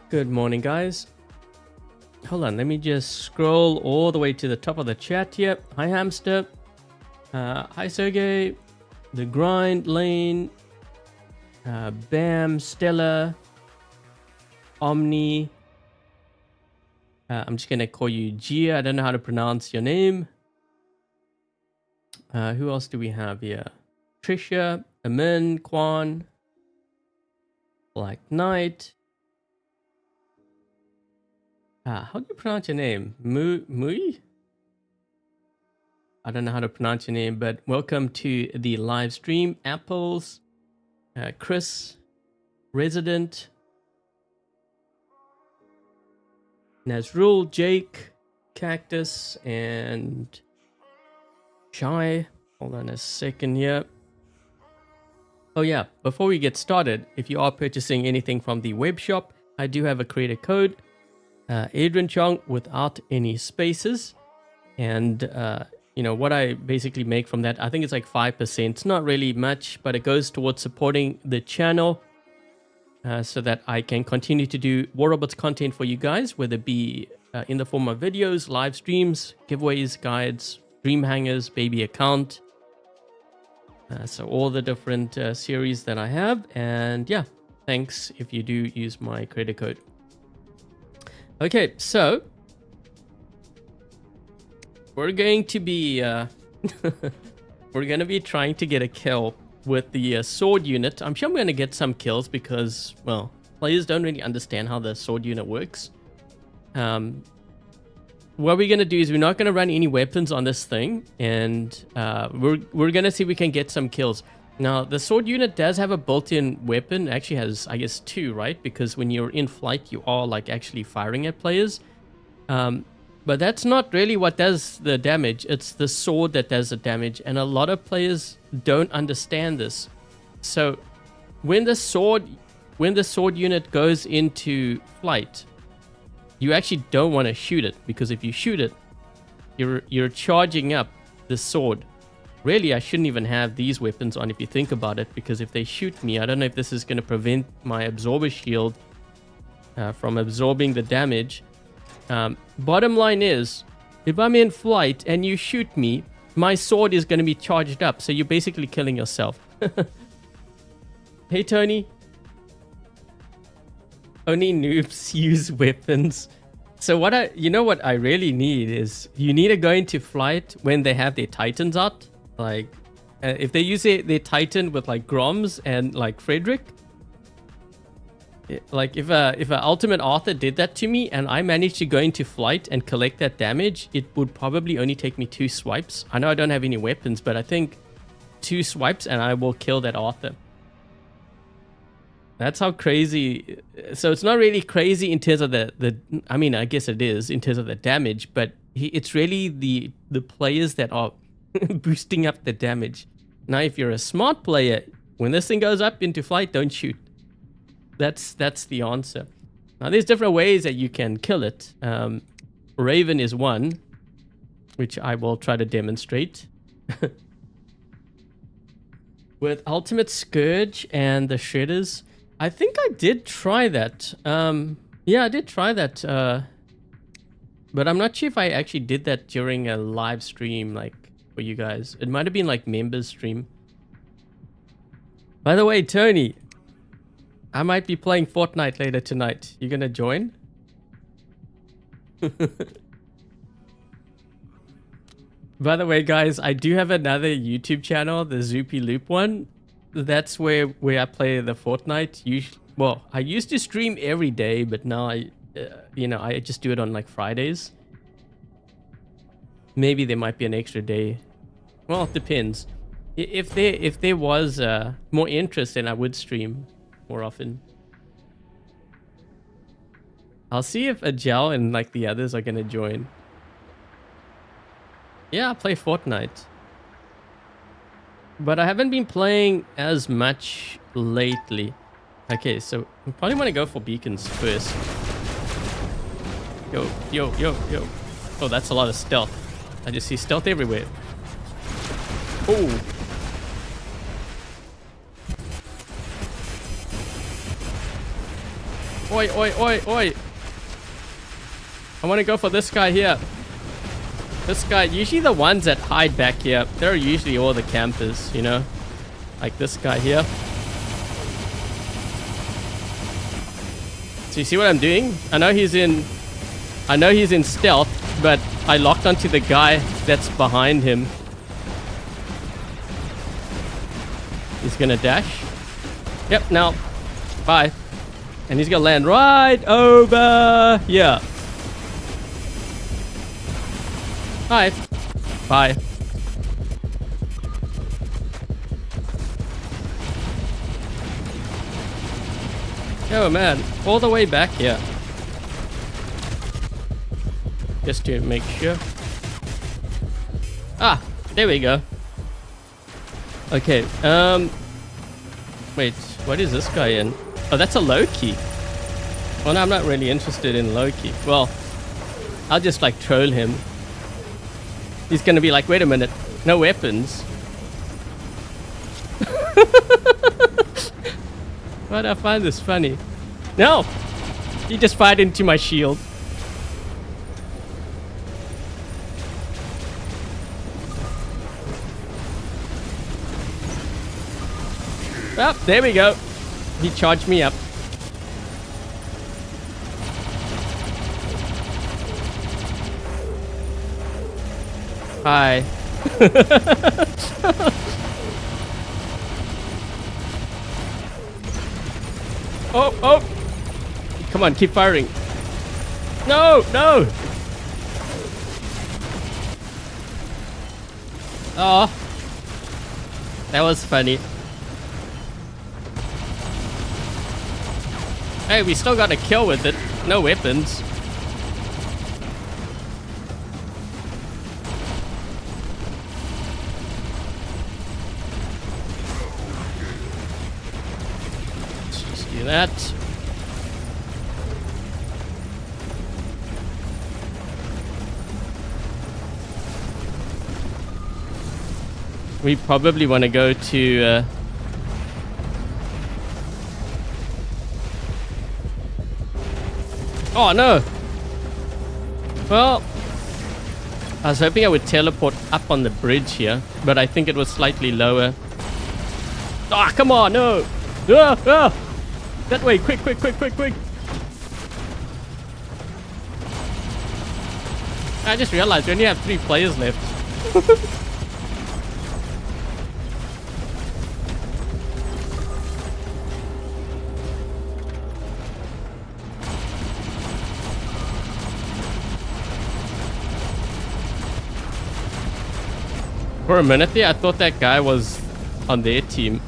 Good morning, guys. Hold on, let me just scroll all the way to the top of the chat here. Hi, Hamster. Hi, Sergey. The Grind Lane. Bam, Stella. Omni. I'm just going to call you Gia. I don't know how to pronounce your name. Who else do we have here? Trisha, Amin, Kwan. Black Knight. How do you pronounce your name? Mui? I don't know how to pronounce your name, but welcome to the live stream. Apples, Chris, Resident, Nazrul, Jake, Cactus, and Shy. Hold on a second here. Oh yeah, before we get started, if you are purchasing anything from the web shop, I do have a creator code. Adrian Chong without any spaces, and you know what I basically make from that, I think it's like 5%. It's not really much, but it goes towards supporting the channel so that I can continue to do War Robots content for you guys, whether it be in the form of videos, live streams, giveaways, guides, dream hangers, baby account, so all the different series that I have. And yeah, thanks if you do use my creator code. Okay, so we're going to be trying to get a kill with the sword unit. I'm sure I'm going to get some kills because, well, players don't really understand how the sword unit works. What we're going to do is we're not going to run any weapons on this thing, and we're going to see if we can get some kills. Now, the sword unit does have a built-in weapon. It actually has, I guess, 2, right? Because when you're in flight, you are like actually firing at players. But that's not really what does the damage. It's the sword that does the damage. And a lot of players don't understand this. So when the sword unit goes into flight, you actually don't want to shoot it, because if you shoot it, you're charging up the sword. Really, I shouldn't even have these weapons on if you think about it, because if they shoot me, I don't know if this is going to prevent my absorber shield from absorbing the damage. Bottom line is, if I'm in flight and you shoot me, my sword is going to be charged up, so you're basically killing yourself. Hey, Tony. Only noobs use weapons. So what I really need is, you need to go into flight when they have their Titans out. Like, if they use their Titan with like Groms and like Frederick, like if an Ultimate Arthur did that to me and I managed to go into flight and collect that damage, it would probably only take me 2 swipes. I know I don't have any weapons, but I think 2 swipes and I will kill that Arthur. That's how crazy. So it's not really crazy in terms of I mean, I guess it is in terms of the damage, but it's really the players that are boosting up the damage. Now, if you're a smart player, when this thing goes up into flight, don't shoot. That's the answer. Now, there's different ways that you can kill it. Raven is one, which I will try to demonstrate. With Ultimate Scourge and the Shredders, I think I did try that. Yeah, I did try that. But I'm not sure if I actually did that during a live stream, like, for you guys. It might have been like members stream. By the way, Tony, I might be playing Fortnite later tonight. You gonna join? By the way, guys, I do have another YouTube channel, the Zoopy Loop one. That's where I play the Fortnite. Well, I used to stream every day, but now I just do it on like Fridays. Maybe there might be an extra day. Well, it depends. If there was more interest, then I would stream more often. I'll see if Ajal and like the others are gonna join. Yeah, I play Fortnite. But I haven't been playing as much lately. Okay, so we probably want to go for beacons first. Yo. Oh, that's a lot of stealth. I just see stealth everywhere. Oh. Oi, oi, oi, oi. I want to go for this guy here. This guy, usually the ones that hide back here, they're usually all the campers, you know? Like this guy here. So you see what I'm doing? I know he's in stealth, but I locked onto the guy that's behind him. He's gonna dash. Yep, now. Bye. And he's gonna land right over here. Hi. Bye. Oh man, all the way back here. Just to make sure. Ah, there we go. Okay, wait, what is this guy in? Oh, that's a Loki. Well, no, I'm not really interested in Loki. Well, I'll just like troll him. He's gonna be like, wait a minute, no weapons. Why do I find this funny? No! He just fired into my shield. Oh, there we go. He charged me up. Hi. Oh, oh! Come on, keep firing. No, no! Oh. That was funny. Hey, we still got a kill with it. No weapons. Let's just do that. We probably want to go to oh no! Well, I was hoping I would teleport up on the bridge here, but I think it was slightly lower. Ah, come on, no! Ah, ah! That way, quick, quick, quick, quick, quick! I just realized we only have 3 players left. For a minute there, I thought that guy was on their team.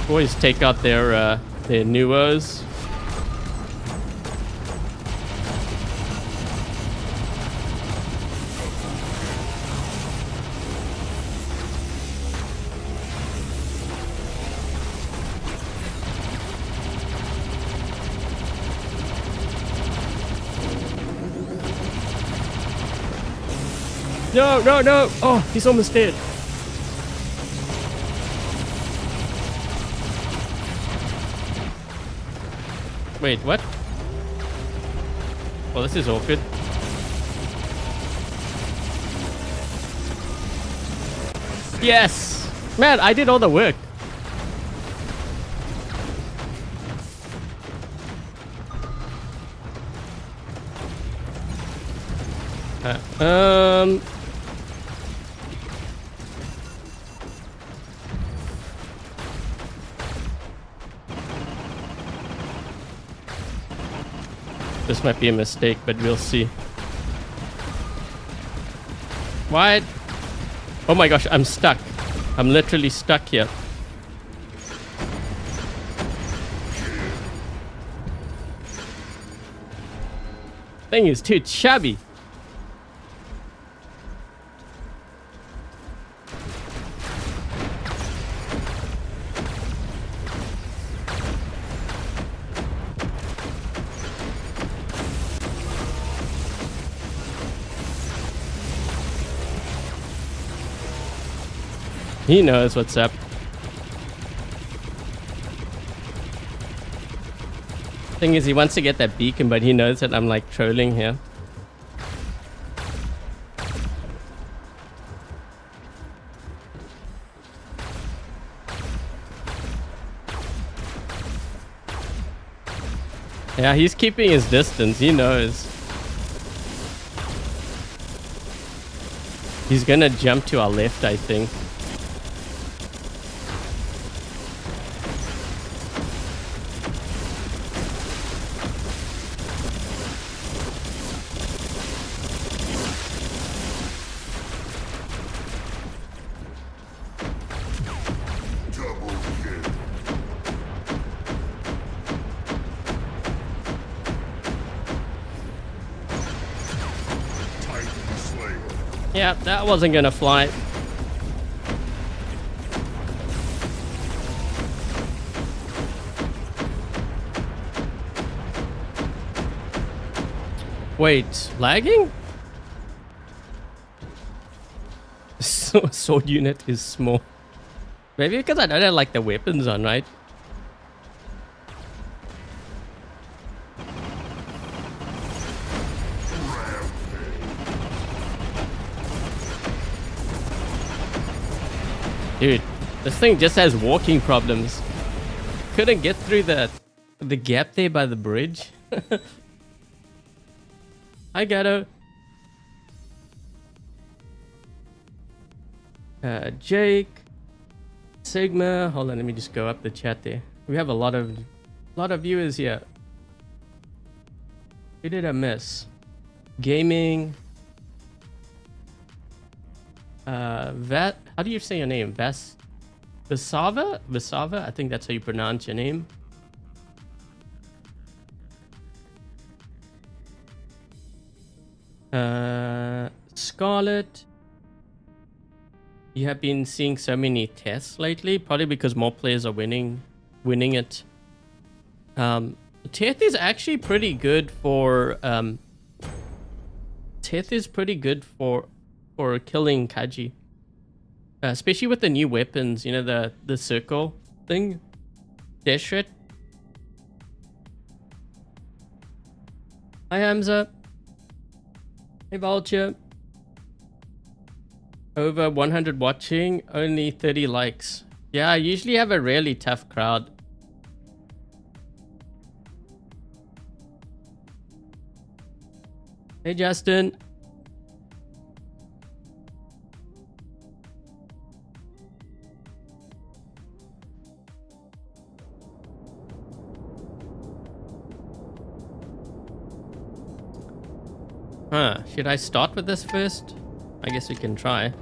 Always take out their nuos. No, no, no! Oh, he's almost dead. Wait, what? Well, this is awkward. Yes! Man, I did all the work. This might be a mistake, but we'll see. What? Oh my gosh, I'm stuck. I'm literally stuck here. Thing is too chubby. He knows what's up. Thing is, he wants to get that beacon, but he knows that I'm like trolling here. Yeah, he's keeping his distance. He knows. He's gonna jump to our left, I think. Yeah, that wasn't gonna fly. Wait, lagging? Sword unit is small. Maybe because I don't have like the weapons on, right? Dude, this thing just has walking problems. Couldn't get through the gap there by the bridge. Hi, Gato. Jake, Sigma. Hold on, let me just go up the chat there. We have a lot of viewers here. Who did I miss? Gaming. How do you say your name? Vasava? Vasava? I think that's how you pronounce your name. Scarlet. You have been seeing so many tests lately, probably because more players are winning it. Teth is actually pretty good for killing Kaji. Especially with the new weapons, you know, the circle thing. Dash it. Hi Hamza. Hey Vulture. Over 100 watching, only 30 likes. Yeah, I usually have a really tough crowd. Hey Justin. Should I start with this first? I guess we can try.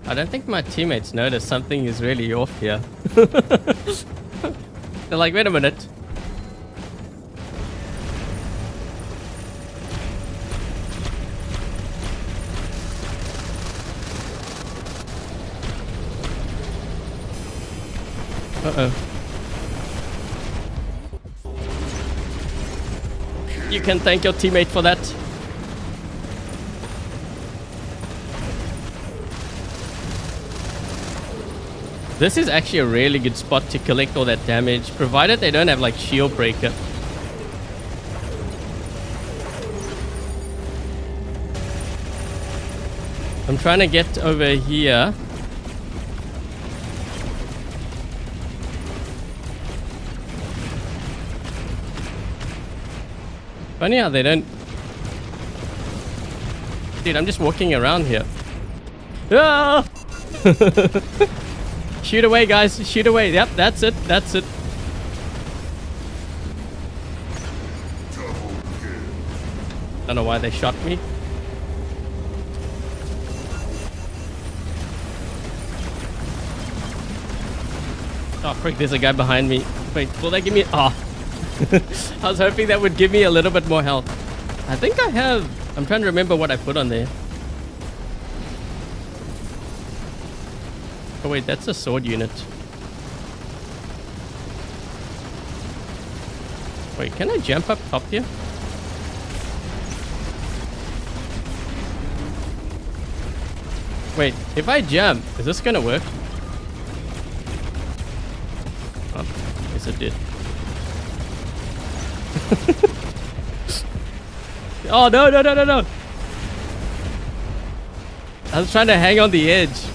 I don't think my teammates noticed something is really off here. They're like, wait a minute. Uh-oh. You can thank your teammate for that. This is actually a really good spot to collect all that damage, provided they don't have like shield breaker. I'm trying to get over here. Funny how they don't... Dude, I'm just walking around here. Ah! Shoot away, guys. Shoot away. Yep, that's it. That's it. Don't know why they shot me. Oh, frick, there's a guy behind me. Wait, will they give me... Oh. I was hoping that would give me a little bit more health. I think I have... I'm trying to remember what I put on there. Oh wait, that's a sword unit. Wait, can I jump up top here? Wait, if I jump, is this gonna work? Oh, yes it did. Oh, no, no, no, no, no. I was trying to hang on the edge.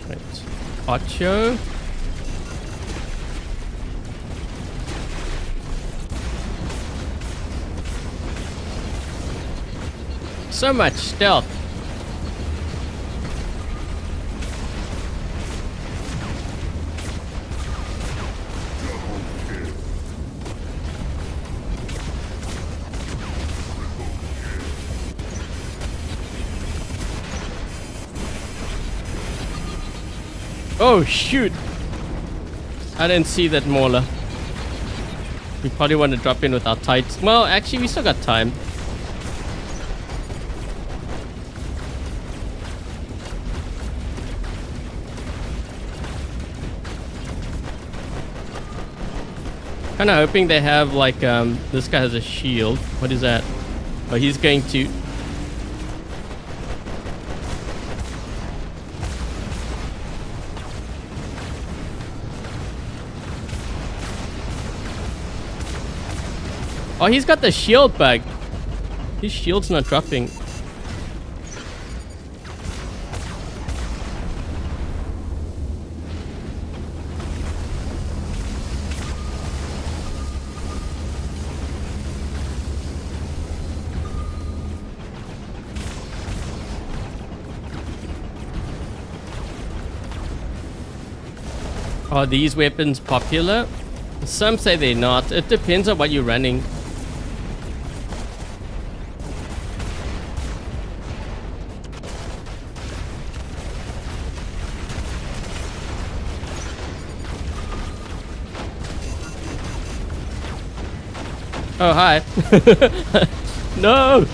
Wait. Ocho. So much stealth. Oh shoot! I didn't see that mauler. We probably want to drop in with our tights. Well, actually, we still got time. Kind of hoping they have like this guy has a shield. What is that? Oh, he's going to. Oh, he's got the shield bug. His shield's not dropping. Are these weapons popular? Some say they're not. It depends on what you're running. Oh, hi. No!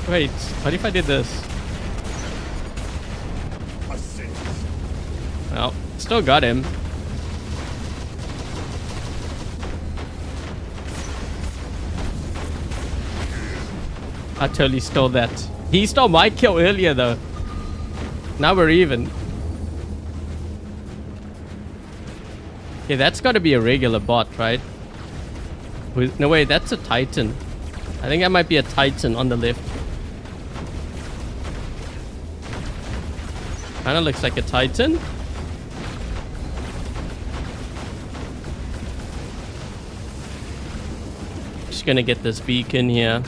Wait, what if I did this? Well, still got him. I totally stole that. He stole my kill earlier though. Now we're even. Okay, that's got to be a regular bot, right? No, wait, that's a Titan. I think that might be a Titan on the left. Kinda looks like a Titan. Just gonna get this beacon here.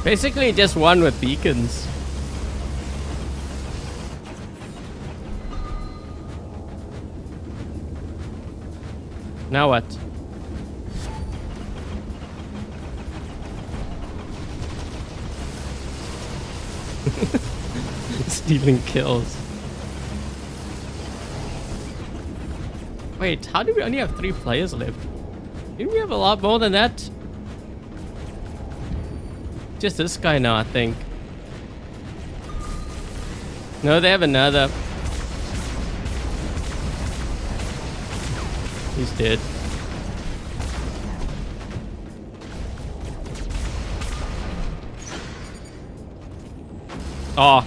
Basically just one with beacons. Now what? Stealing kills. Wait, how do we only have 3 players left? Didn't we have a lot more than that? Just this guy now, I think. No, they have another. He's dead. Oh.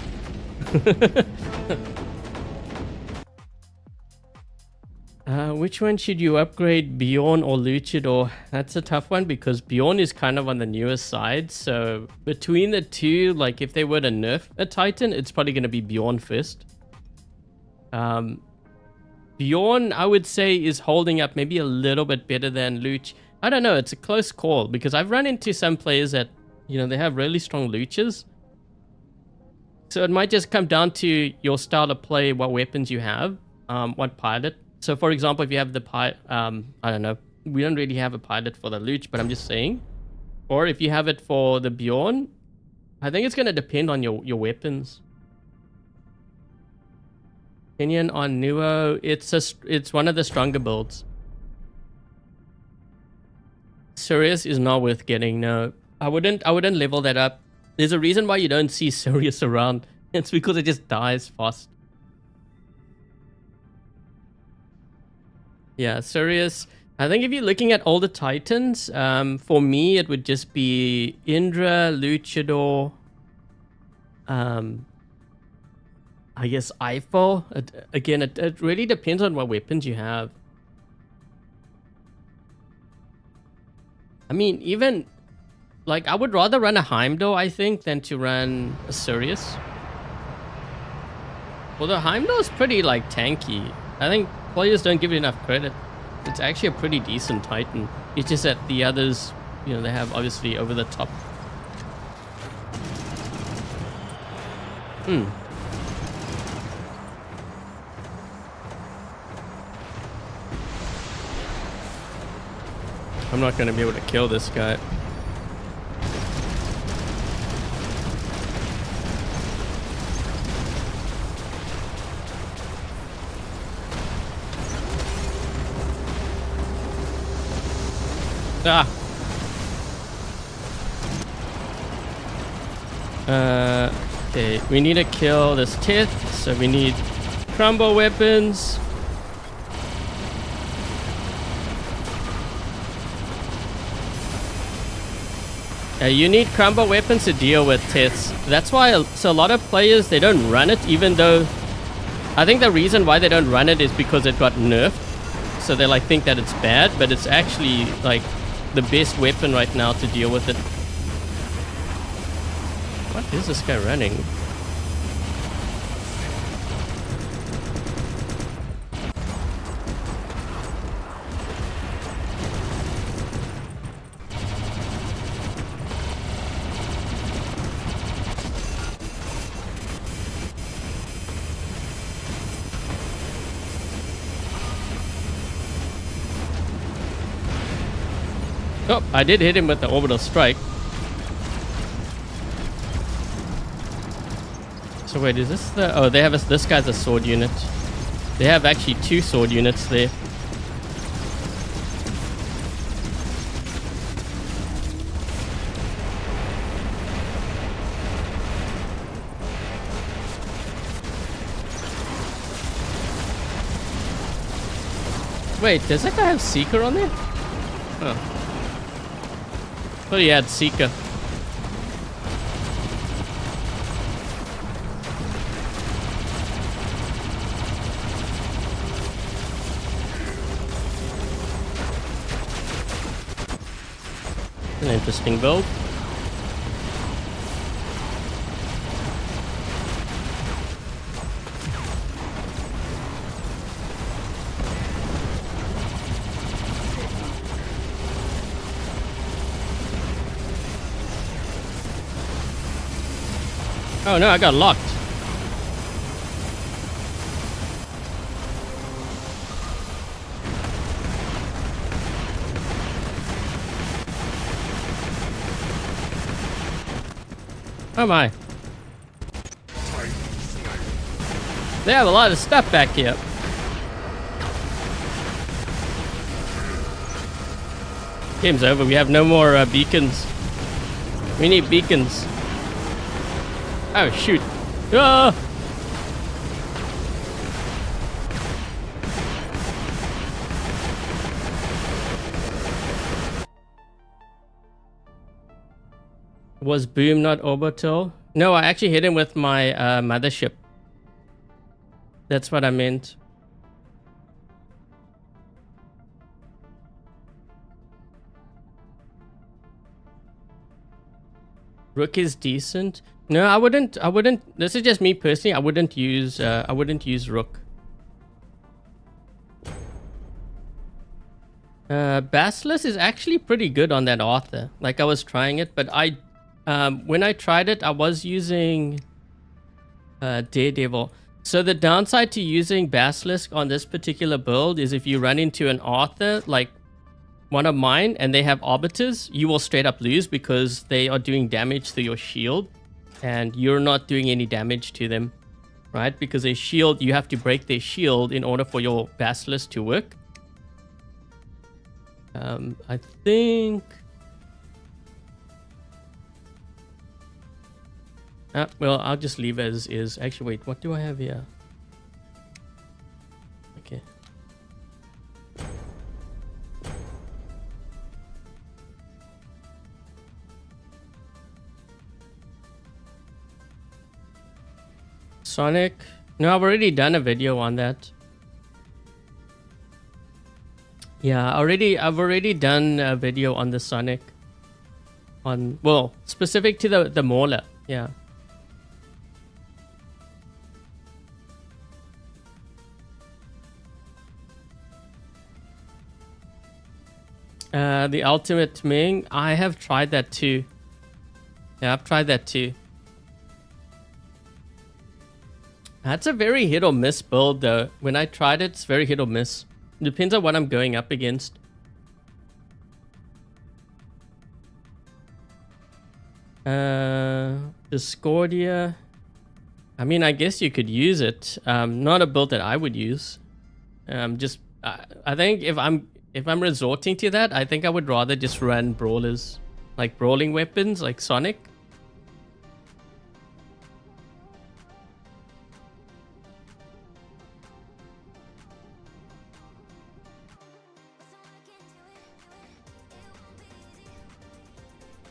Which one should you upgrade, Bjorn or Luchador? That's a tough one because Bjorn is kind of on the newer side. So between the two, like if they were to nerf a Titan, it's probably going to be Bjorn first. Bjorn, I would say, is holding up maybe a little bit better than Luch. I don't know. It's a close call because I've run into some players that, you know, they have really strong Luchas. So it might just come down to your style of play, what weapons you have, what pilot. So, for example, if you have the pilot, I don't know, we don't really have a pilot for the Luch, but I'm just saying. Or if you have it for the Bjorn, I think it's going to depend on your weapons. Opinion on Nuo, it's one of the stronger builds. Sirius is not worth getting, no. I wouldn't level that up. There's a reason why you don't see Sirius around. It's because it just dies fast. Yeah, Sirius. I think if you're looking at all the Titans, for me, it would just be Indra, Luchador, I guess Eiffel. Again, it really depends on what weapons you have. I mean, even, like, I would rather run a Heimdall, I think, than to run a Sirius. Although Heimdall is pretty, like, tanky. I think players don't give it enough credit. It's actually a pretty decent Titan. It's just that the others, you know, they have obviously over the top. I'm not going to be able to kill this guy. Ah. Okay, we need to kill this Tith, so we need crumble weapons. You need crumble weapons to deal with Tiths. That's why so a lot of players, they don't run it, even though I think the reason why they don't run it is because it got nerfed. So they like think that it's bad, but it's actually like the best weapon right now to deal with it. What is this guy running? Oh, I did hit him with the orbital strike. So wait, is this the... Oh, they have this guy's a sword unit. They have actually 2 sword units there. Wait, does that guy have Seeker on there? Oh. Oh, he had Seeker. An interesting build. Oh no, I got locked. Oh my. They have a lot of stuff back here. Game's over. We have no more beacons. We need beacons. Oh, shoot. Ah! Was Boom not orbital? No, I actually hit him with my mothership. That's what I meant. Rook is decent. No, I wouldn't. This is just me personally. I wouldn't use Rook. Basilisk is actually pretty good on that Arthur. Like, I was trying it, but when I tried it, I was using Daredevil. So the downside to using Basilisk on this particular build is if you run into an Arthur, like one of mine, and they have Arbiters, you will straight up lose because they are doing damage to your shield, and you're not doing any damage to them, right? Because a shield, you have to break their shield in order for your Basilisk to work. I think... well, I'll just leave as is. Actually, wait, what do I have here? Okay. Sonic? No, I've already done a video on that. Yeah, I've already done a video on the Sonic. Well, specific to the Mauler. Yeah. The Ultimate Ming, I have tried that too. Yeah, I've tried that too. That's a very hit or miss build though. When I tried it, it's very hit or miss. It depends on what I'm going up against. Discordia. I mean, I guess you could use it. Not a build that I would use. I think if I'm resorting to that, I think I would rather just run brawlers, like brawling weapons, like Sonic.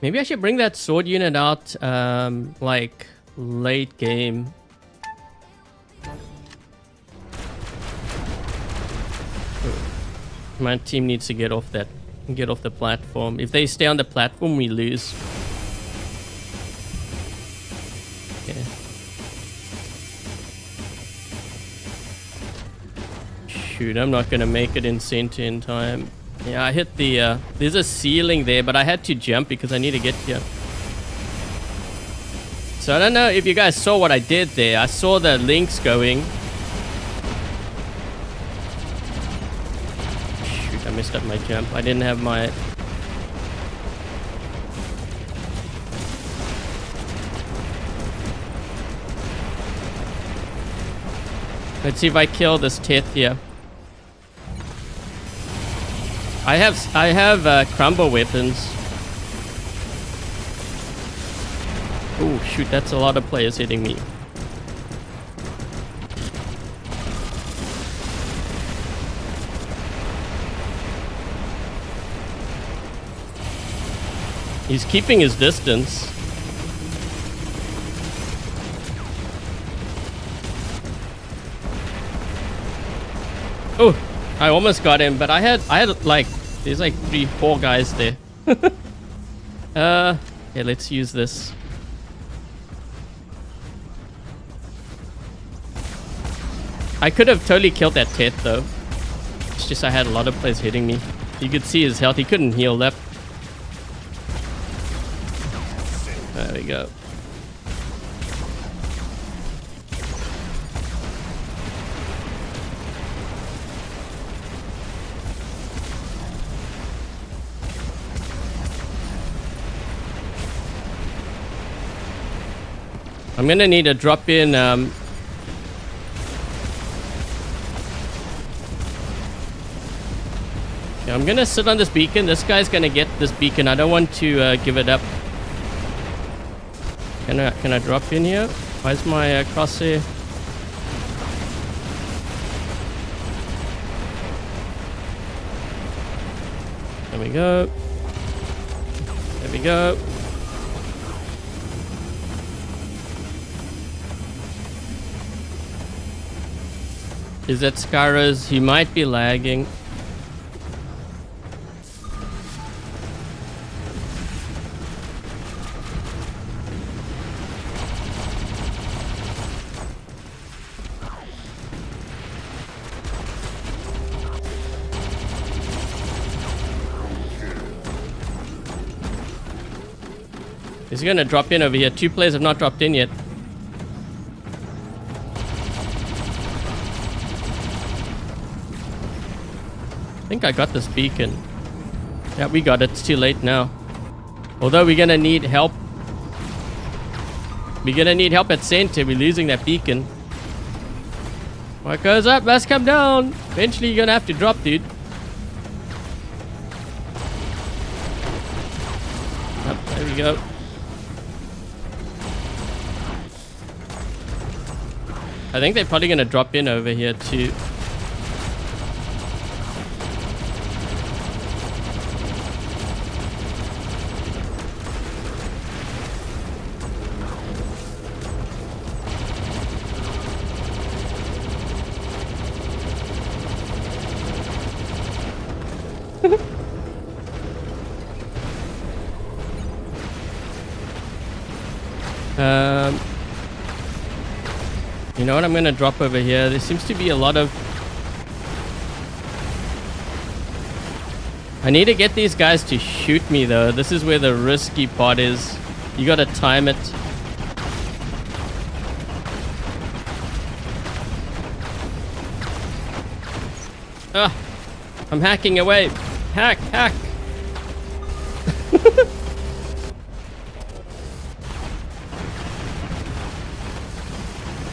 Maybe I should bring that sword unit out, like late game. My team needs to get off the platform. If they stay on the platform, we lose. Okay. Shoot, I'm not gonna make it in center in time. Yeah, I hit the, there's a ceiling there, but I had to jump because I need to get here. So I don't know if you guys saw what I did there. I saw the links going. Shoot, I messed up my jump. I didn't have my... Let's see if I kill this Teth here. I have crumble weapons. Oh shoot, that's a lot of players hitting me. He's keeping his distance. Oh, I almost got him, but I had like, there's like 3-4 guys there. Yeah, let's use this. I could have totally killed that Tet though. It's just I had a lot of players hitting me. You could see his health. He couldn't heal left. There we go. I'm gonna need to drop in yeah, I'm gonna sit on this beacon. This guy's gonna get this beacon. I don't want to give it up. Can I drop in here? Where's my crosshair? There we go. There we go. Is that Scarras? He might be lagging. He's gonna drop in over here. 2 players have not dropped in yet. I think I got this beacon. Yeah, we got it. It's too late now. Although we're gonna need help. We're gonna need help at center. We're losing that beacon. What goes up must come down. Eventually you're gonna have to drop, dude. Up, there we go. I think they're probably gonna drop in over here too. You know what? I'm gonna drop over here. There seems to be a lot of... I need to get these guys to shoot me though. This is where the risky part is. You gotta time it. Ah, I'm hacking away. Hack, hack.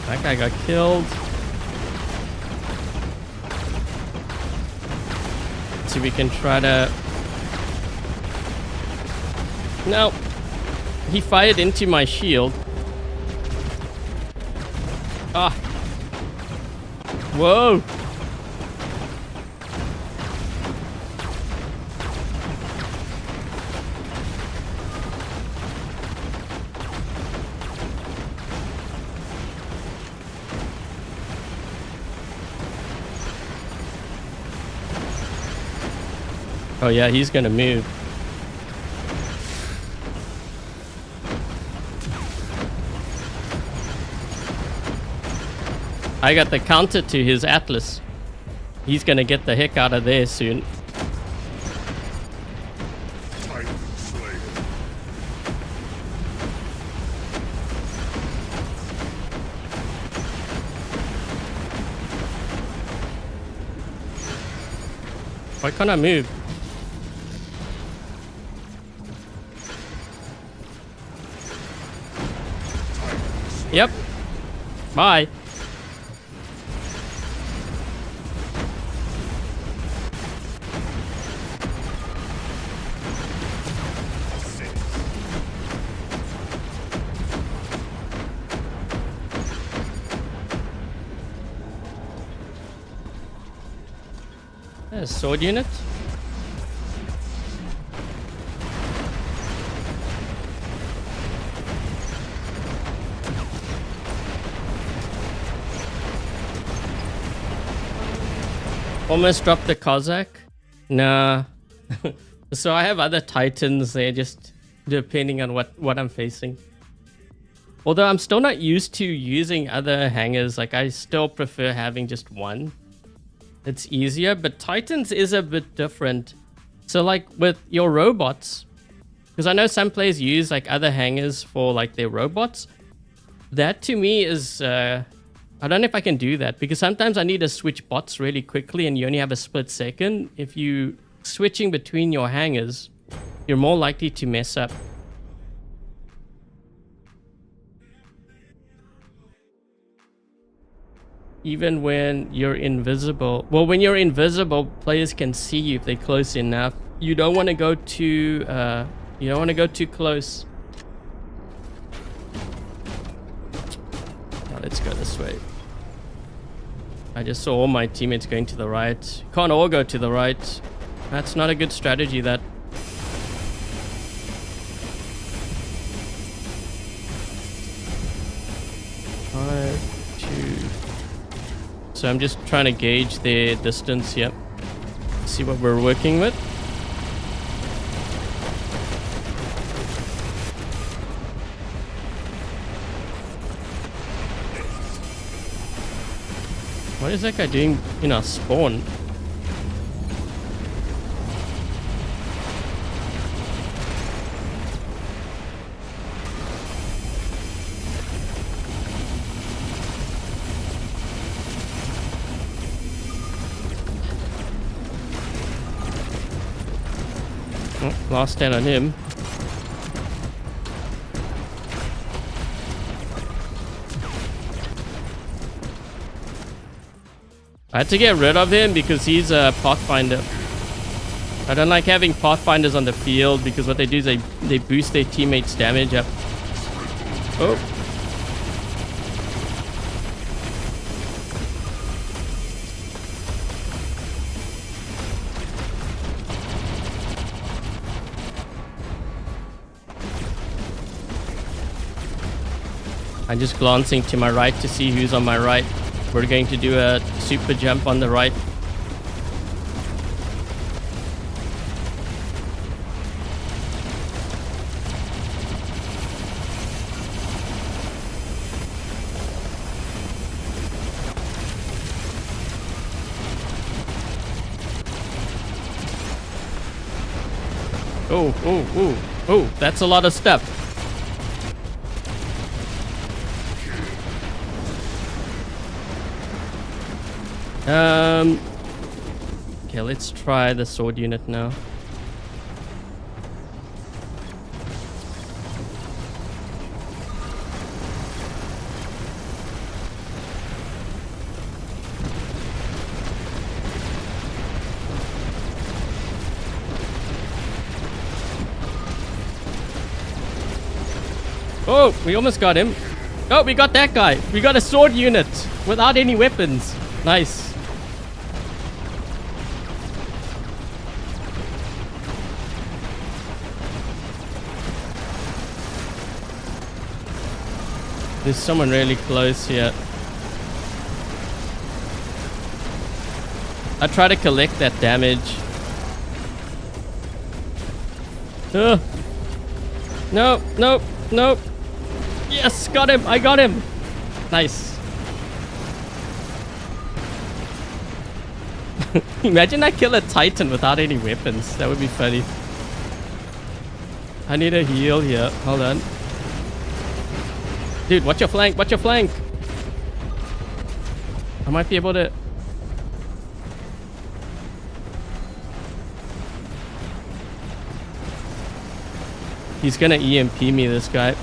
That guy got killed. Let's see if we can try to... No. He fired into my shield. Ah. Whoa. Oh yeah, he's gonna move. I got the counter to his Atlas. He's gonna get the heck out of there soon. Why can't I move? Yep. Bye. There's a sword unit. Almost dropped the Cossack. Nah. So I have other Titans there, just depending on what I'm facing. Although I'm still not used to using other hangers. Like, I still prefer having just one. It's easier, but Titans is a bit different. So like with your robots, because I know some players use like other hangers for like their robots. That to me is... I don't know if I can do that, because sometimes I need to switch bots really quickly and you only have a split second. If you switching between your hangers, you're more likely to mess up. Even when you're invisible. Well, when you're invisible, players can see you if they're close enough. You don't want to go too close. Let's go this way. I just saw all my teammates going to the right. Can't all go to the right. That's not a good strategy, that. So I'm just trying to gauge their distance here. See what we're working with. What is that guy doing in our spawn? Oh, last stand on him. I had to get rid of him because he's a Pathfinder. I don't like having Pathfinders on the field because what they do is they boost their teammates' damage up. Oh. I'm just glancing to my right to see who's on my right. We're going to do a super jump on the right. Oh, that's a lot of stuff. Okay, let's try the sword unit now. Oh, we almost got him. Oh, we got that guy. We got a sword unit without any weapons. Nice. There's someone really close here. I try to collect that damage. No, no, no. Yes, got him. I got him. Nice. Imagine I kill a Titan without any weapons. That would be funny. I need a heal here. Hold on. Dude, watch your flank. Watch your flank. I might be able to... He's gonna EMP me, this guy.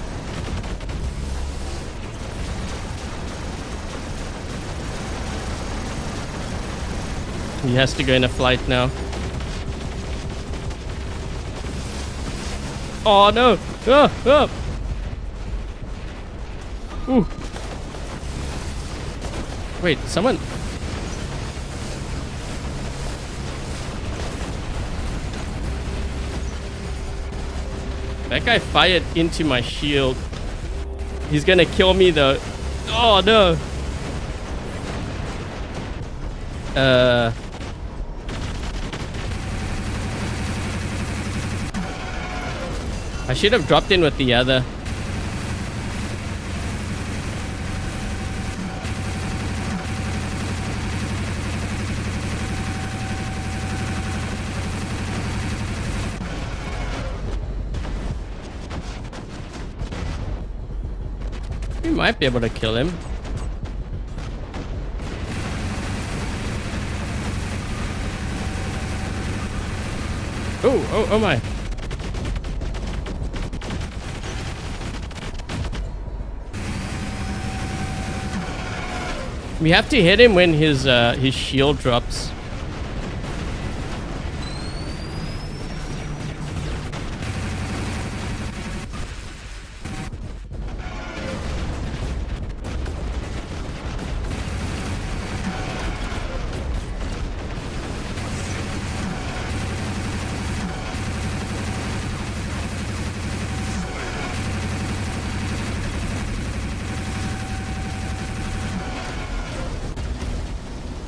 He has to go in a flight now. Oh no! Oh! Ooh. Wait, someone... That guy fired into my shield. He's gonna kill me though. Oh no! I should have dropped in with the other. We might be able to kill him. Oh my. We have to hit him when his shield drops.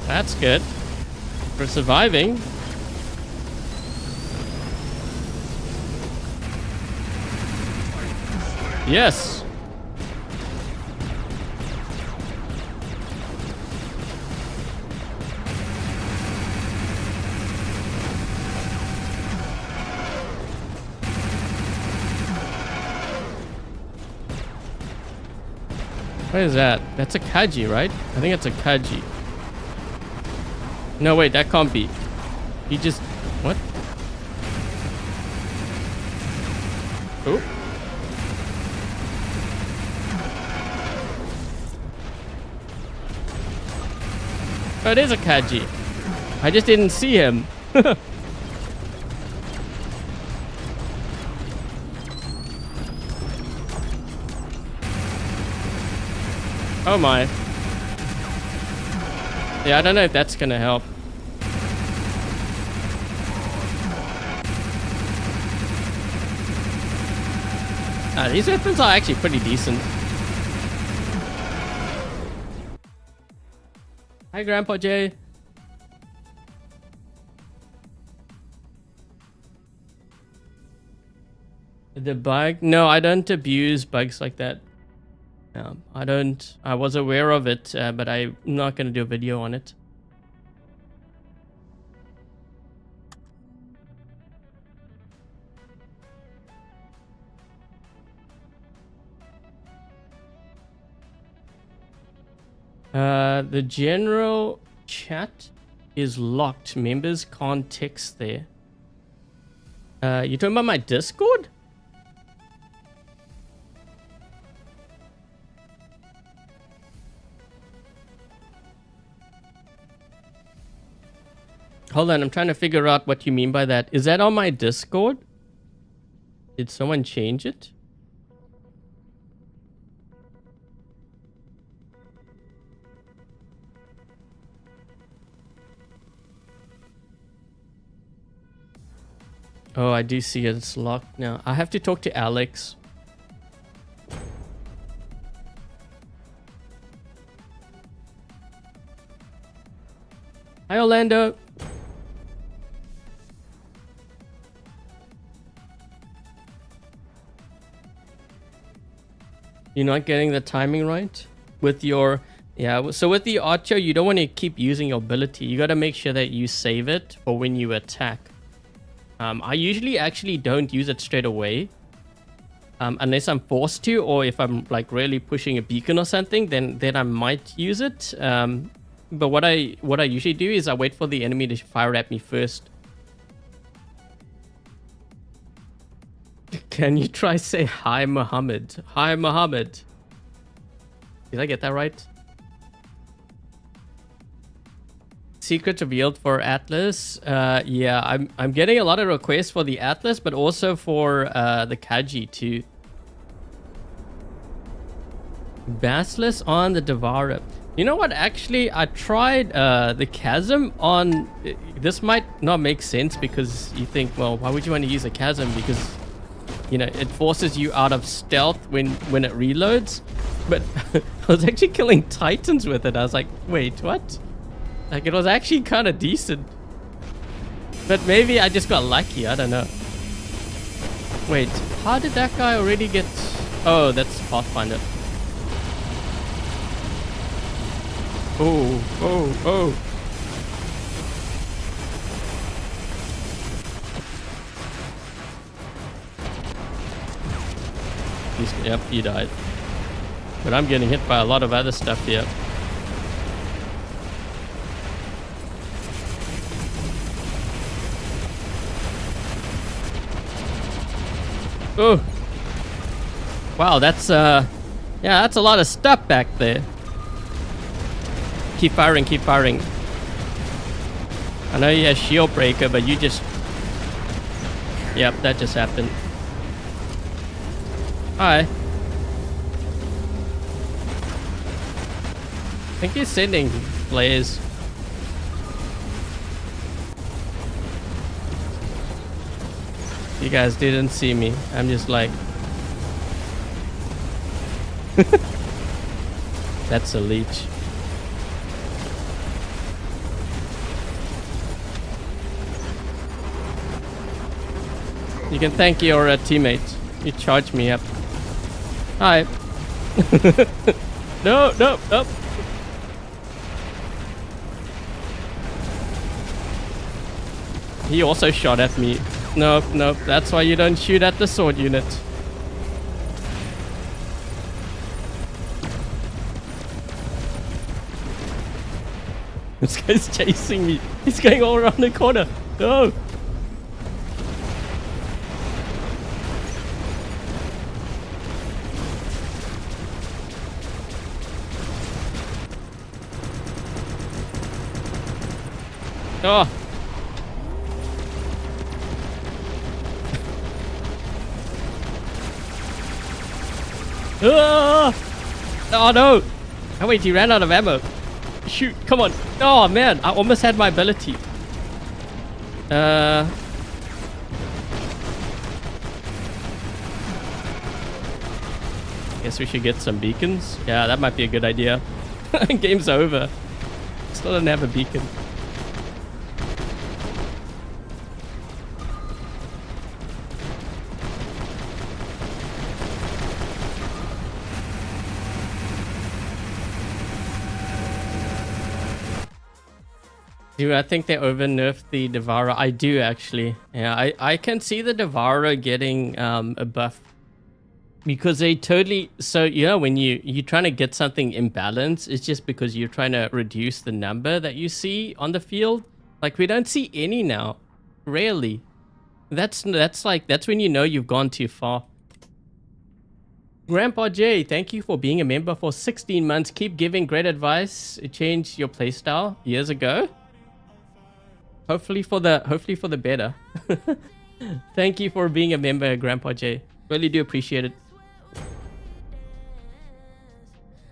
That's good. We're surviving. Yes. What is that? That's a Kaji, right? I think it's a Kaji. No, wait, that can't be. He just... What? Oh. Oh, it is a Kaji. I just didn't see him. Oh my. Yeah, I don't know if that's gonna help. These weapons are actually pretty decent. Hi, Grandpa Jay. The bug? No, I don't abuse bugs like that. I don't. I was aware of it, but I'm not going to do a video on it. The general chat is locked. Members can't text there. You talking about my Discord? Hold on, I'm trying to figure out what you mean by that. Is that on my Discord? Did someone change it? Oh, I do see it's locked now. I have to talk to Alex. Hi, Orlando. You're not getting the timing right with your... Yeah, so with the Archer, you don't want to keep using your ability. You got to make sure that you save it for when you attack. I usually actually don't use it straight away. Unless I'm forced to, or if I'm like really pushing a beacon or something, then I might use it. But what I usually do is I wait for the enemy to fire at me first. Can you try say hi, Muhammad? Hi, Muhammad. Did I get that right? Secrets revealed for Atlas. Yeah, I'm getting a lot of requests for the Atlas, but also for the Kaji too. Basilisk on the Devourer. You know what? Actually, I tried the Chasm on... This might not make sense because you think, well, why would you want to use a Chasm? Because, you know, it forces you out of stealth when it reloads. But I was actually killing Titans with it. I was like, wait, what? Like, it was actually kind of decent. But maybe I just got lucky. I don't know. Wait, how did that guy already get... Oh, that's Pathfinder. Oh, oh, oh. Yep, he died. But I'm getting hit by a lot of other stuff here. Oh. Wow, that's yeah, that's a lot of stuff back there. Keep firing, keep firing. I know he has shield breaker, but you just... Yep, that just happened. Hi. I think he's sending flares. You guys didn't see me. I'm just like... That's a leech. You can thank your teammates. You charged me up. Hi. No, no, no. He also shot at me. Nope, nope. That's why you don't shoot at the sword unit. This guy's chasing me. He's going all around the corner. No. Oh. Oh no! Oh wait, he ran out of ammo. Shoot, come on. Oh man, I almost had my ability. Guess we should get some beacons. Yeah, that might be a good idea. Game's over. Still don't have a beacon. Dude, I think they over nerfed the Devourer. I do actually. Yeah, I can see the Devourer getting a buff. Because they totally... So, you know, when you're trying to get something in balance, it's just because you're trying to reduce the number that you see on the field. Like, we don't see any now. Rarely. That's when you know you've gone too far. Grandpa J, thank you for being a member for 16 months. Keep giving great advice. It changed your playstyle years ago. Hopefully for the better. Thank you for being a member, Grandpa J. Really do appreciate it.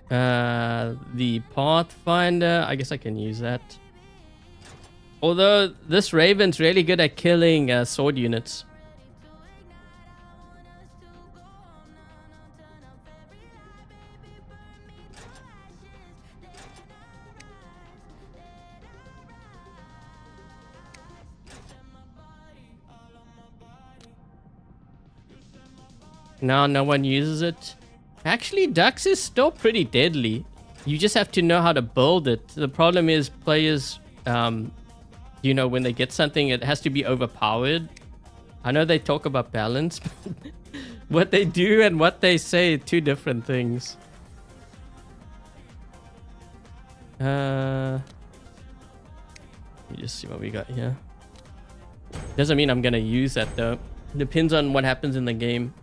The Pathfinder, I guess I can use that. Although this Raven's really good at killing sword units. Now no one uses it. Actually, Dux is still pretty deadly. You just have to know how to build it. The problem is players, you know, when they get something, it has to be overpowered. I know they talk about balance, but what they do and what they say are two different things. Let me just see what we got here. Doesn't mean I'm gonna use that though. Depends on what happens in the game.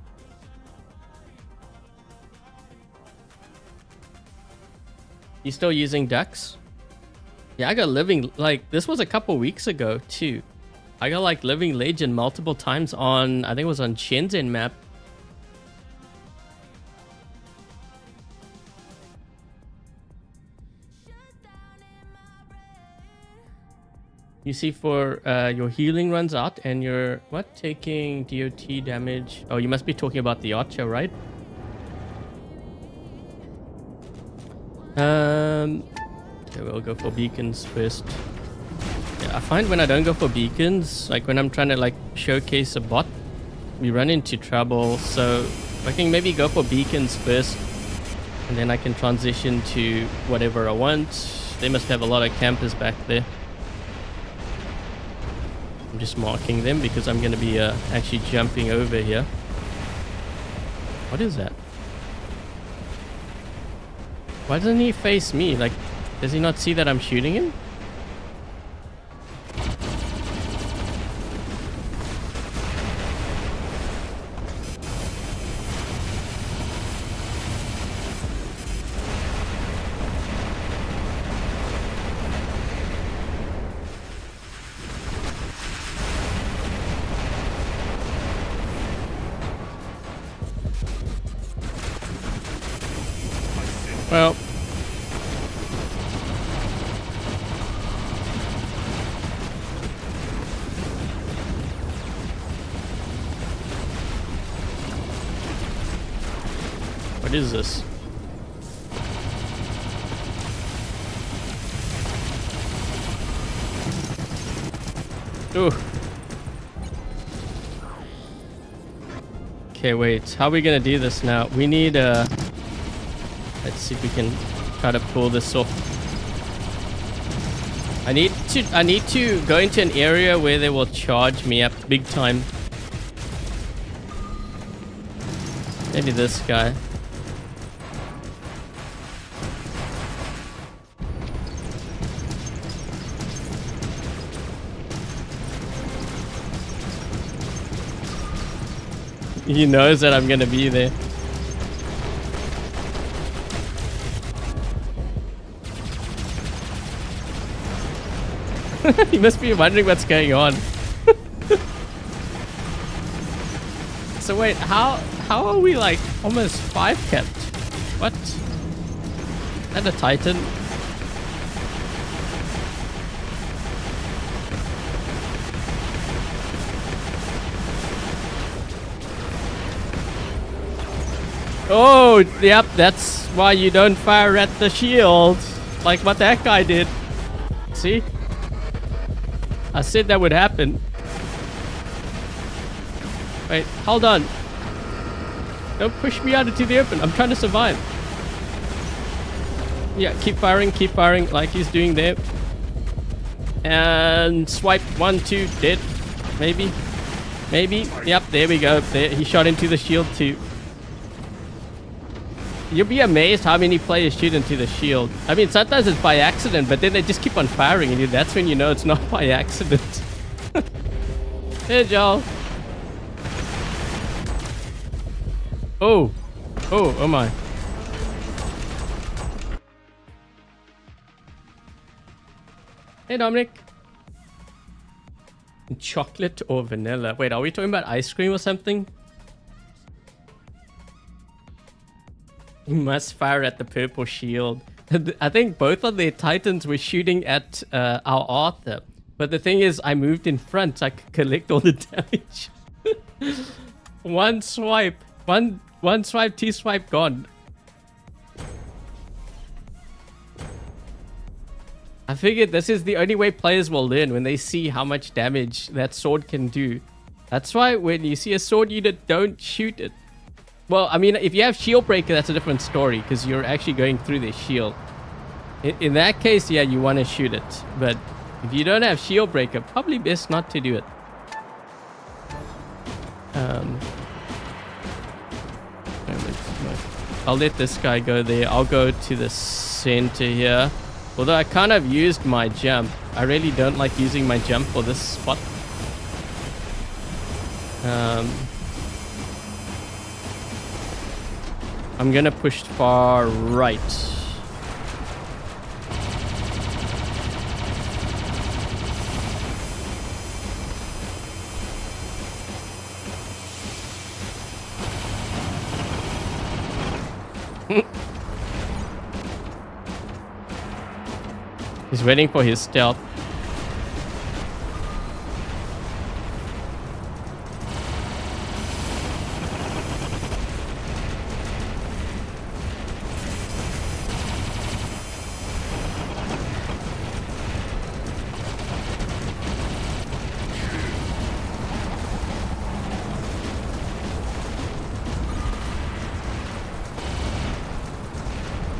You still using Dux? Yeah, I got Living... Like, this was a couple weeks ago, too. I got, like, Living Legend multiple times on... I think it was on Shenzhen map. You see, for your healing runs out and you're... What? Taking DOT damage... Oh, you must be talking about the Archer, right? Okay, we'll go for beacons first. Yeah, I find when I don't go for beacons, like when I'm trying to like showcase a bot, we run into trouble. So I can maybe go for beacons first, and then I can transition to whatever I want. They must have a lot of campers back there. I'm just marking them because I'm going to be actually jumping over here. What is that? Why doesn't he face me? Like, does he not see that I'm shooting him? Well, what is this? Ooh. Okay, wait. How are we gonna do this now? We need let's see if we can try to pull this off. I need to go into an area where they will charge me up big time. Maybe this guy. He knows that I'm gonna be there. You must be wondering what's going on. So wait, how are we like almost 5 kept? What? And a Titan? Oh, yep, that's why you don't fire at the shield. Like what that guy did. See? I said that would happen. Wait, hold on. Don't push me out into the open. I'm trying to survive. Yeah, keep firing like he's doing there. And swipe 1, 2, dead. Maybe. Yep, there we go. There, he shot into the shield too. You'll be amazed how many players shoot into the shield. I mean, sometimes it's by accident, but then they just keep on firing, and that's when you know it's not by accident. Hey, Joel. Oh my. Hey, Dominic. Chocolate or vanilla? Wait, are we talking about ice cream or something? You must fire at the purple shield. I think both of their Titans were shooting at our Arthur. But the thing is, I moved in front so I could collect all the damage. One swipe. One swipe, T-swipe, gone. I figured this is the only way players will learn, when they see how much damage that sword can do. That's why when you see a sword unit, don't shoot it. Well, I mean, if you have shield breaker, that's a different story, because you're actually going through their shield. In that case, yeah, you want to shoot it. But if you don't have shield breaker, probably best not to do it. I'll let this guy go there. I'll go to the center here. Although I kind of used my jump. I really don't like using my jump for this spot. I'm gonna push far right. He's waiting for his stealth.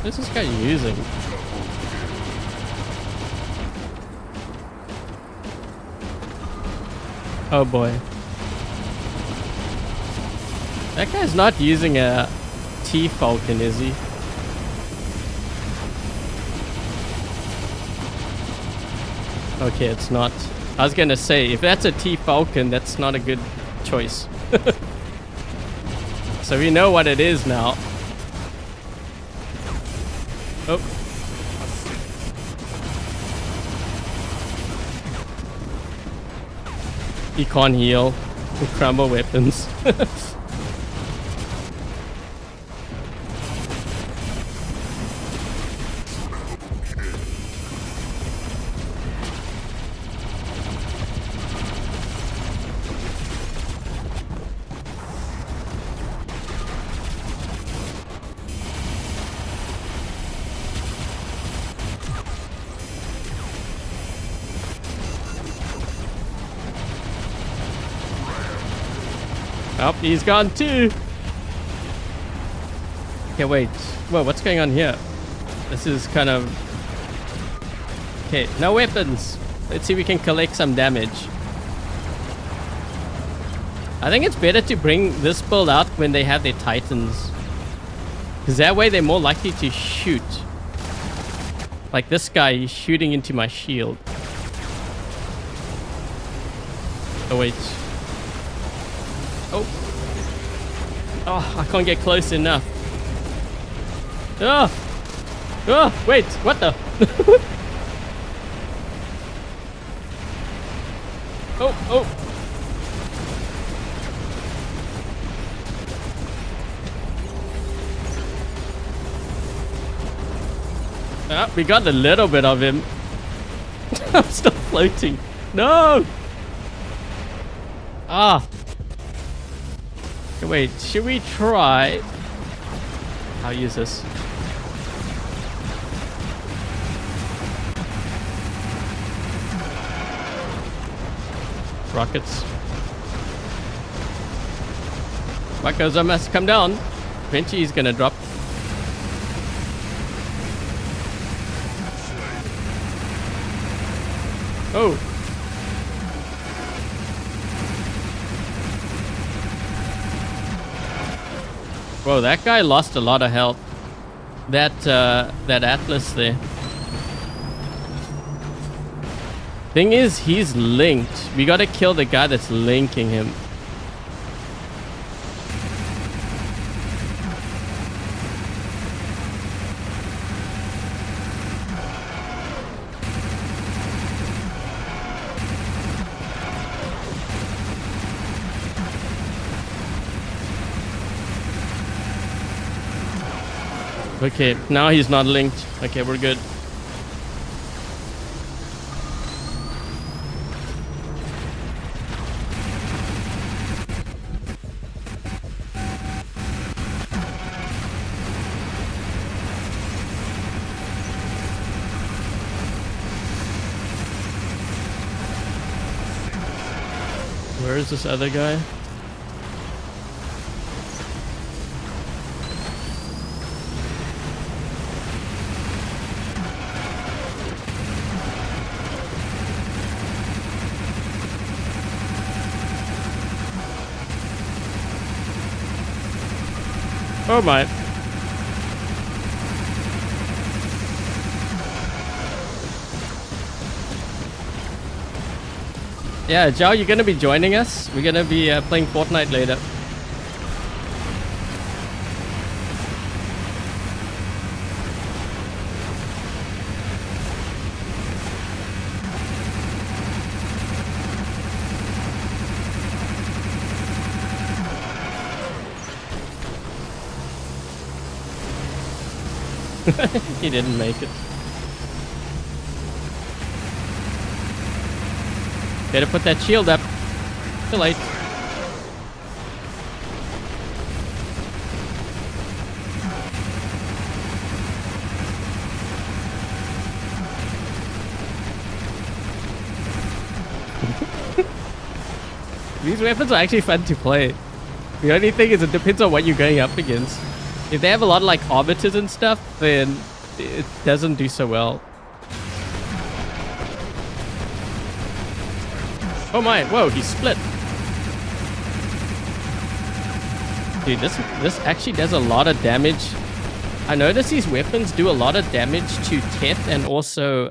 What's this guy using? Oh boy. That guy's not using a T-Falcon, is he? Okay, it's not. I was gonna say, if that's a T-Falcon, that's not a good choice. So we know what it is now. Oh. He can't heal with crumble weapons. Oh, he's gone too. Okay, wait. Whoa, what's going on here? This is kind of... Okay, no weapons. Let's see if we can collect some damage. I think it's better to bring this build out when they have their Titans. Because that way they're more likely to shoot. Like this guy, he's shooting into my shield. Oh, wait. Oh. Oh, I can't get close enough. Oh. Oh, wait. What the? Oh, oh. Ah, we got a little bit of him. I'm still floating. No! Ah. Okay, wait, should we try? I'll use this. Rockets. Wakoza must come down. Eventually he's gonna drop. Oh. Whoa, that guy lost a lot of health. That Atlas there. Thing is, he's linked. We gotta kill the guy that's linking him. Okay, now he's not linked. Okay, we're good. Where is this other guy? Oh my. Yeah, Zhao, you're gonna be joining us? We're gonna be playing Fortnite later. He didn't make it. Better put that shield up. Too late. These weapons are actually fun to play. The only thing is it depends on what you're going up against. If they have a lot of like arbiters and stuff, then it doesn't do so well. Oh my, whoa, he split. Dude, this actually does a lot of damage. I notice these weapons do a lot of damage to Teth and also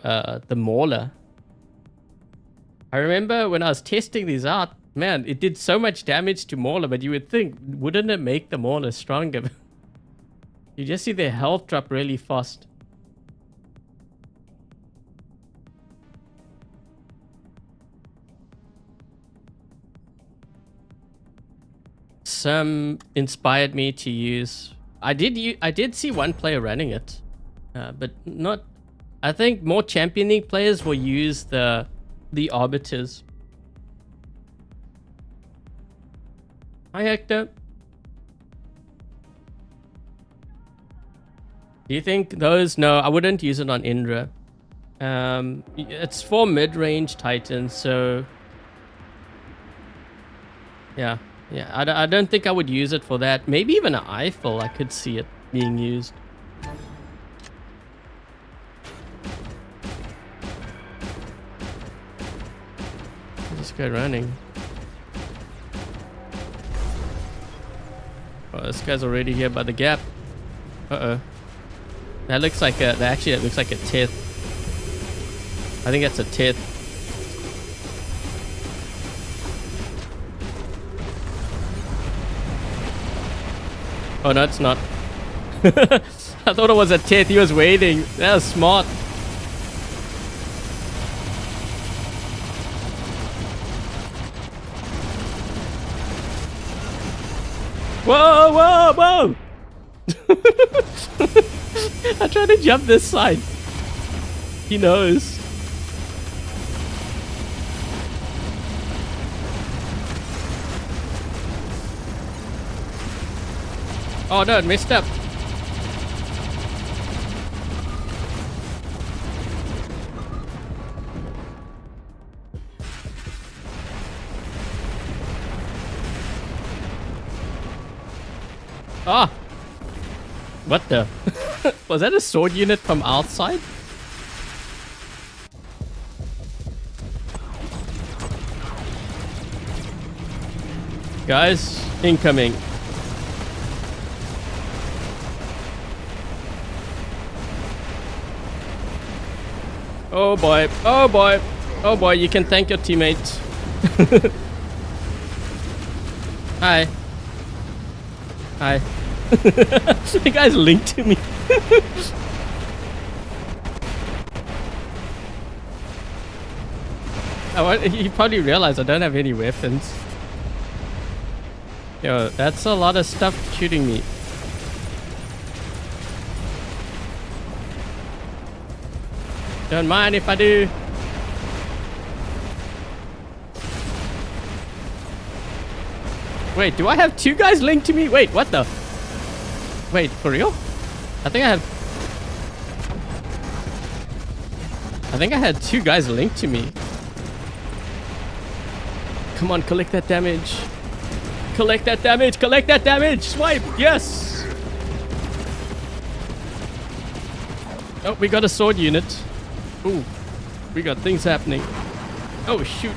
the Mauler. I remember when I was testing these out, man, it did so much damage to Mauler, but you would think, wouldn't it make the Mauler stronger? You just see their health drop really fast. Some inspired me to use. I did see one player running it, but not. I think more championing players will use the arbiters. Hi Hector. Do you think those? No, I wouldn't use it on Indra. It's for mid-range Titans, so yeah. I don't think I would use it for that. Maybe even an Eiffel, I could see it being used. This guy running. Oh, this guy's already here by the gap. Uh-oh. That looks like a... Actually, it looks like a Teth. I think that's a Teth. Oh, no, it's not. I thought it was a Teth. He was waiting. That was smart. Whoa, whoa, whoa! I tried to jump this side. He knows. Oh no, it messed up. Ah! What the? Was that a sword unit from outside? Guys, incoming. Oh boy, oh boy, oh boy, you can thank your teammate. Hi. Hi. The guy's linked to me. He probably realized I don't have any weapons. Yo, that's a lot of stuff shooting me. Don't mind if I do. Wait, do I have two guys linked to me? Wait, what the? Wait, for real? I think I had two guys linked to me. Come on, collect that damage. Collect that damage, collect that damage! Swipe, yes! Oh, we got a sword unit. Ooh, we got things happening. Oh, shoot.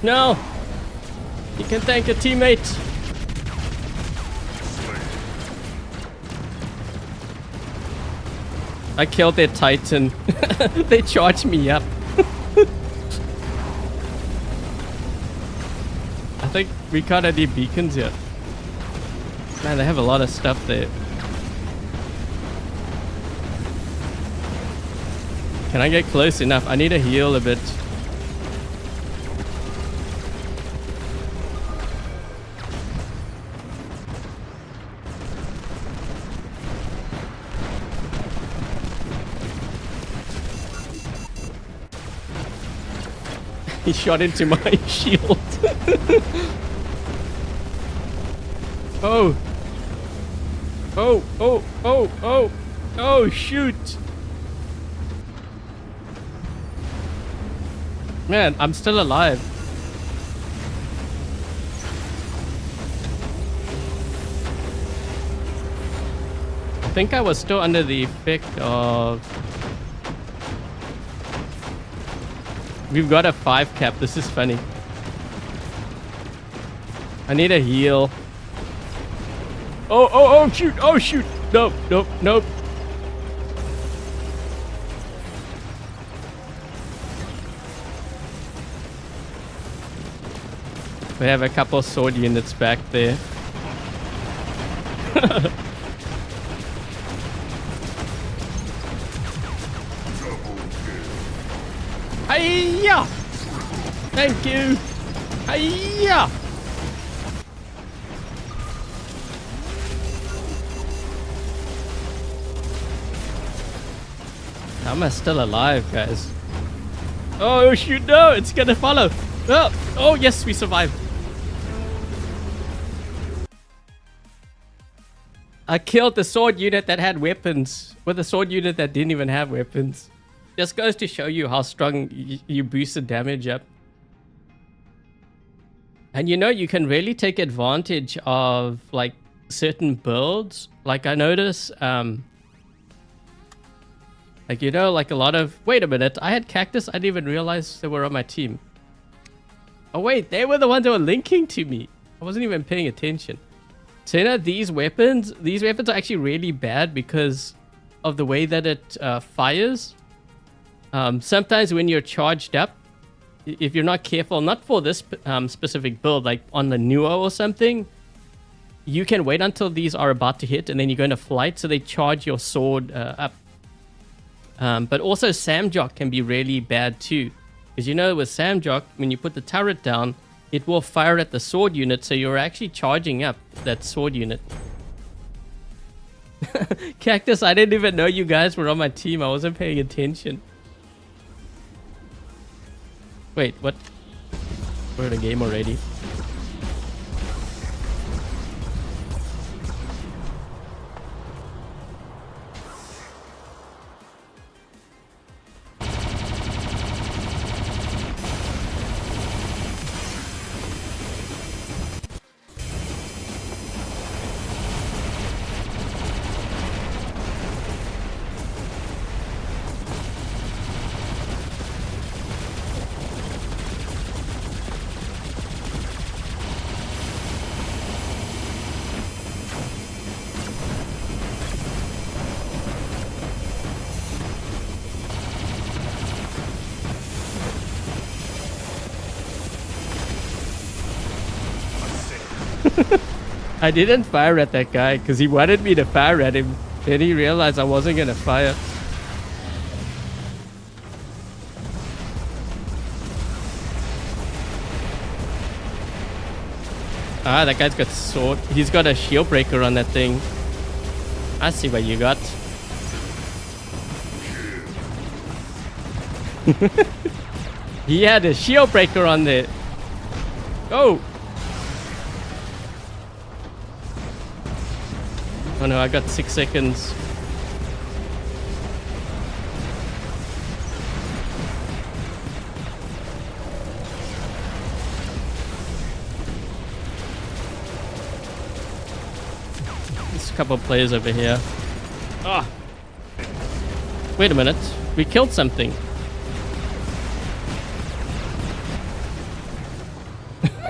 No! You can thank a teammate. I killed their Titan. They charged me up. I think we can't have any beacons yet. Man, they have a lot of stuff there. Can I get close enough? I need to heal a bit. He shot into my shield. Oh. Oh, oh, oh, oh. Oh, shoot. Man, I'm still alive. I think I was still under the effect of... We've got a 5 cap. This is funny. I need a heal. Oh, oh, oh, shoot. Oh, shoot. Nope, nope, nope. We have a couple sword units back there. Hiya! Thank you! Hiya! How am I still alive, guys? Oh shoot, no! It's gonna follow! Oh, oh yes, we survived! I killed the sword unit that had weapons with a sword unit that didn't even have weapons. Just goes to show you how strong you boost the damage up. And you know, you can really take advantage of like certain builds. Like I notice, like, you know, like a lot of... Wait a minute, I had cactus. I didn't even realize they were on my team. Oh wait, they were the ones that were linking to me. I wasn't even paying attention. So you know, these weapons are actually really bad because of the way that it fires. Sometimes when you're charged up, if you're not careful, not for this specific build, like on the Nuo or something, you can wait until these are about to hit, and then you go into flight, so they charge your sword up. But also Samjock can be really bad too. Because you know with Samjock, when you put the turret down, it will fire at the sword unit, so you're actually charging up that sword unit. Cactus, I didn't even know you guys were on my team. I wasn't paying attention. Wait, what? We're in a game already. I didn't fire at that guy because he wanted me to fire at him. Then he realized I wasn't gonna fire. Ah, that guy's got sword. He's got a shield breaker on that thing. I see what you got. He had a shield breaker on there. Oh! Oh no, I got 6 seconds. There's a couple of players over here. Ah! Wait a minute. We killed something.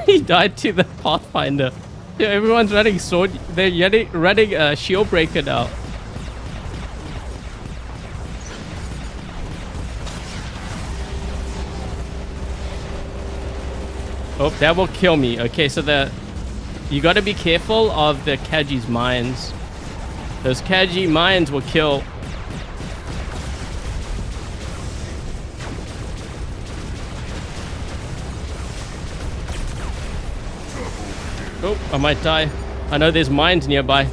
He died to the Pathfinder. Yeah, everyone's running sword. They're running a shield breaker now. Oh, that will kill me. Okay, so you got to be careful of the Kaji's mines. Those Kaji mines will kill. Oh, I might die. I know there's mines nearby.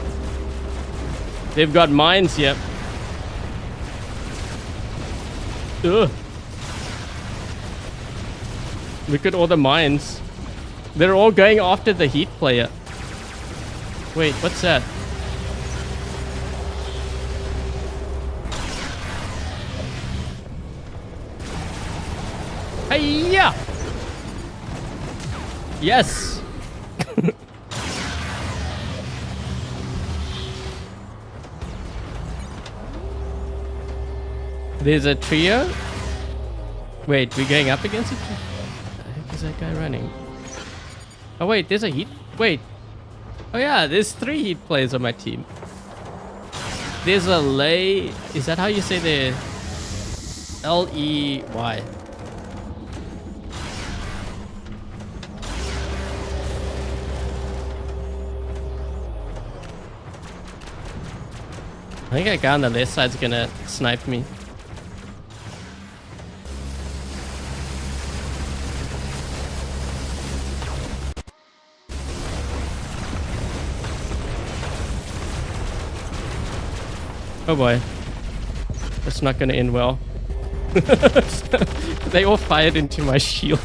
They've got mines here. Ugh. Look at all the mines. They're all going after the heat player. Wait, what's that? Hiya! Yes! There's a trio? Wait, we're going up against it? What the heck is that guy running? Oh wait, there's a heat... Wait. Oh yeah, there's 3 heat players on my team. There's a lay... Is that how you say the... L-E-Y? I think that guy on the left side's gonna snipe me. Oh boy. That's not gonna end well. They all fired into my shield.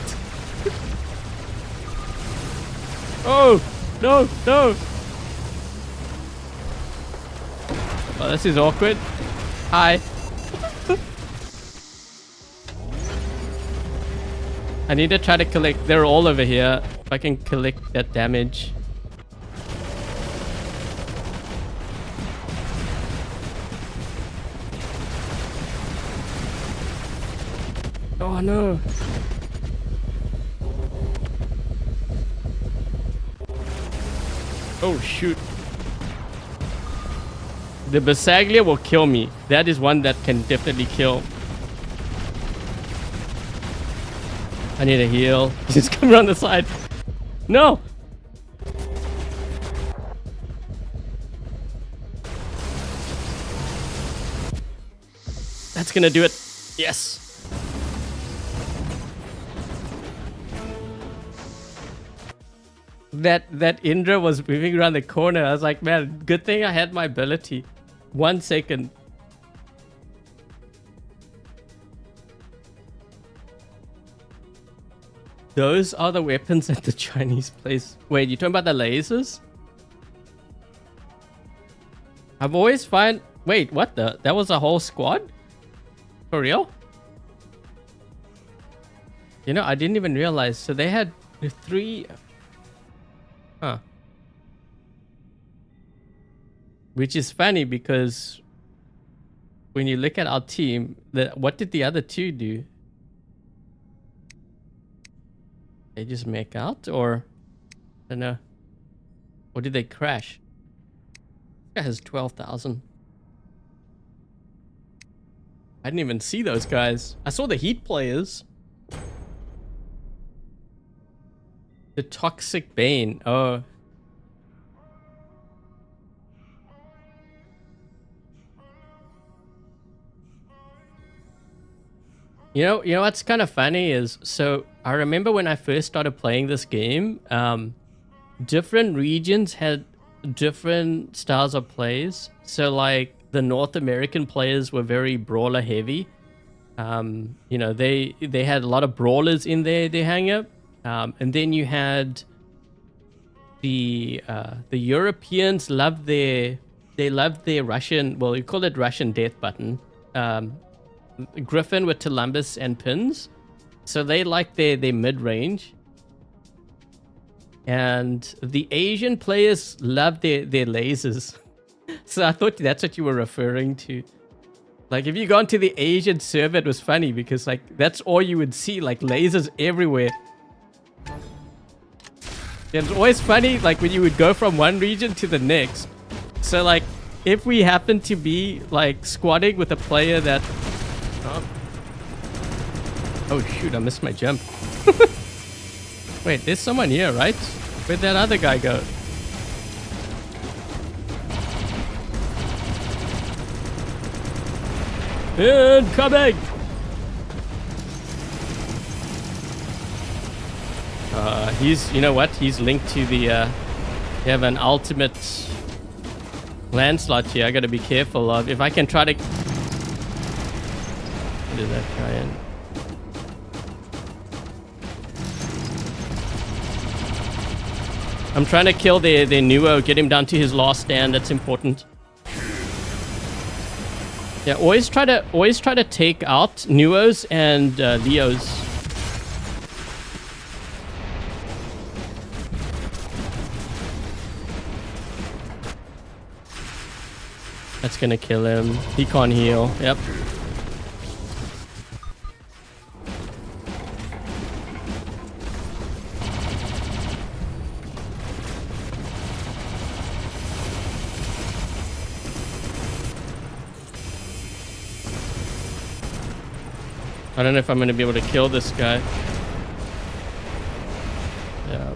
Oh! No! No! Oh, this is awkward. Hi. I need to try to collect... They're all over here. If I can collect that damage. Oh no. Oh shoot. The Basaglia will kill me. That is one that can definitely kill. I need a heal. Just come around the side. No. That's gonna do it. Yes. That Indra was moving around the corner. I was like, man, good thing I had my ability. 1 second. Those are the weapons that the Chinese place. Wait, you talking about the lasers? I've always find. Wait, what the? That was a whole squad? For real? You know, I didn't even realize. So they had 3. Huh. Which is funny because when you look at our team, what did the other 2 do? They just make out, or I don't know. Or did they crash? This guy has 12,000. I didn't even see those guys. I saw the Heat players. The Toxic Bane. Oh. You know what's kind of funny is, so I remember when I first started playing this game, different regions had different styles of plays. So like the North American players were very brawler heavy. You know, they had a lot of brawlers in their hangup. And then you had the Europeans loved their Russian, well, you call it Russian death button. Griffin with Columbus and pins. So they like their mid-range. And the Asian players love their lasers. So I thought that's what you were referring to. Like if you go onto the Asian server, it was funny because like that's all you would see, like lasers everywhere. It's always funny like when you would go from one region to the next. So like if we happen to be like squatting with a player that oh shoot, I missed my jump. Wait, there's someone here, right? Where'd that other guy go? Incoming! He's, you know what? He's linked to the, they have an ultimate land slot here. I gotta be careful of. If I can try to... What is that guy in? I'm trying to kill their Nuo, get him down to his last stand. That's important. Yeah, always try to take out Nuos and Leos. That's gonna kill him. He can't heal. Yep. I don't know if I'm going to be able to kill this guy. Yeah.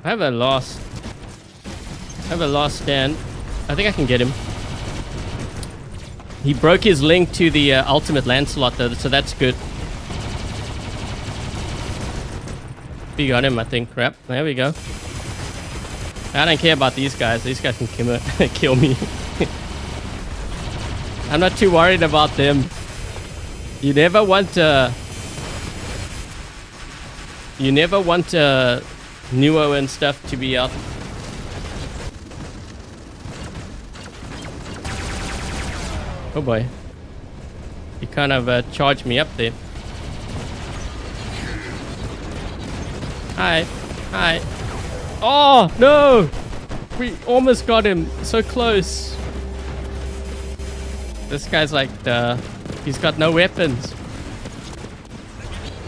I have a lost stand. I think I can get him. He broke his link to the ultimate Lancelot though, so that's good. We got him, I think. Crap. There we go. I don't care about these guys. These guys can kill me. I'm not too worried about them. You never want Nuo and stuff to be out. Oh boy. He kind of charged me up there. Hi. Hi. Oh, no! We almost got him. So close. This guy's like, he's got no weapons.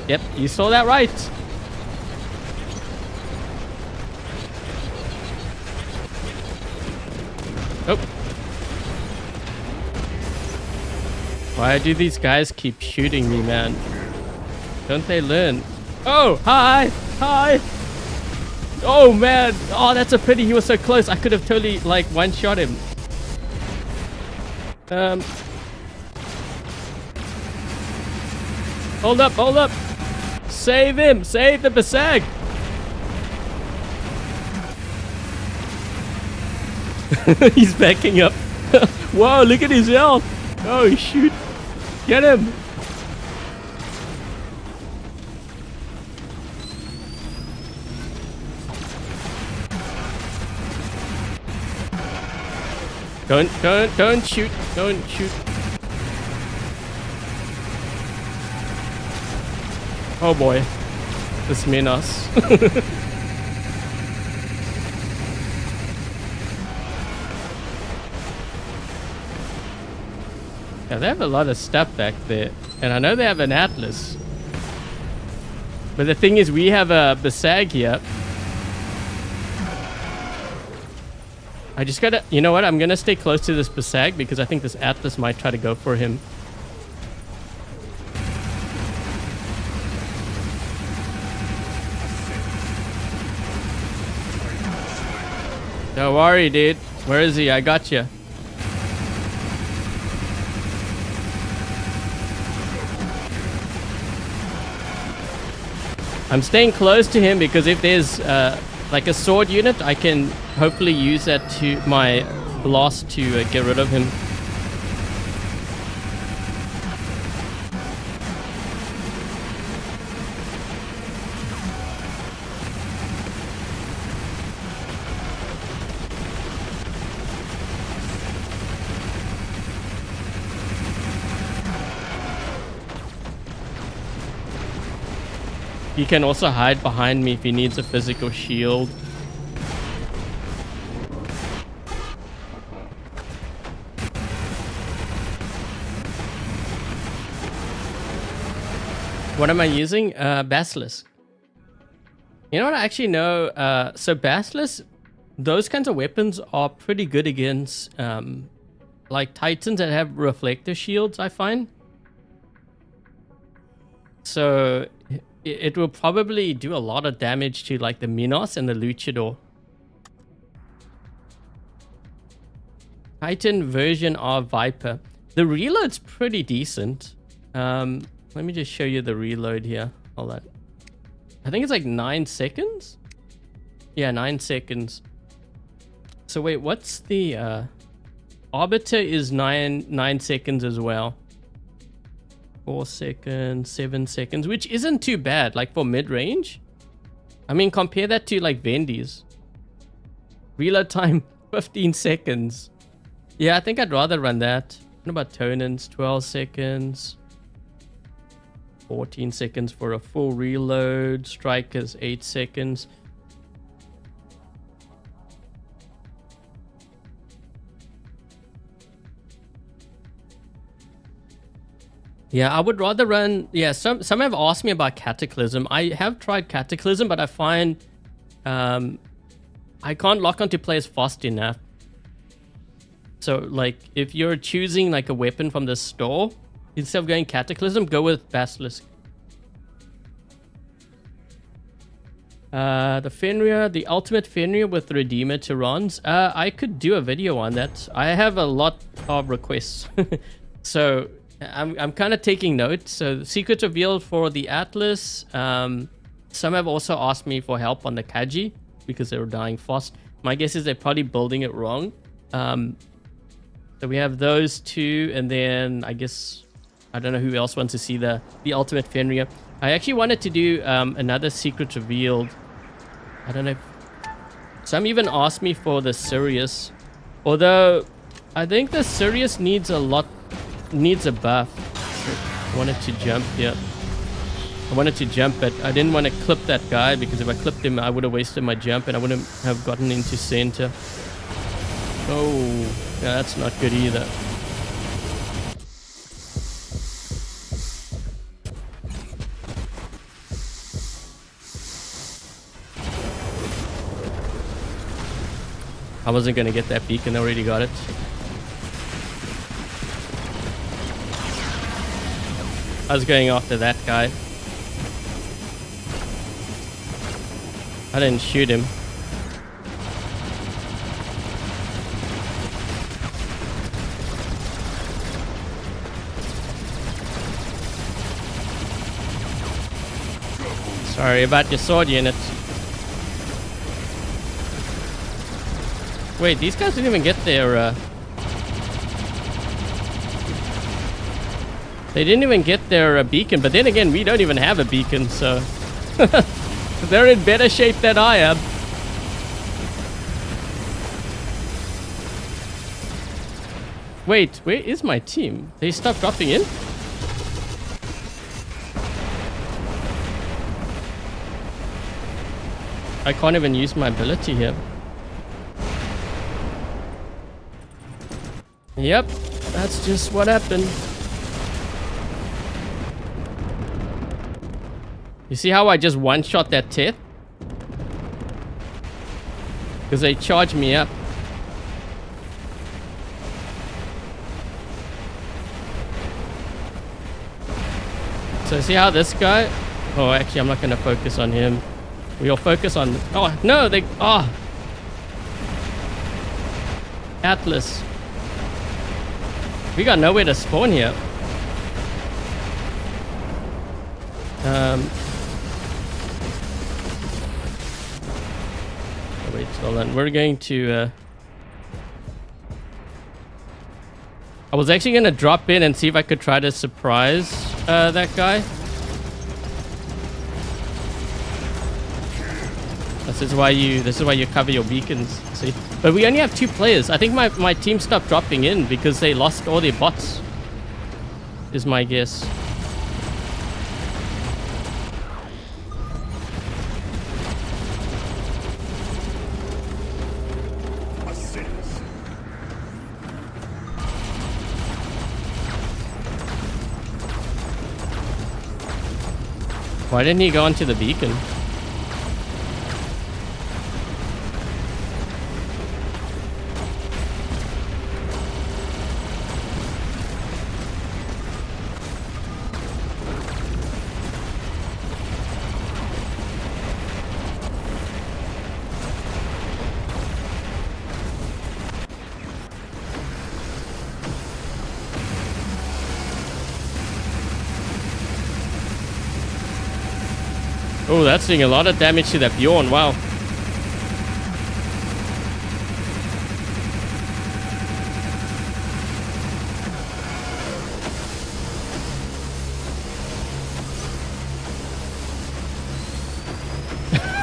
Yep, you saw that right. Oh. Why do these guys keep shooting me, man? Don't they learn? Oh, hi! Hi! Oh man! Oh, that's a pity. He was so close. I could have totally like one-shot him. Hold up! Hold up! Save him! Save the Basag! He's backing up. Whoa! Look at his health! Oh shoot! Get him! Don't shoot. Don't shoot. Oh boy. This Minos. Yeah, they have a lot of stuff back there. And I know they have an Atlas. But the thing is, we have a Basag here. I just gotta, you know what? I'm gonna stay close to this Basag because I think this Atlas might try to go for him. Don't worry, dude. Where is he? I got you. I'm staying close to him because if there's like a sword unit, I can hopefully use that to my blast to get rid of him. He can also hide behind me if he needs a physical shield. What am I using? Basilisk. You know what? I actually know. So Basilisk, those kinds of weapons are pretty good against like Titans that have reflector shields, I find. So it will probably do a lot of damage to like the Minos and the Luchador. Titan version of Viper. The reload's pretty decent. Let me just show you the reload here. Hold on. I think it's like 9 seconds. Yeah, 9 seconds. So wait, what's the Arbiter is 9 seconds as well. 4 seconds, 7 seconds, which isn't too bad, like for mid-range. I mean, compare that to like Vendi's. Reload time, 15 seconds. Yeah, I think I'd rather run that. What about Tonans? 12 seconds. 14 seconds for a full reload. Strikers, 8 seconds. Yeah, I would rather run... Yeah, some have asked me about Cataclysm. I have tried Cataclysm, but I find I can't lock onto players fast enough. So, like, if you're choosing, like, a weapon from the store, instead of going Cataclysm, go with Basilisk. The Fenrir, the ultimate Fenrir with Redeemer Tyrants. I could do a video on that. I have a lot of requests. So... I'm kind of taking notes. So secrets revealed for the Atlas. Some have also asked me for help on the Kaji because they were dying fast. My guess is they're probably building it wrong. So we have those two, and then I guess I don't know who else wants to see the ultimate Fenrir. I actually wanted to do another secret revealed. I don't know. Some even asked me for the Sirius, although I think the Sirius needs a buff. I wanted to jump here. I wanted to jump, but I didn't want to clip that guy because if I clipped him, I would have wasted my jump and I wouldn't have gotten into center. Oh, yeah, that's not good either. I wasn't going to get that beacon, I already got it. I was going after that guy. I didn't shoot him. Sorry about your sword unit. Wait, these guys didn't even get their they didn't even get their beacon, but then again, we don't even have a beacon, so they're in better shape than I am. Wait, where is my team? They stopped dropping in? I can't even use my ability here. Yep, that's just what happened. You see how I just one-shot that Teth? Because they charged me up. So see how this guy... Oh, actually, I'm not going to focus on him. We'll focus on... Oh, no, they... Oh. Atlas. We got nowhere to spawn here. Wait, hold on. We're going to... I was actually going to drop in and see if I could try to surprise that guy. This is why you cover your beacons, see? But we only have 2 players. I think my team stopped dropping in because they lost all their bots, is my guess. Why didn't he go onto the beacon? Oh, that's doing a lot of damage to that Bjorn, wow.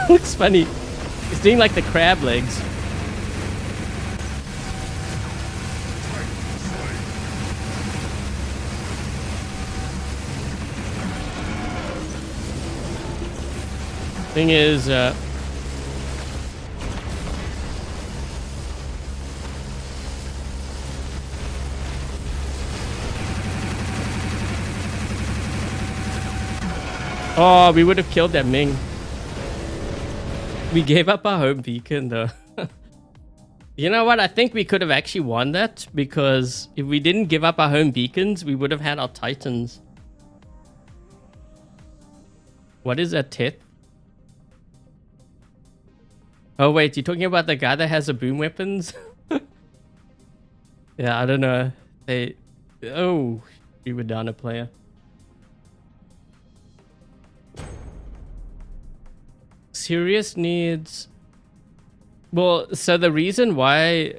Looks funny. He's doing like the crab legs. Thing is, oh, we would have killed that Ming. We gave up our home beacon though. You know what? I think we could have actually won that because if we didn't give up our home beacons, we would have had our Titans. What is that, Teth? Oh wait, you're talking about the guy that has the boom weapons? Yeah, I don't know. Oh, we were down a player. Sirius needs... Well, so the reason why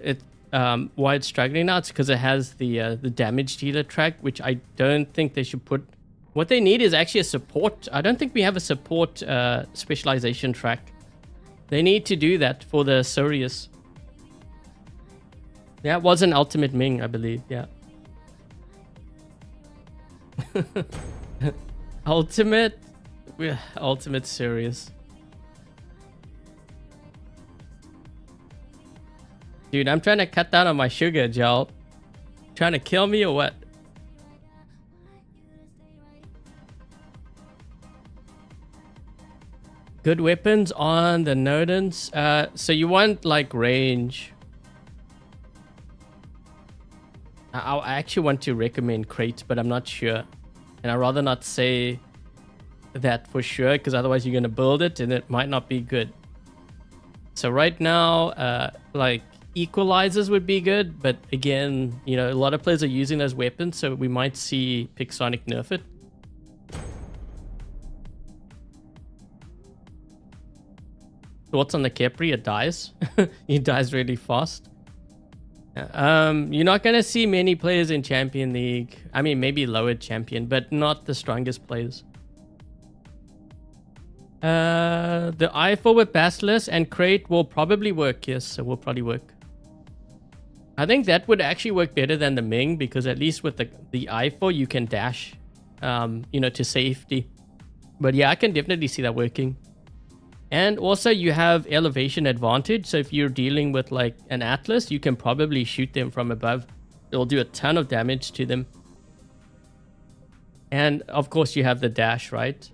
it's struggling now is because it has the damage dealer track, which I don't think they should put... What they need is actually a support. I don't think we have a support specialization track. They need to do that for the Sirius. Yeah, it was an ultimate Ming, I believe. Yeah. Ultimate Sirius. Dude, I'm trying to cut down on my sugar, Joel. Trying to kill me or what? Good weapons on the Nodens. So you want like range. I actually want to recommend crates, but I'm not sure. And I'd rather not say that for sure, because otherwise you're going to build it and it might not be good. So right now, like equalizers would be good, but again, you know, a lot of players are using those weapons, so we might see Pixonic nerf it. Thoughts on the Kepri? It dies. He dies really fast. You're not gonna see many players in Champion League. I mean, maybe lowered champion, but not the strongest players. The I4 with Basilisk and Crate will probably work. Yes, it will probably work. I think that would actually work better than the Ming, because at least with the I4 you can dash, you know, to safety. But yeah, I can definitely see that working. And also you have elevation advantage. So if you're dealing with like an Atlas, you can probably shoot them from above. It'll do a ton of damage to them. And of course you have the dash, right?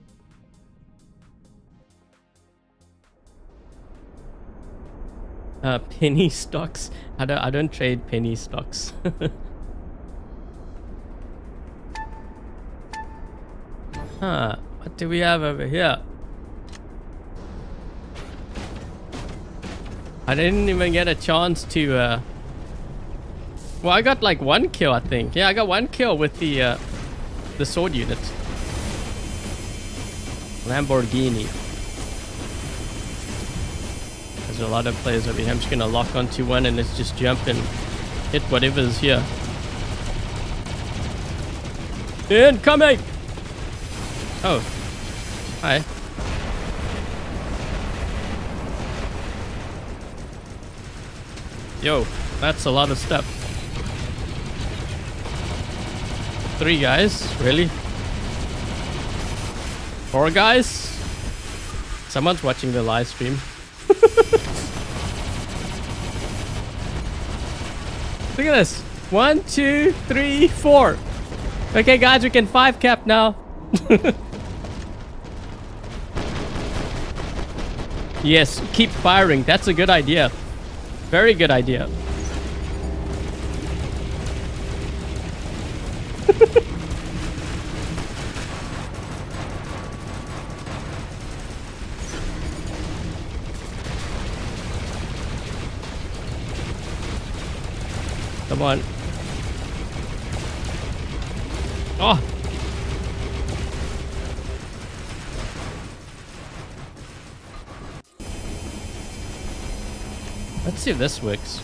Penny stocks. I don't trade penny stocks. Huh, what do we have over here? I didn't even get a chance to well, I got like 1 kill, I think. Yeah, I got 1 kill with the sword unit. Lamborghini. There's a lot of players over here. I'm just gonna lock onto one and let's just jump and hit whatever's here. Incoming! Oh. Hi. Yo, that's a lot of stuff. 3 guys? Really? 4 guys? Someone's watching the live stream. Look at this. 1, 2, 3, 4. Okay, guys, we can 5 cap now. Yes, keep firing. That's a good idea. Very good idea. Come on. Oh. Let's see if this works.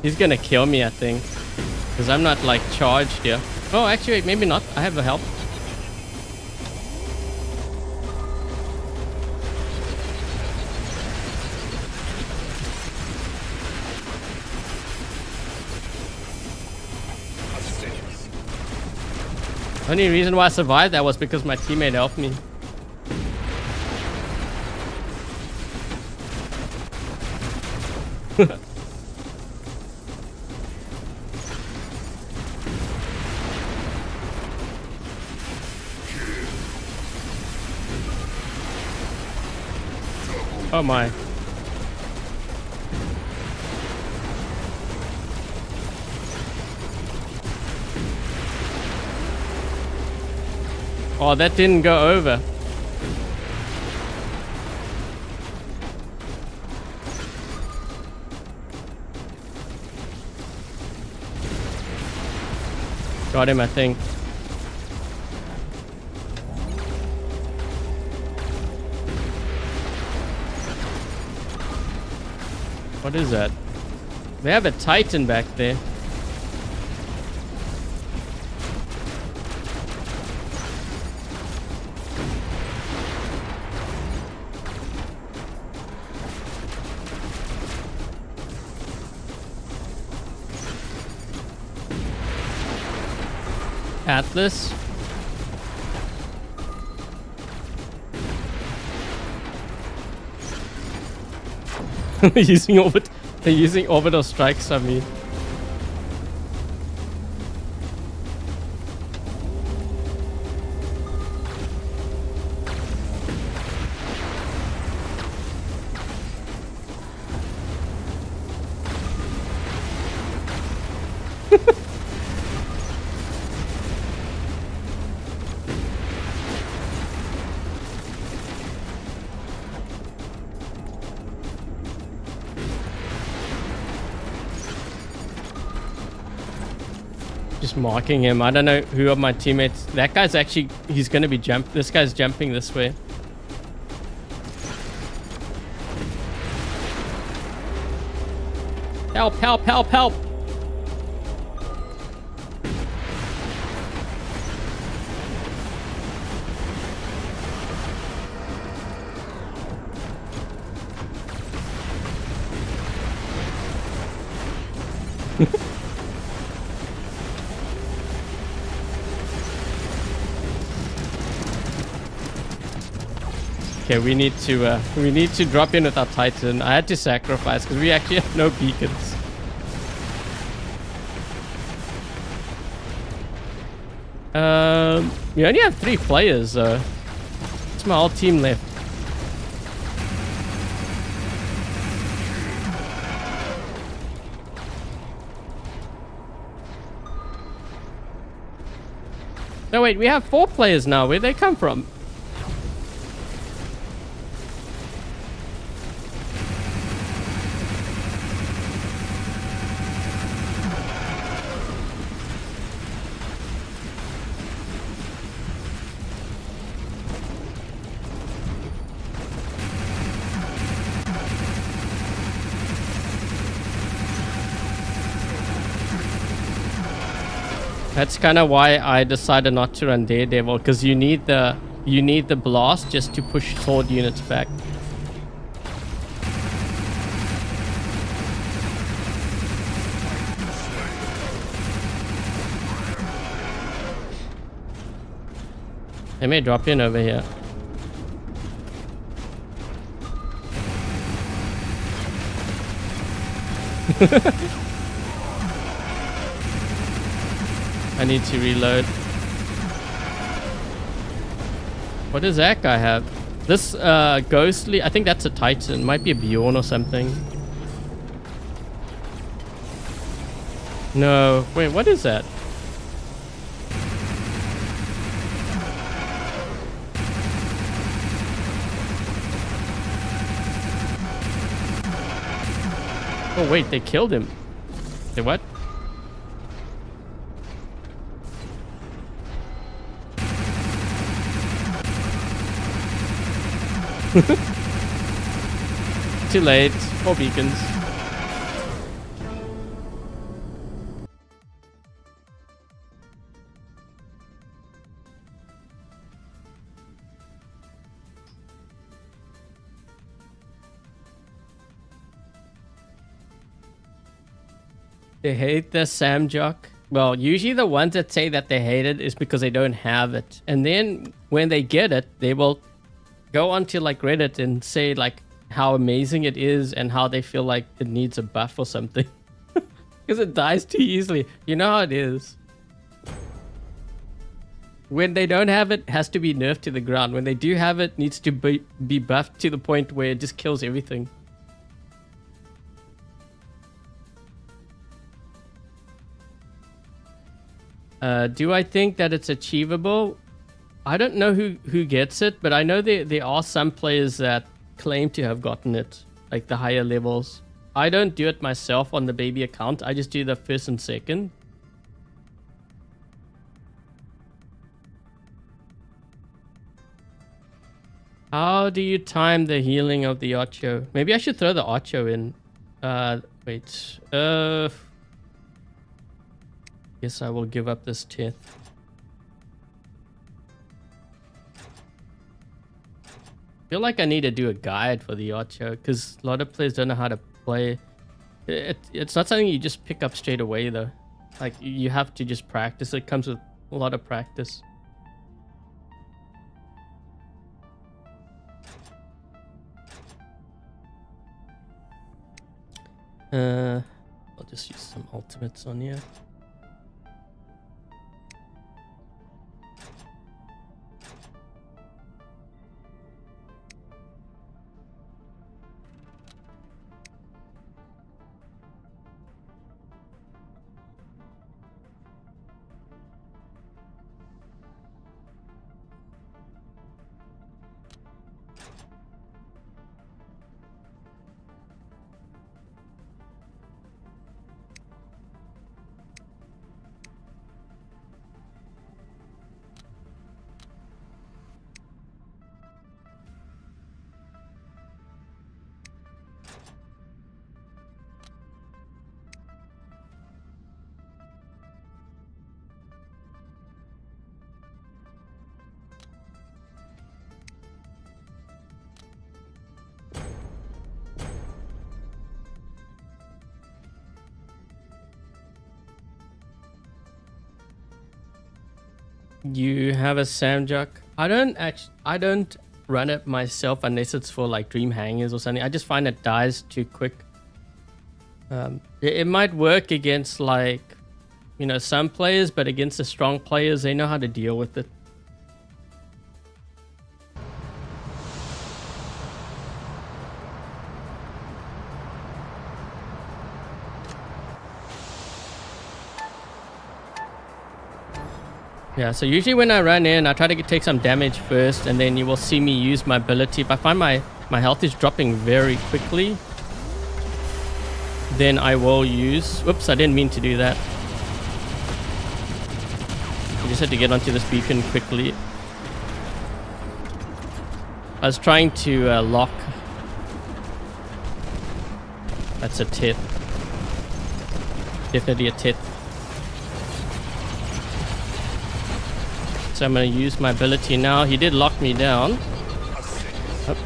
He's gonna kill me, I think. Because I'm not, like, charged here. Oh, actually, maybe not. I have a help. Only reason why I survived that was because my teammate helped me. Oh my. Oh, that didn't go over. Got him, I think. What is that? They have a Titan back there. Atlas. Using all it. They're using orbital strikes on me. Just marking him. I don't know who of my teammates. That guy's actually, he's going to be this guy's jumping this way. Help, help, help, help. Okay, we need to drop in with our Titan. I had to sacrifice because we actually have no beacons. We only have 3 players though. It's my whole team left. No wait, we have 4 players now. Where'd they come from? That's kind of why I decided not to run Daredevil, because you need the blast just to push sword units back. They may drop in over here. I need to reload. What does that guy have? This ghostly, I think that's a Titan. Might be a Bjorn or something. No, wait, what is that? Oh wait, they killed him. Say what? Too late. 4 beacons. They hate the Samjock. Well, usually the ones that say that they hate it is because they don't have it. And then when they get it, they will go onto like Reddit and say like how amazing it is and how they feel like it needs a buff or something. Because it dies too easily. You know how it is. When they don't have it, it has to be nerfed to the ground. When they do have it, it needs to be buffed to the point where it just kills everything. Do I think that it's achievable? I don't know who gets it, but I know there are some players that claim to have gotten it, like the higher levels. I don't do it myself on the baby account. I just do the first and second. How do you time the healing of the Ocho? Maybe I should throw the Ocho in. Wait. Guess I will give up this Tith. I feel like I need to do a guide for the Ocho because a lot of players don't know how to play. It's not something you just pick up straight away though. Like you have to just practice. It comes with a lot of practice. I'll just use some ultimates on here. You have a Samjuk. I don't run it myself unless it's for like dream hangers or something. I just find it dies too quick. It might work against like, you know, some players, but against the strong players, they know how to deal with it. Yeah, so usually when I run in, I try to take some damage first, and then you will see me use my ability. If I find my health is dropping very quickly, then I will use... Whoops, I didn't mean to do that. I just had to get onto this beacon quickly. I was trying to lock... That's a tit. Definitely a tit. So I'm going to use my ability now. He did lock me down. Up.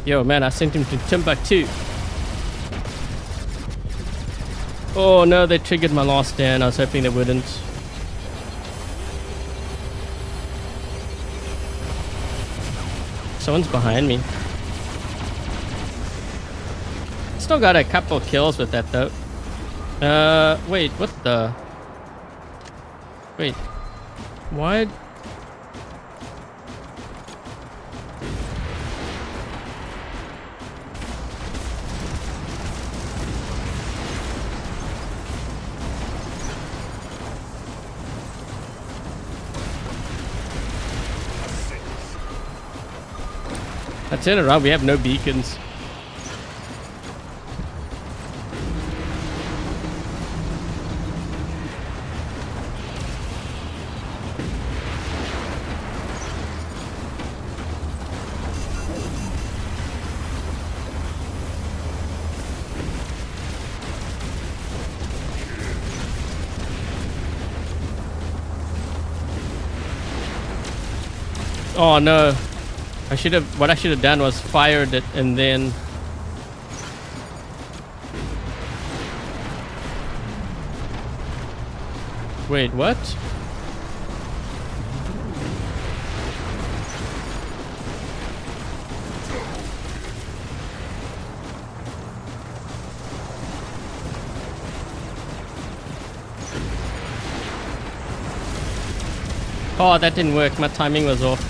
Yo, man, I sent him to Timbuktu. Oh no, they triggered my last stand. I was hoping they wouldn't. Someone's behind me. Still got a couple kills with that though. Wait, what the? Wait, why? That's it, around. We have no beacons. Oh no. What I should have done was fired it and then... Wait, what? Oh, that didn't work. My timing was off.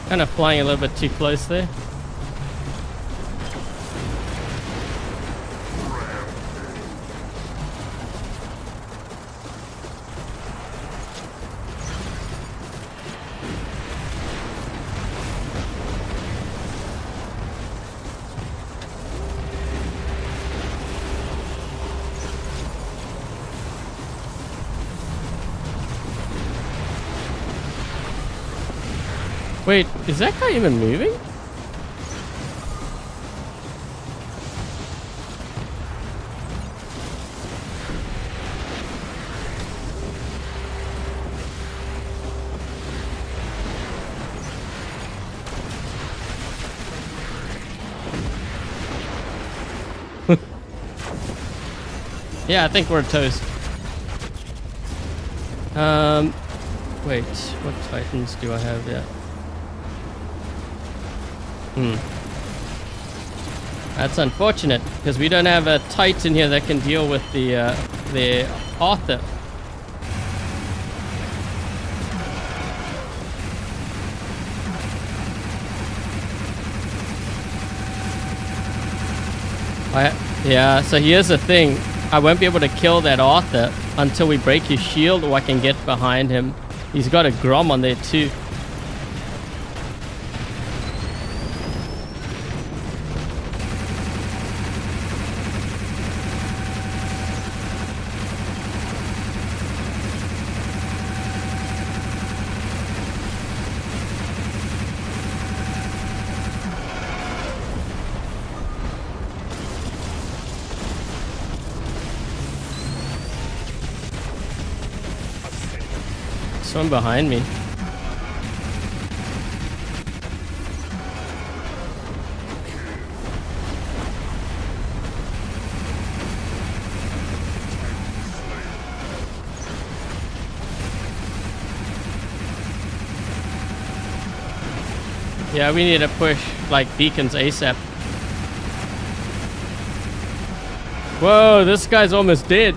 Kind of flying a little bit too close there. Wait, is that guy even moving? Yeah, I think we're toast. Wait, what titans do I have yet? That's unfortunate, because we don't have a titan here that can deal with the Arthur. Yeah, so here's the thing. I won't be able to kill that Arthur until we break his shield, or I can get behind him. He's got a Grom on there too. Someone behind me. Yeah, we need to push like beacons ASAP. Whoa, this guy's almost dead.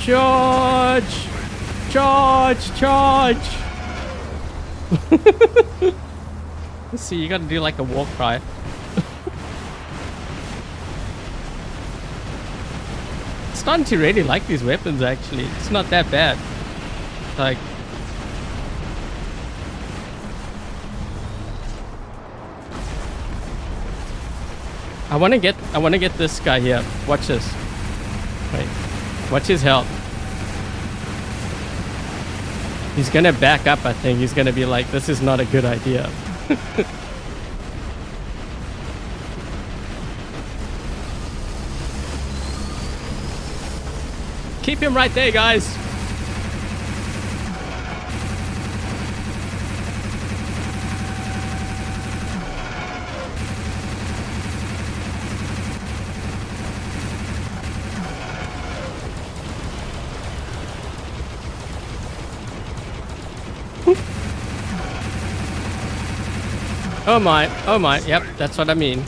Charge! Charge! Charge! Let's see, you gotta do like a war cry. Starting to really like these weapons actually. It's not that bad. Like, I wanna get this guy here. Watch this. Wait. Watch his health. He's gonna back up, I think. He's gonna be like, this is not a good idea. Keep him right there, guys. Oh my, yep, that's what I mean.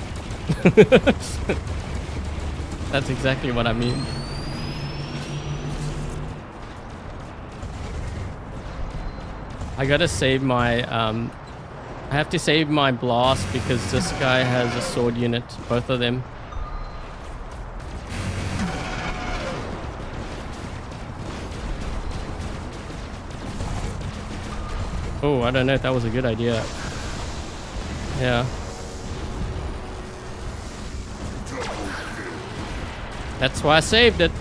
That's exactly what I mean. I gotta save my, I have to save my blast because this guy has a sword unit, both of them. Oh, I don't know if that was a good idea. Yeah. That's why I saved it.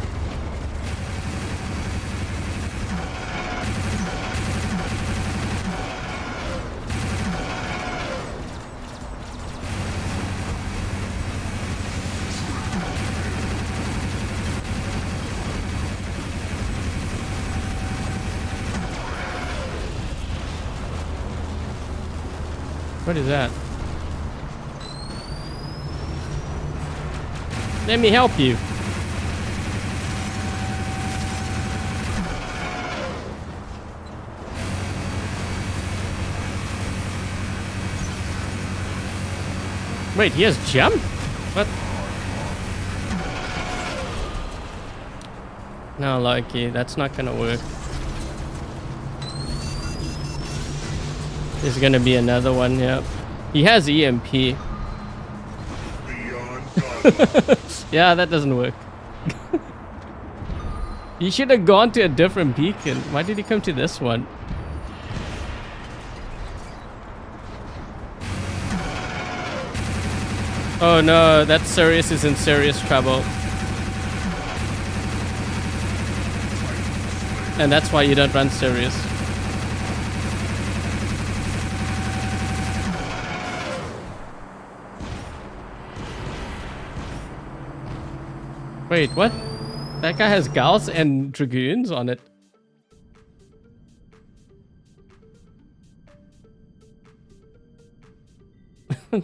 What is that? Let me help you. Wait, he has jump? What? No, Loki, that's not gonna work. There's gonna be another one, yep. He has EMP. Yeah, that doesn't work. He should have gone to a different beacon. Why did he come to this one? Oh no, that Sirius is in serious trouble. And that's why you don't run Sirius. Wait, what? That guy has Gauss and Dragoons on it.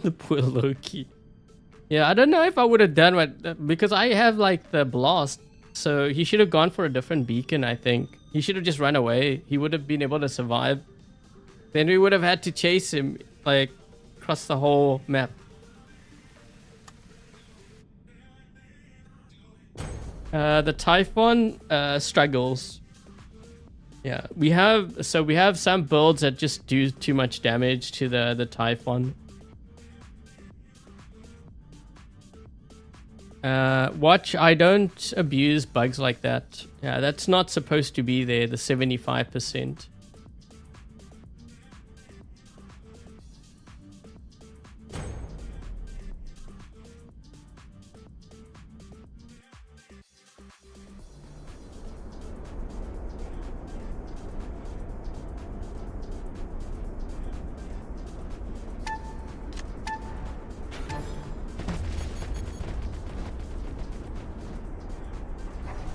The poor Loki. Yeah, I don't know if I would have done what, because I have like the blast. So he should have gone for a different beacon, I think. He should have just run away. He would have been able to survive. Then we would have had to chase him, like, across the whole map. The Typhon struggles. Yeah, we have some builds that just do too much damage to the Typhon. Watch, I don't abuse bugs like that. Yeah, that's not supposed to be there, the 75%.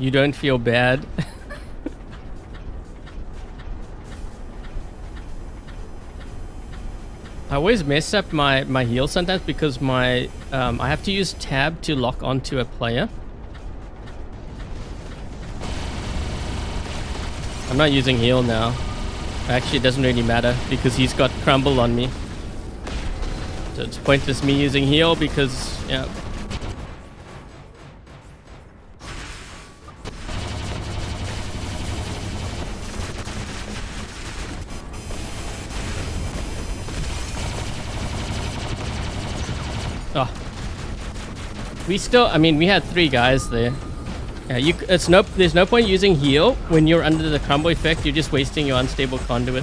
You don't feel bad. I always mess up my heal sometimes because I have to use tab to lock onto a player. I'm not using heal now. Actually, it doesn't really matter because he's got crumble on me. So it's pointless me using heal because, yeah. Oh. We had 3 guys there. Yeah, there's no point using heal when you're under the crumble effect. You're just wasting your unstable conduit.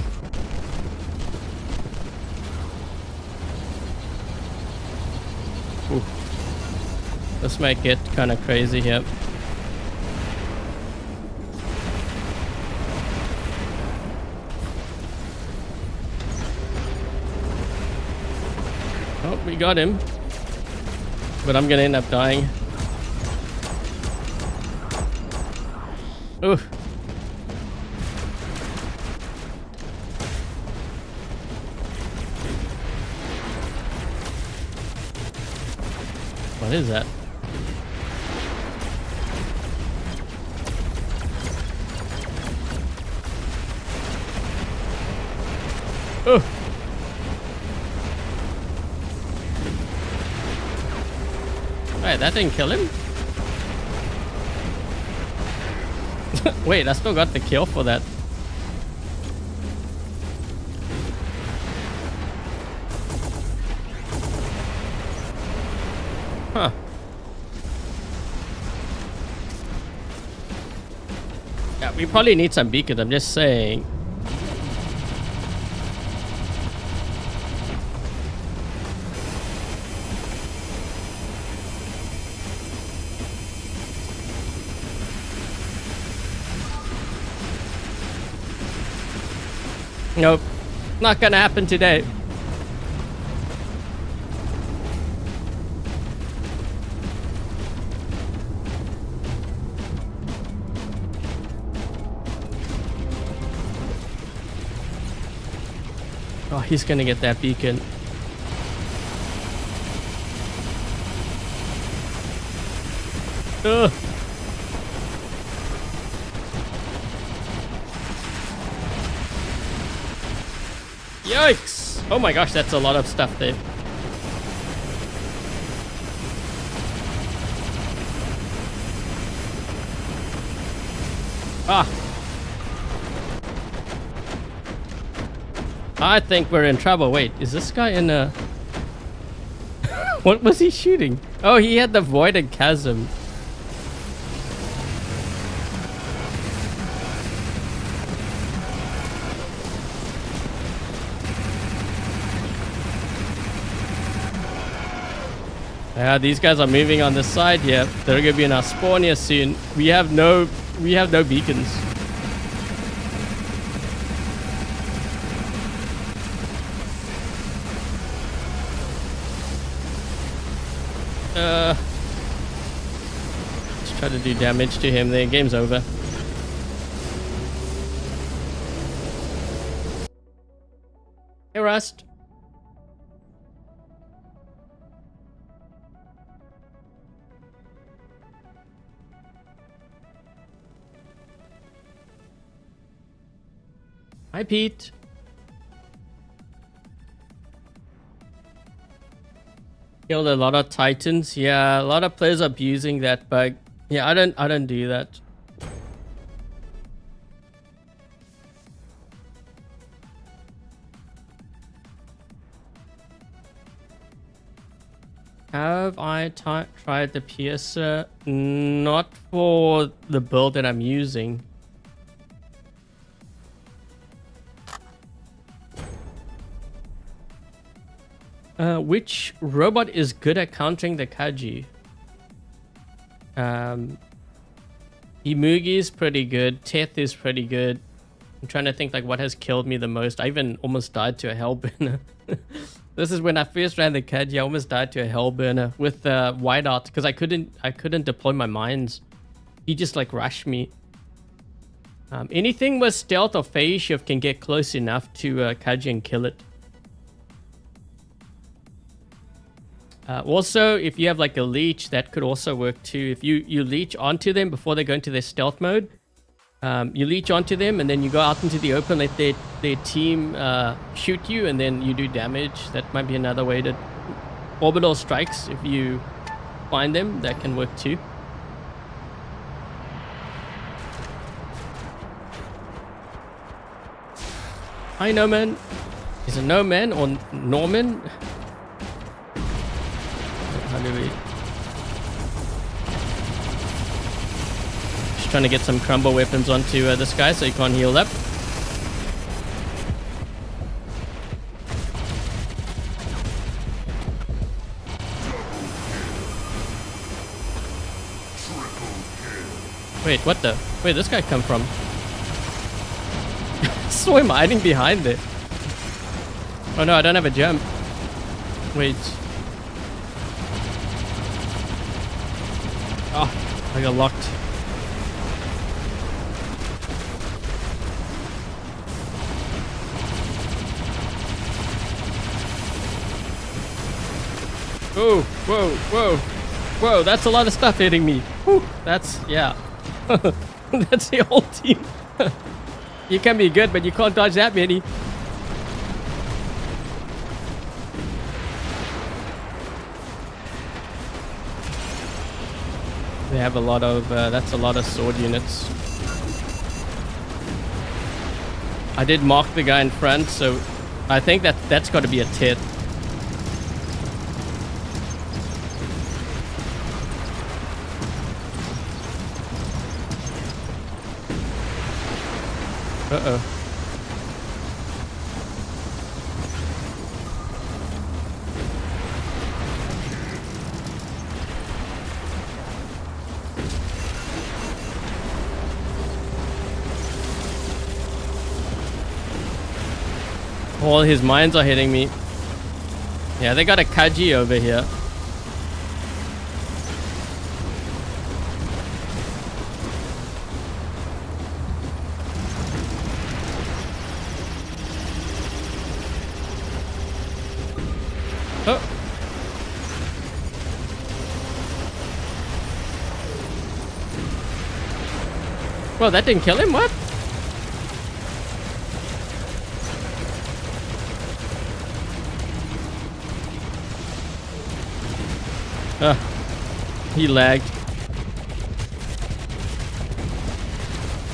Ooh. This might get kind of crazy here. Oh, we got him. But I'm gonna end up dying. Ooh. What is that? Oh. Wait, that didn't kill him? Wait, I still got the kill for that. Huh. Yeah, we probably need some beacons, I'm just saying. Nope, not gonna happen today. Oh, he's gonna get that beacon. Ugh. Yikes! Oh my gosh, that's a lot of stuff there. Ah! I think we're in trouble. Wait, is this guy in a... What was he shooting? Oh, he had the voided chasm. Yeah, these guys are moving on the side here. They're gonna be in our spawn here soon. We have no beacons. Let's try to do damage to him there. Game's over. Hey, Rust. Hi, Pete. Killed a lot of titans. Yeah, a lot of players abusing that bug. Yeah, I don't do that. Have I tried the piercer? Not for the build that I'm using. Which robot is good at countering the Kaji? Imugi is pretty good. Teth is pretty good. I'm trying to think like what has killed me the most. I even almost died to a Hellburner. This is when I first ran the Kaji. I almost died to a Hellburner with Whiteout because I couldn't deploy my mines. He just like rushed me. Anything with stealth or phase shift can get close enough to Kaji and kill it. Also, if you have like a leech, that could also work too. If you leech onto them before they go into their stealth mode, you leech onto them and then you go out into the open, let their team shoot you, and then you do damage. That might be another way to... Orbital strikes, if you find them, that can work too. Hi, Noman. Is it Noman or Norman? How do we... Just trying to get some crumble weapons onto this guy so he can't heal up. Wait, what the? Where'd this guy come from? Saw him hiding behind there. Oh no, I don't have a jump. Wait. Oh, I got locked. Whoa, whoa, whoa. Whoa, that's a lot of stuff hitting me. Whew, that's, yeah. That's the whole team. You can be good, but you can't dodge that many. They have a lot of, that's a lot of sword units. I did mark the guy in front, so I think that's got to be a tit. Uh-oh. All his mines are hitting me. Yeah, they got a Kaji over here. Oh. Well, that didn't kill him? What? He lagged.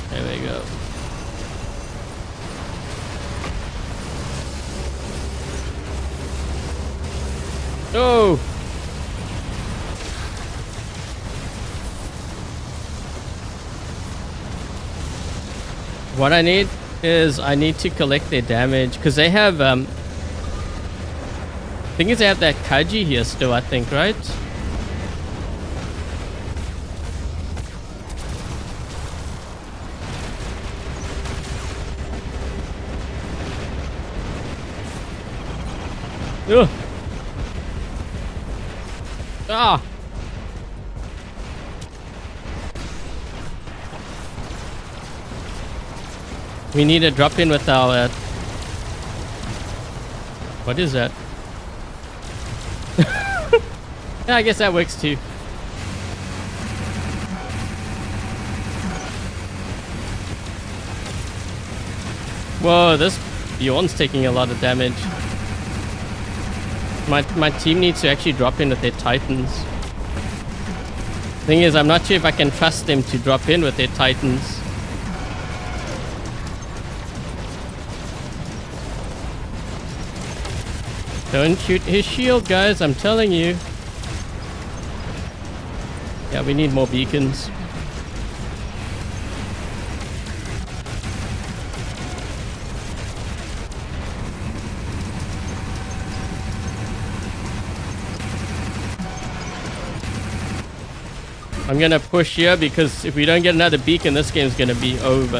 There we go. Oh! What I need is I need to collect their damage because they have thing is they have that Kaji here still, I think, right? Ugh. Ah! We need to drop in with our... What is that? Yeah, I guess that works too. Whoa, this Bjorn's taking a lot of damage. My team needs to actually drop in with their Titans. Thing is, I'm not sure if I can trust them to drop in with their Titans. Don't shoot his shield, guys, I'm telling you. Yeah, we need more beacons. I'm gonna push here because if we don't get another beacon, this game's gonna be over.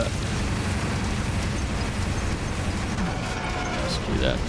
Let's do that.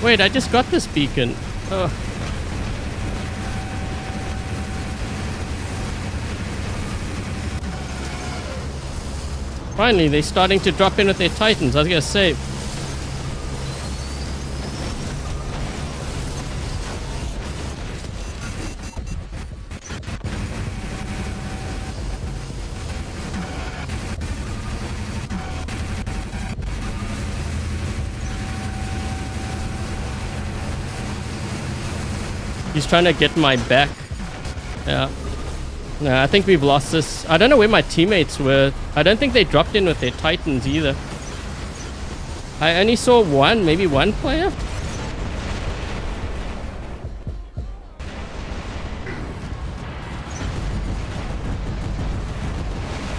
Wait, I just got this beacon. Oh. Finally, they're starting to drop in with their Titans. I was gonna say. He's trying to get my back. Yeah. No, I think we've lost this. I don't know where my teammates were. I don't think they dropped in with their Titans either. I only saw one, maybe one player.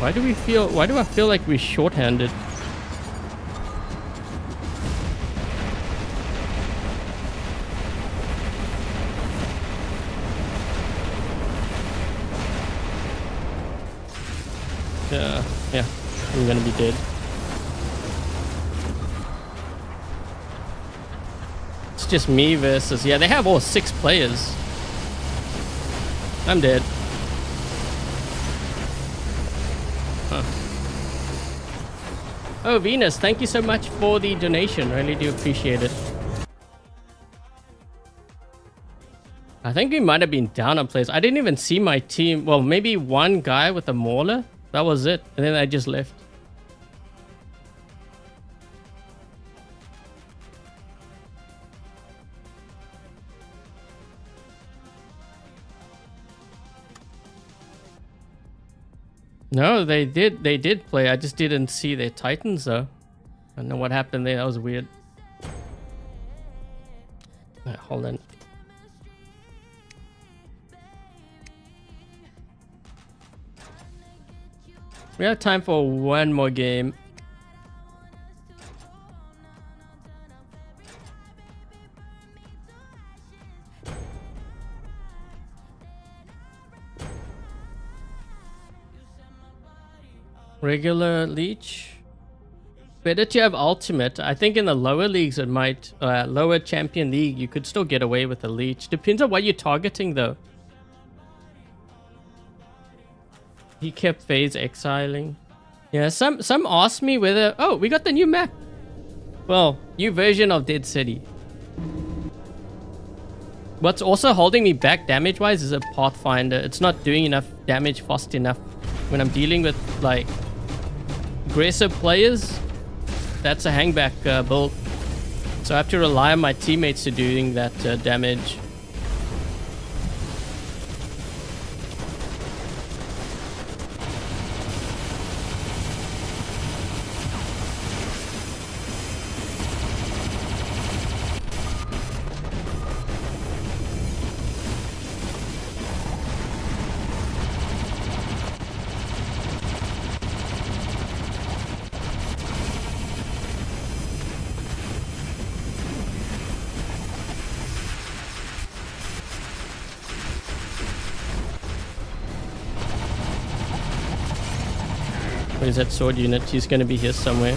Why do I feel like we're short-handed? Yeah, I'm gonna be dead. It's just me versus... Yeah, they have all 6 players. I'm dead. Huh. Oh, Venus, thank you so much for the donation. Really do appreciate it. I think we might have been down on players. I didn't even see my team. Well, maybe one guy with a mauler. That was it. And then I just left. No, they did play. I just didn't see their Titans though. I don't know what happened there. That was weird. Right, hold on. We have time for one more game. Regular leech. Better to have ultimate. I think in the lower leagues it might, lower champion league, you could still get away with a leech. Depends on what you're targeting though. He kept phase exiling. Yeah, some asked me whether... Oh, we got the new map. Well, new version of Dead City. What's also holding me back damage-wise is a Pathfinder. It's not doing enough damage fast enough. When I'm dealing with, like, aggressive players, that's a hangback build. So I have to rely on my teammates to doing that damage. Where's that sword unit? He's gonna be here somewhere.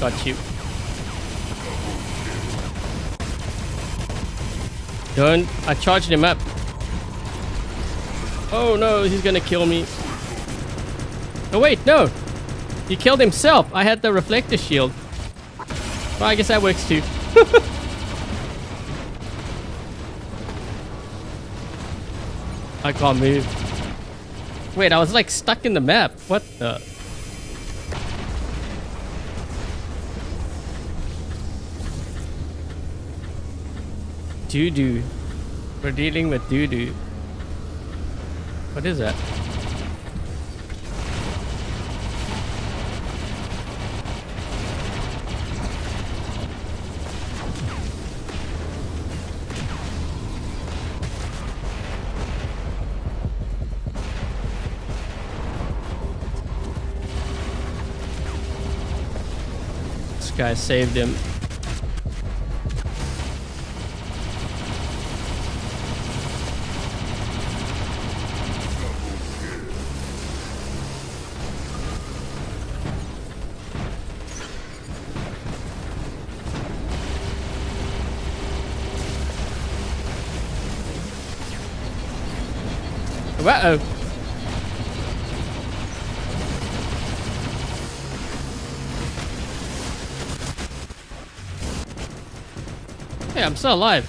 Got you. Don't. I charged him up. Oh no, he's gonna kill me. Oh wait, no. He killed himself. I had the reflector shield. Well, I guess that works too. I can't move. Wait, I was like stuck in the map. What the? Doo-doo. We're dealing with doo-doo. What is that? This guy saved him. Uh-oh. Hey, I'm still alive.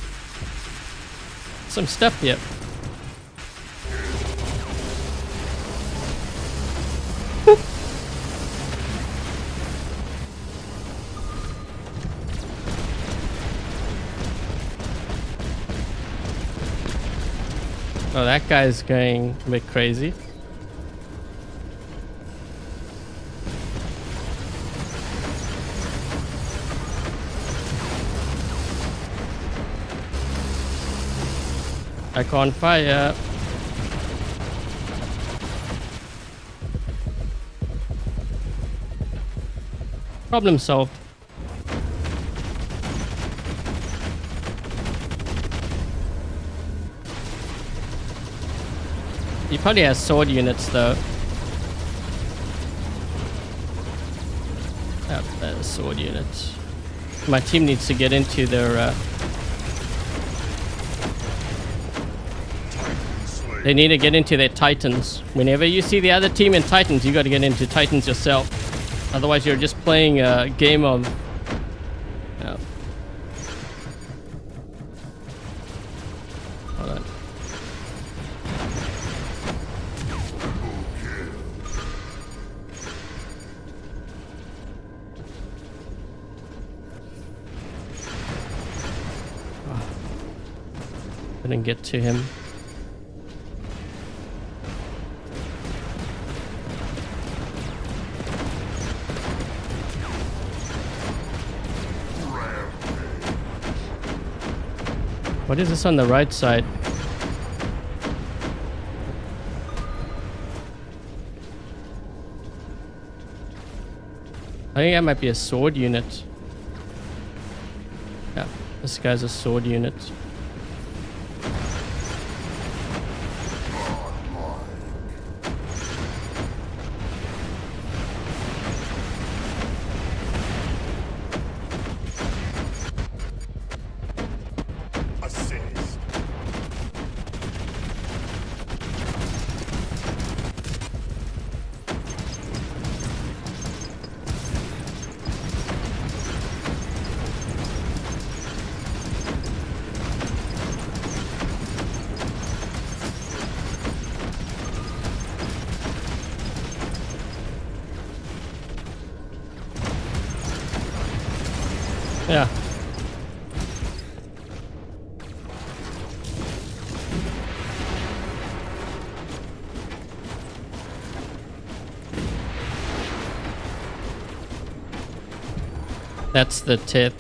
Some stuff here. Oh, that guy's going a bit crazy. I can't fire. Problem solved. He probably has sword units though. Sword units. My team needs to get into their they need to get into their Titans. Whenever you see the other team in Titans, you got to get into Titans yourself. Otherwise, you're just playing a game of. Hold on. Oh. Couldn't get to him. What is this on the right side? I think that might be a sword unit. Yeah, this guy's a sword unit. Yeah. That's the tip.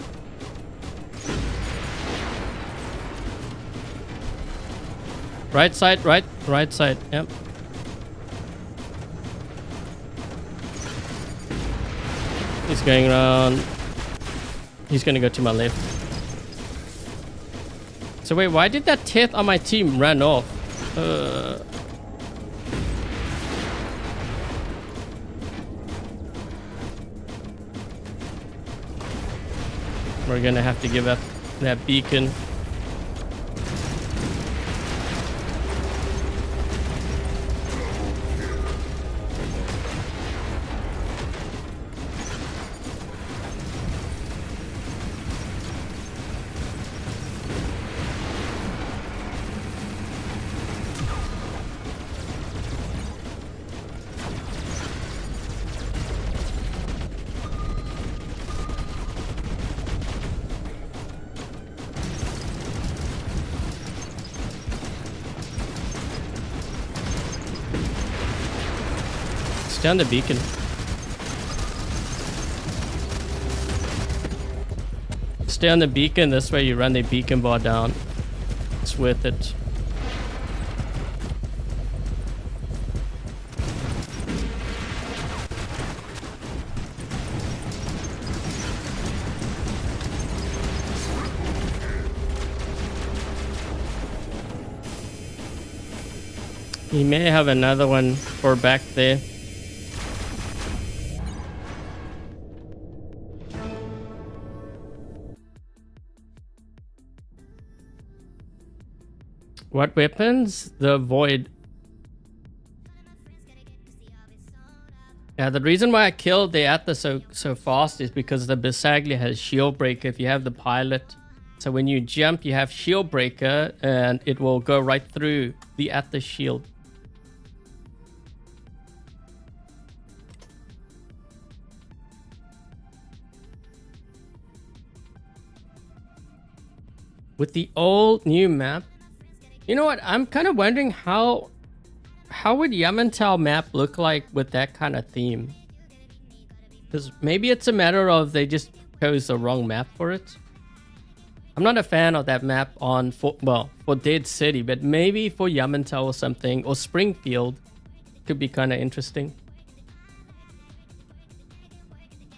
Right side, right side, yep. He's going around. He's gonna go to my left. So wait, why did that Teth on my team run off? We're gonna have to give up that beacon. Stay on the beacon. Stay on the beacon, this way you run the beacon bar down. It's worth it. He may have another one for back there. What weapons? The Void. Yeah, the reason why I killed the Atlas so fast is because the Bisaglia has Shield Breaker if you have the pilot. So when you jump, you have Shield Breaker and it will go right through the Atlas shield. With the old new map, you know what? I'm kind of wondering how would Yamantau map look like with that kind of theme? Because maybe it's a matter of they just chose the wrong map for it. I'm not a fan of that map for Dead City, but maybe for Yamantau or something, or Springfield, could be kind of interesting.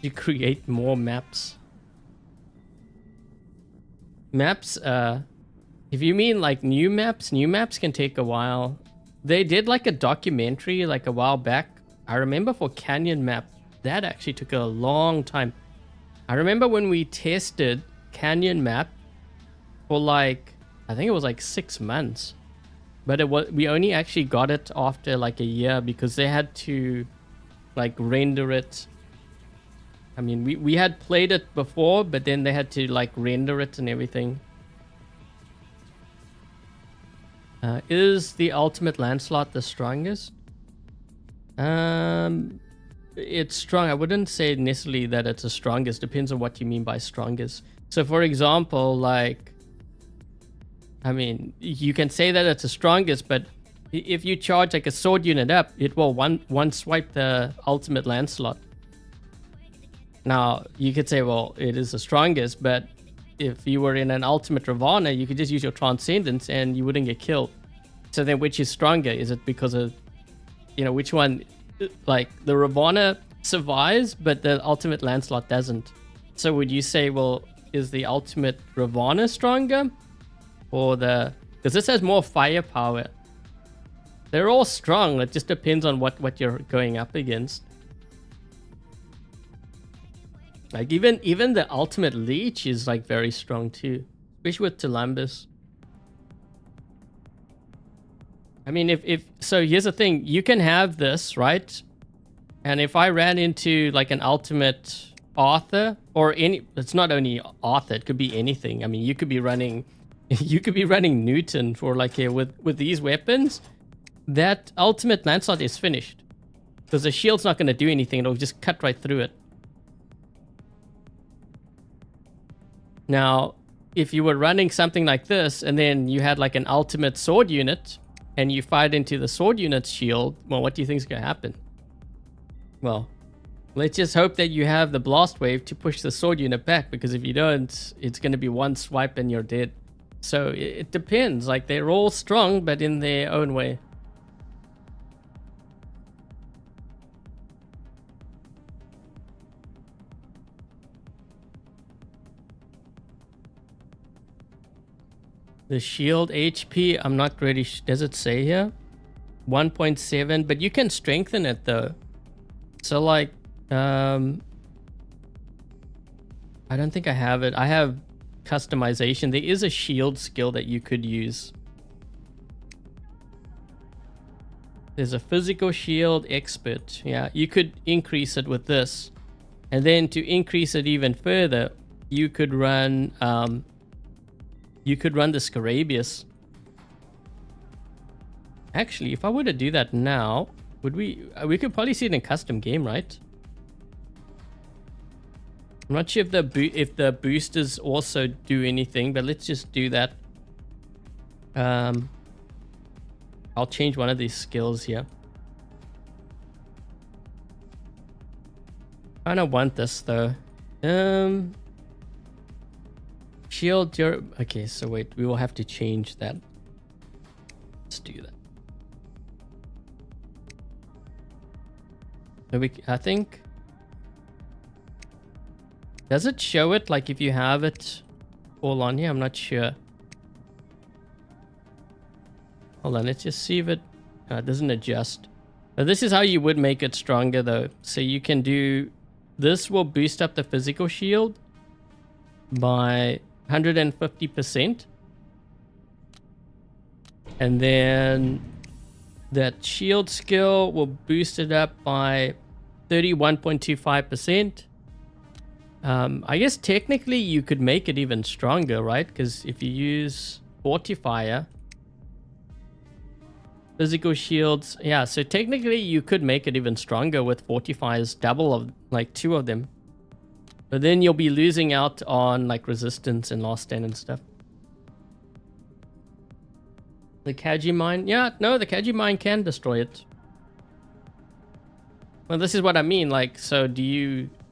You create more maps. Maps, if you mean like new maps can take a while. They did like a documentary like a while back. I remember for Canyon map, that actually took a long time. I remember when we tested Canyon map for like, I think it was like 6 months. But we only actually got it after like a year because they had to like render it. I mean, we had played it before, but then they had to like render it and everything. Is the ultimate Lancelot the strongest? It's strong. I wouldn't say necessarily that it's the strongest. Depends on what you mean by strongest. So for example, like, I mean, you can say that it's the strongest, but if you charge like a sword unit up, it will one swipe the ultimate Lancelot. Now, you could say, well, it is the strongest, but if you were in an ultimate Ravana, you could just use your Transcendence and you wouldn't get killed. So then which is stronger? Is it because of, you know, which one, like the Ravana survives, but the ultimate Lancelot doesn't? So would you say, well, is the ultimate Ravana stronger? Or because this has more firepower. They're all strong. It just depends on what you're going up against. Like even the ultimate leech is like very strong too, especially with Columbus. I mean, if so, here's the thing: you can have this, right? And if I ran into like an ultimate Arthur or it's not only Arthur; it could be anything. I mean, you could be running Newton for like with these weapons. That ultimate Lancelot is finished because the shield's not going to do anything; it'll just cut right through it. Now, if you were running something like this, and then you had like an ultimate sword unit, and you fired into the sword unit's shield, well, what do you think is going to happen? Well, let's just hope that you have the blast wave to push the sword unit back, because if you don't, it's going to be one swipe and you're dead. So it depends. Like, they're all strong, but in their own way. The shield HP, I'm not really does it say here? 1.7, but you can strengthen it though. So like, I don't think I have it. I have customization. There is a shield skill that you could use. There's a physical shield expert. Yeah, you could increase it with this. And then to increase it even further, you could run the Scarabeus. Actually, if I were to do that now, would we could probably see it in custom game, right? I'm not sure if the boosters also do anything, but let's just do that. I'll change one of these skills here. I don't want this though. Shield your... Okay, so wait, we will have to change that. Let's do that. So I think... Does it show it like if you have it all on here? I'm not sure. Hold on, let's just see if it doesn't adjust. But this is how you would make it stronger though. So you can do... This will boost up the physical shield by 150%. And then that shield skill will boost it up by 31.25%. I guess technically you could make it even stronger, right? Because if you use Fortifier, physical shields, yeah, so technically you could make it even stronger with Fortifiers, double of, like 2 of them. But then you'll be losing out on like resistance and last stand and stuff. The Kaji Mine, yeah, no, the Kaji Mine can destroy it. Well, this is what I mean, like, so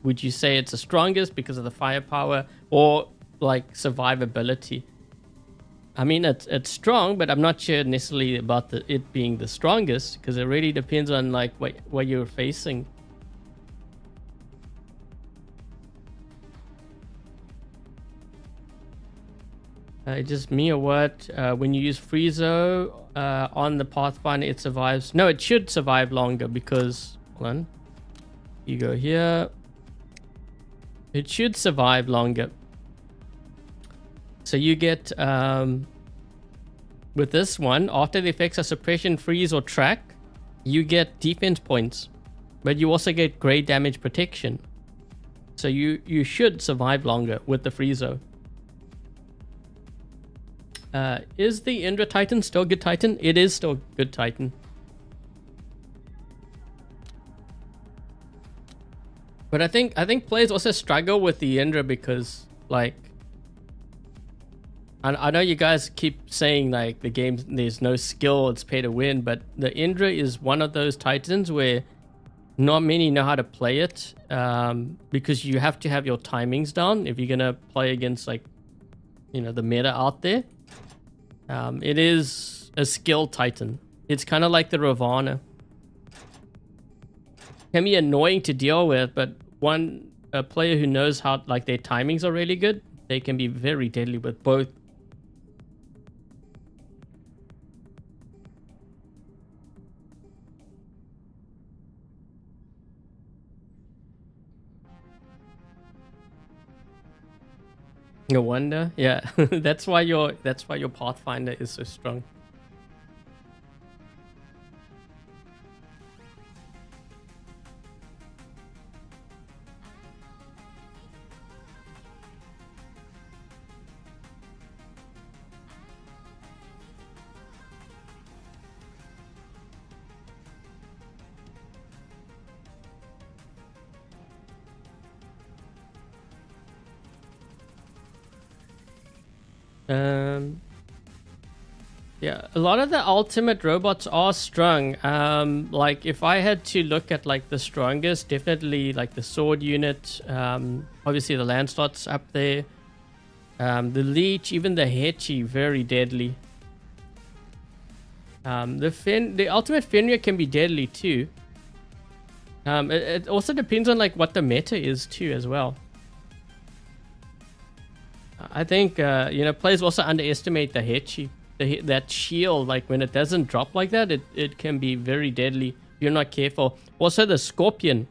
would you say it's the strongest because of the firepower or like survivability? I mean, it's strong, but I'm not sure necessarily about it being the strongest because it really depends on like what you're facing. Just me or what? When you use Friezo on the Pathfinder, it survives. No, it should survive longer because, hold on. You go here. It should survive longer. So you get, with this one, after the effects of suppression, freeze, or track, you get defense points. But you also get great damage protection. So you should survive longer with the Friezo. Is the Indra Titan still good Titan? It is still good Titan. But I think players also struggle with the Indra because, like, I know you guys keep saying like the game, there's no skill, it's pay to win, but the Indra is one of those Titans where not many know how to play it, because you have to have your timings down if you're gonna play against, like, you know, the meta out there. It is a skill Titan. It's kind of like the Ravana. Can be annoying to deal with, but a player who knows how, like, their timings are really good, they can be very deadly with both. No wonder, yeah. that's why your Pathfinder is so strong. Yeah, a lot of the ultimate robots are strong. Like, if I had to look at like the strongest, definitely like the sword unit, obviously the Lancelot's up there, the Leech, even the Hetchy, very deadly. The ultimate Fenrir can be deadly too. It also depends on like what the meta is too as well. I think, you know, players also underestimate the Hetchy. That shield, like when it doesn't drop like that, it can be very deadly if you're not careful. Also the Scorpion.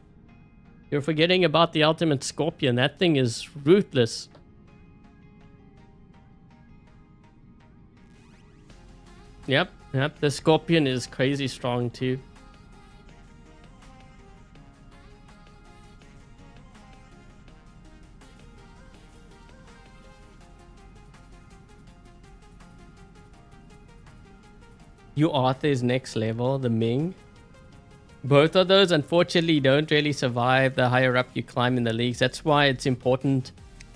You're forgetting about the ultimate scorpion. That thing is ruthless. Yep, the scorpion is crazy strong too. Your Arthur is next level, the Ming. Both of those, unfortunately, don't really survive the higher up you climb in the leagues. That's why it's important,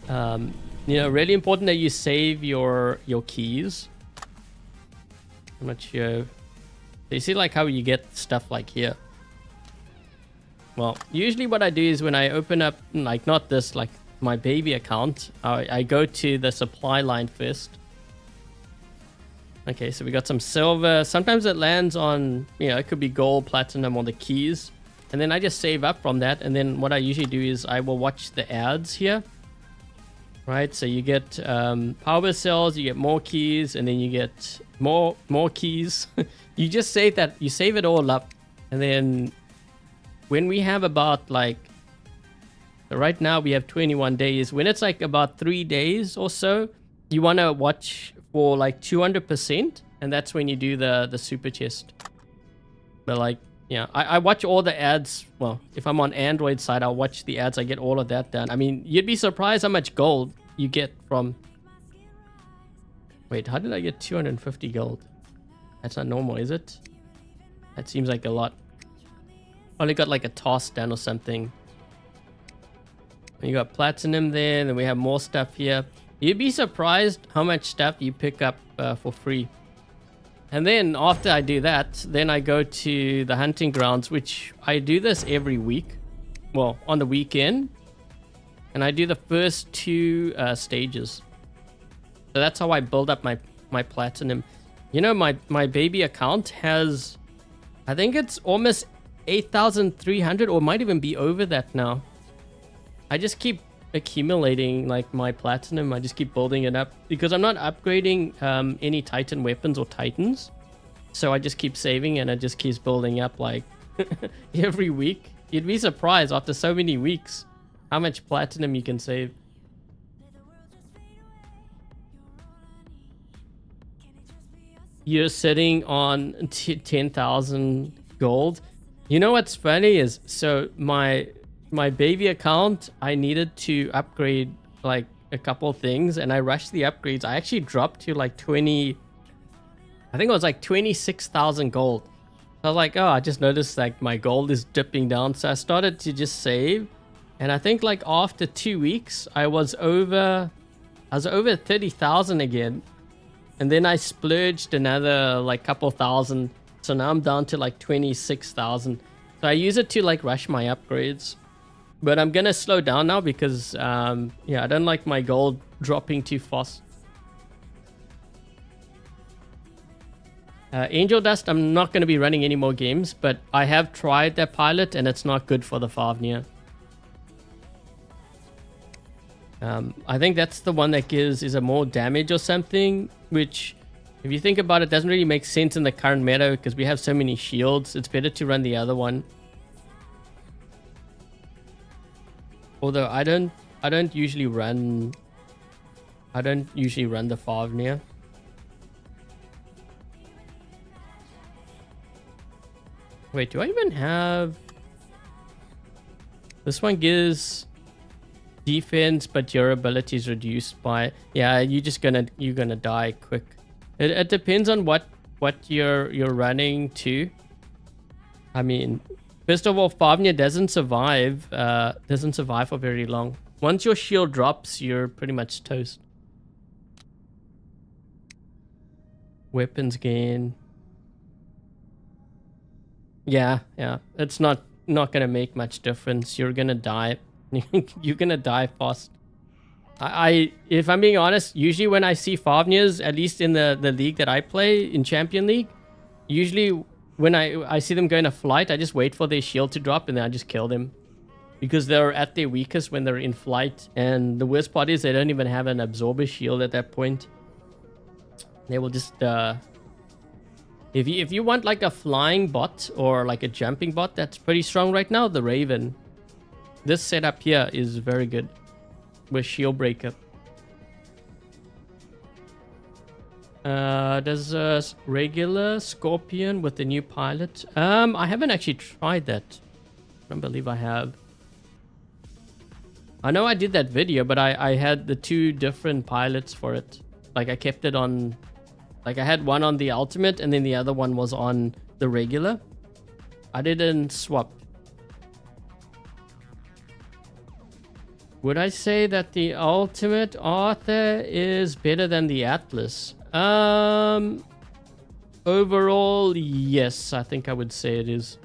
really important that you save your keys. I'm not sure. You see like how you get stuff like here. Well, usually what I do is when I open up, like not this, like my baby account, I go to the supply line first. Okay, so we got some silver. Sometimes it lands on, it could be gold, platinum, or the keys. And then I just save up from that. And then what I usually do is I will watch the ads here. Right, so you get power cells, you get more keys, and then you get more keys. You just save that, you save it all up. And then when we have about like, right now we have 21 days. When it's like about 3 days or so, you want to watch for like 200%, and that's when you do the super chest. But like, yeah, I watch all the ads. Well, if I'm on Android side, I'll watch the ads. I get all of that done. I mean, you'd be surprised how much gold you get from... Wait, how did I get 250 gold? That's not normal, is it? That seems like a lot. Only got like a toss down or something. You got platinum there, then we have more stuff here. You'd be surprised how much stuff you pick up for free. And then after I do that, then I go to the hunting grounds, which I do this every week. Well, on the weekend. And I do the first 2 stages. So that's how I build up my platinum. You know, my baby account has, I think it's almost 8,300, or might even be over that now. I just keep accumulating like my platinum. I just keep building it up because I'm not upgrading any Titan weapons or Titans. So I just keep saving and it just keeps building up like every week. You'd be surprised after so many weeks how much platinum you can save. You're sitting on 10,000 gold. You know what's funny is, so my baby account, I needed to upgrade like a couple things and I rushed the upgrades. I actually dropped to like 20, I think it was like 26,000 gold. I was like, oh, I just noticed like my gold is dipping down. So I started to just save. And I think like after 2 weeks, I was over 30,000 again. And then I splurged another like couple thousand. So now I'm down to like 26,000. So I use it to like rush my upgrades. But I'm going to slow down now because, yeah, I don't like my gold dropping too fast. Angel Dust, I'm not going to be running any more games, but I have tried that pilot and it's not good for the Favnia. I think that's the one that gives is a more damage or something, which if you think about it doesn't really make sense in the current meta because we have so many shields. It's better to run the other one. Although I don't usually run the Favnia. Wait, do I even have... This one gives defense, but your ability is reduced by... Yeah, you're gonna die quick. It depends on what you're running to. I mean, first of all, Favnia doesn't survive for very long. Once your shield drops, you're pretty much toast. Weapons gain. Yeah. It's not gonna make much difference. You're gonna die. You're gonna die fast. If I'm being honest, usually when I see Favnias, at least in the league that I play, in Champion League, usually when I see them going to flight, I just wait for their shield to drop and then I just kill them. Because they're at their weakest when they're in flight. And the worst part is they don't even have an absorber shield at that point. They will just... If you want like a flying bot or like a jumping bot that's pretty strong right now, the Raven. This setup here is very good with shield breaker. There's a regular Scorpion with the new pilot. I haven't actually tried that. I don't believe I have. I know I did that video, but I had the two different pilots for it. Like I kept it on, like I had one on the ultimate and then the other one was on the regular. I didn't swap. Would I say that the ultimate Arthur is better than the Atlas? Overall, yes, I think I would say it is.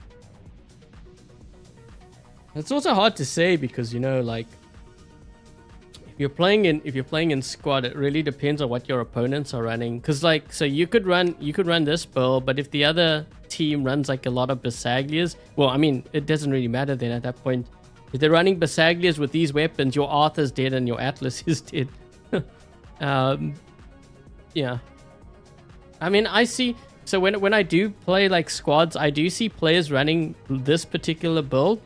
It's also hard to say because, you know, like if you're playing in squad, it really depends on what your opponents are running. Cause like, so you could run this build, but if the other team runs like a lot of Basaglias, well, I mean, it doesn't really matter then at that point. If they're running Basaglias with these weapons, your Arthur's dead and your Atlas is dead. Yeah. I mean, I see. So when I do play like squads, I do see players running this particular build.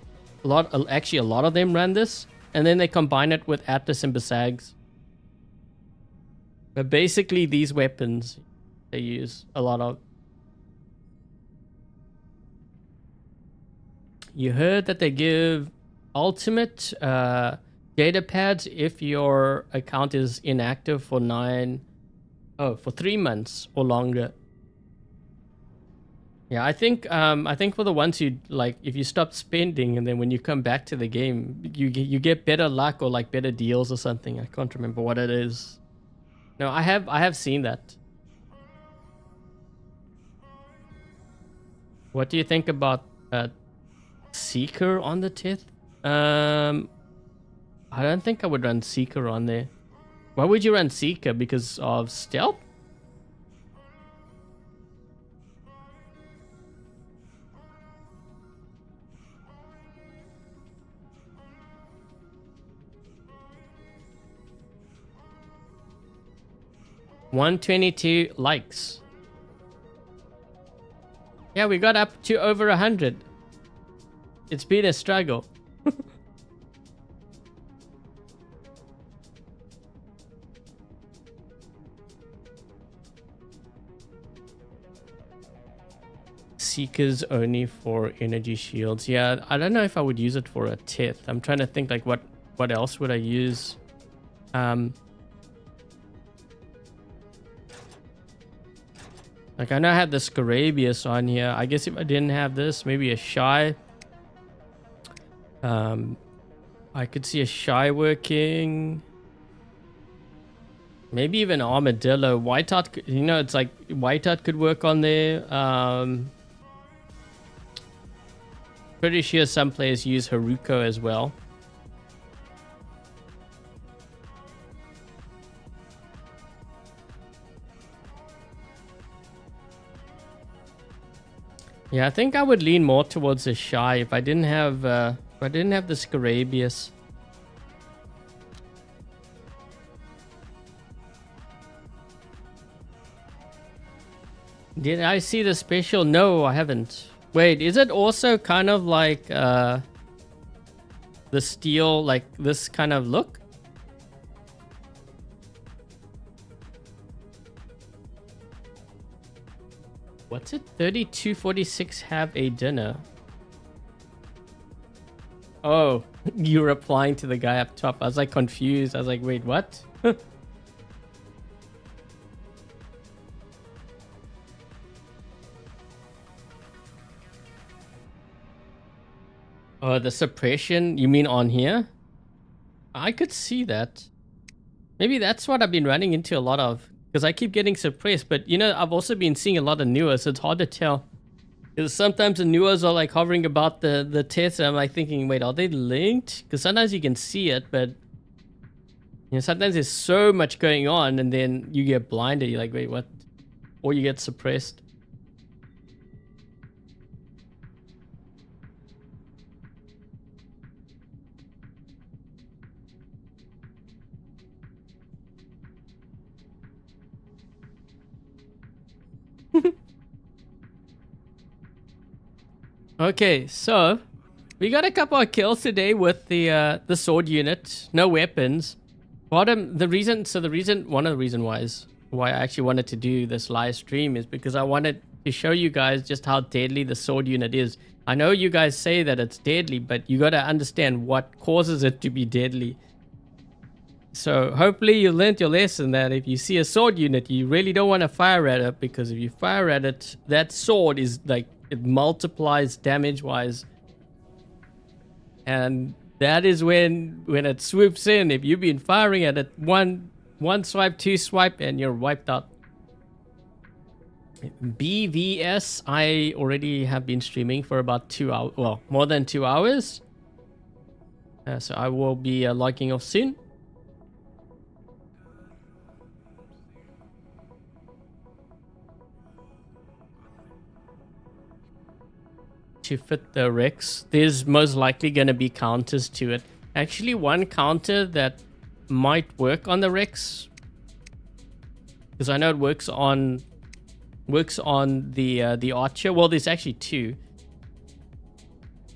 Actually, a lot of them run this, and then they combine it with Atlas and Basags. But basically, these weapons they use a lot of. You heard that they give ultimate data pads if your account is inactive for 3 months or longer. Yeah, I think for the ones who like, if you stop spending and then when you come back to the game, you get better luck or like better deals or something. I can't remember what it is. No, I have seen that. What do you think about Seeker on the Tith? I don't think I would run Seeker on there. Why would you run Seeker? Because of stealth? $122 likes. Yeah, we got up to over 100. It's been a struggle. Seekers only for energy shields. Yeah, I don't know if I would use it for a Tith. I'm trying to think like what else would I use? Like I know I have the Scarabeus on here. I guess if I didn't have this, maybe a Shy. I could see a Shy working. Maybe even Armadillo. Whiteout, you know, it's like Whiteout could work on there. Pretty sure some players use Haruko as well. Yeah, I think I would lean more towards a Shy if I didn't have the Scarabeus. Did I see the special? No, I haven't. Wait, is it also kind of like the steel, like this kind of look? What's it? 3246 have a dinner. Oh, you're replying to the guy up top. I was like confused. I was like, wait, what? Oh, the suppression, you mean on here? I could see that. Maybe that's what I've been running into a lot of. Because I keep getting suppressed. But, you know, I've also been seeing a lot of Nuas, so it's hard to tell. Because sometimes the Nuas are like hovering about the test, and I'm like thinking, wait, are they linked? Because sometimes you can see it, but... You know, sometimes there's so much going on, and then you get blinded. You're like, wait, what? Or you get suppressed. Okay, so We got a couple of kills today with the sword unit. No weapons. One of the reasons why I actually wanted to do this live stream is because I wanted to show you guys just how deadly the sword unit is. I know you guys say that it's deadly, but you got to understand what causes it to be deadly. So hopefully you learned your lesson that if you see a sword unit, you really don't want to fire at it, because if you fire at it, that sword is like, it multiplies damage wise. And that is when it swoops in. If you've been firing at it one swipe, two swipe, and you're wiped out. BVS, I already have been streaming for about 2 hours, well, more than 2 hours. So I will be logging off soon. To fit the Rex, there's most likely going to be counters to it. Actually, one counter that might work on the Rex, because I know it works on the Archer. Well, there's actually two.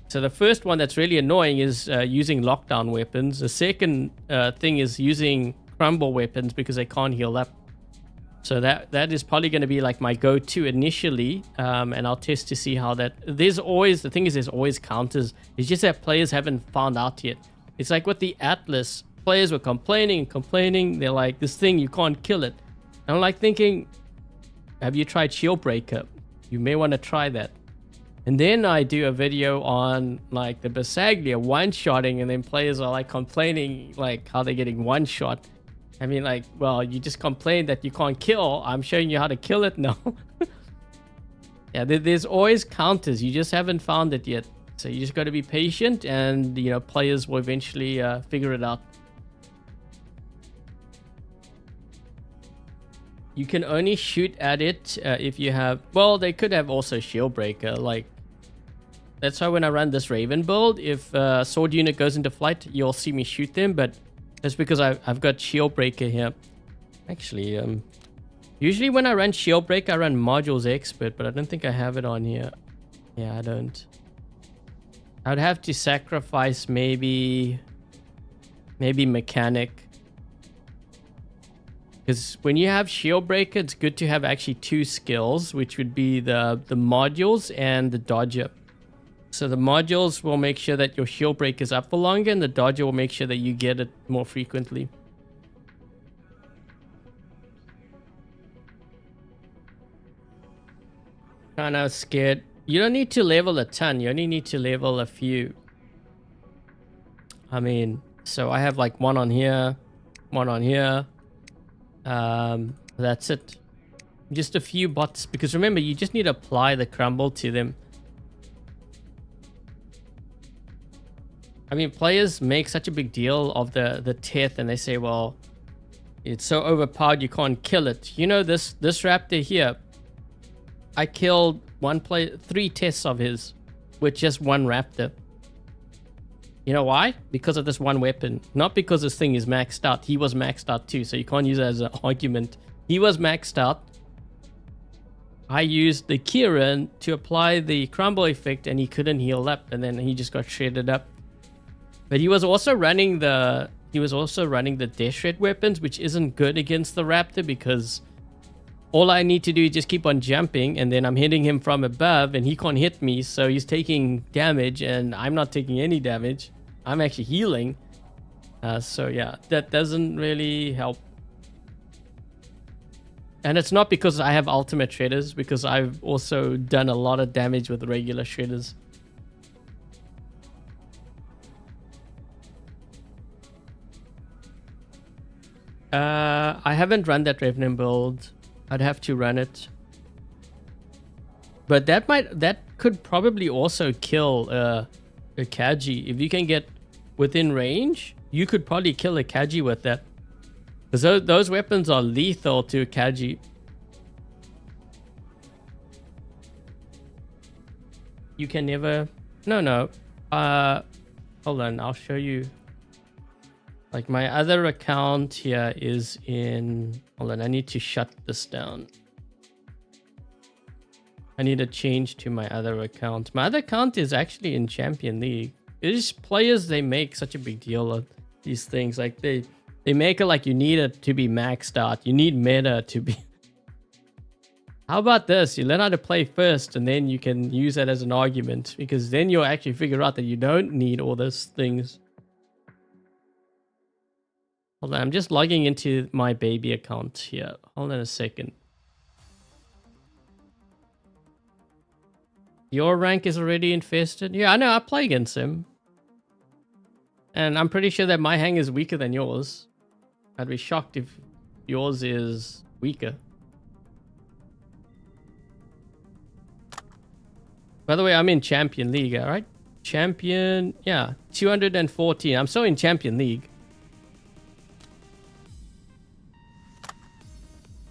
So the first one that's really annoying is using lockdown weapons. The second thing is using crumble weapons because they can't heal up. So that is probably going to be like my go-to initially, and I'll test to see how that. There's always counters. It's just that players haven't found out yet. It's like with the Atlas, players were complaining. They're like, this thing, you can't kill it. And I'm like thinking, have you tried Shield Breaker? You may want to try that. And then I do a video on like the Basaglia one-shotting, and then players are like complaining like how they're getting one-shot. I mean, like, well, you just complain that you can't kill. I'm showing you how to kill it now. Yeah, there's always counters. You just haven't found it yet. So you just got to be patient, and, you know, players will eventually figure it out. You can only shoot at it if you have... Well, they could have also Shield Breaker. Like, that's why when I run this Raven build, if a sword unit goes into flight, you'll see me shoot them, but... That's because I've got Shield Breaker here. Actually, usually when I run Shield Breaker, I run Modules Expert, but I don't think I have it on here. Yeah, I don't. I would have to sacrifice maybe Mechanic. Because when you have Shield Breaker, it's good to have actually two skills, which would be the Modules and the Dodger. So the modules will make sure that your Shield Breaker is up for longer, and the Dodger will make sure that you get it more frequently. Kind of scared. You don't need to level a ton. You only need to level a few. I mean, so I have like one on here, one on here. That's it. Just a few bots, because remember, you just need to apply the crumble to them. I mean, players make such a big deal of the Teth, and they say, well, it's so overpowered you can't kill it. You know, this raptor here, I killed 3 tests of his with just one raptor. You know why? Because of this one weapon. Not because this thing is maxed out. He was maxed out too, so you can't use it as an argument. He was maxed out. I used the Kieran to apply the crumble effect, and he couldn't heal up, and then he just got shredded up. But he was also running the Death Shred weapons, which isn't good against the Raptor, because all I need to do is just keep on jumping, and then I'm hitting him from above, and he can't hit me, so he's taking damage, and I'm not taking any damage. I'm actually healing. So yeah, that doesn't really help. And it's not because I have ultimate shredders, because I've also done a lot of damage with regular shredders. I haven't run that Revenant build. I'd have to run it. But that could probably also kill a Kaji. If you can get within range, you could probably kill a Kaji with that. Because those weapons are lethal to a Kaji. You can never... No. Hold on, I'll show you. Like, my other account here is in... Hold on, I need to shut this down. I need to change to my other account. My other account is actually in Champion League. These players, they make such a big deal of these things. Like they make it like you need it to be maxed out. You need meta to be. How about this? You learn how to play first, and then you can use that as an argument, because then you'll actually figure out that you don't need all those things. Hold on, I'm just logging into my baby account here. Hold on a second. Your rank is already infested? Yeah, I know, I play against him. And I'm pretty sure that my hang is weaker than yours. I'd be shocked if yours is weaker. By the way, I'm in Champion League, alright? Champion, yeah, 214. I'm still in Champion League.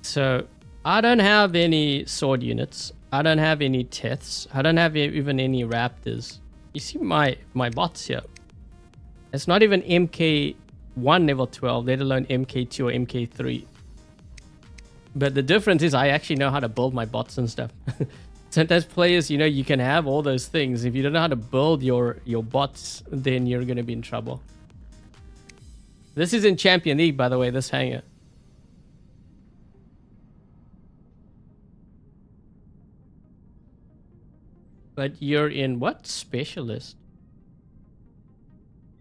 So, I don't have any sword units. I don't have any Teths. I don't have even any Raptors. You see my bots here. It's not even MK1 level 12, let alone MK2 or MK3. But the difference is I actually know how to build my bots and stuff. Sometimes players, you know, you can have all those things. If you don't know how to build your bots, then you're going to be in trouble. This is in Champion League, by the way, this hangar. But you're in what? Specialist?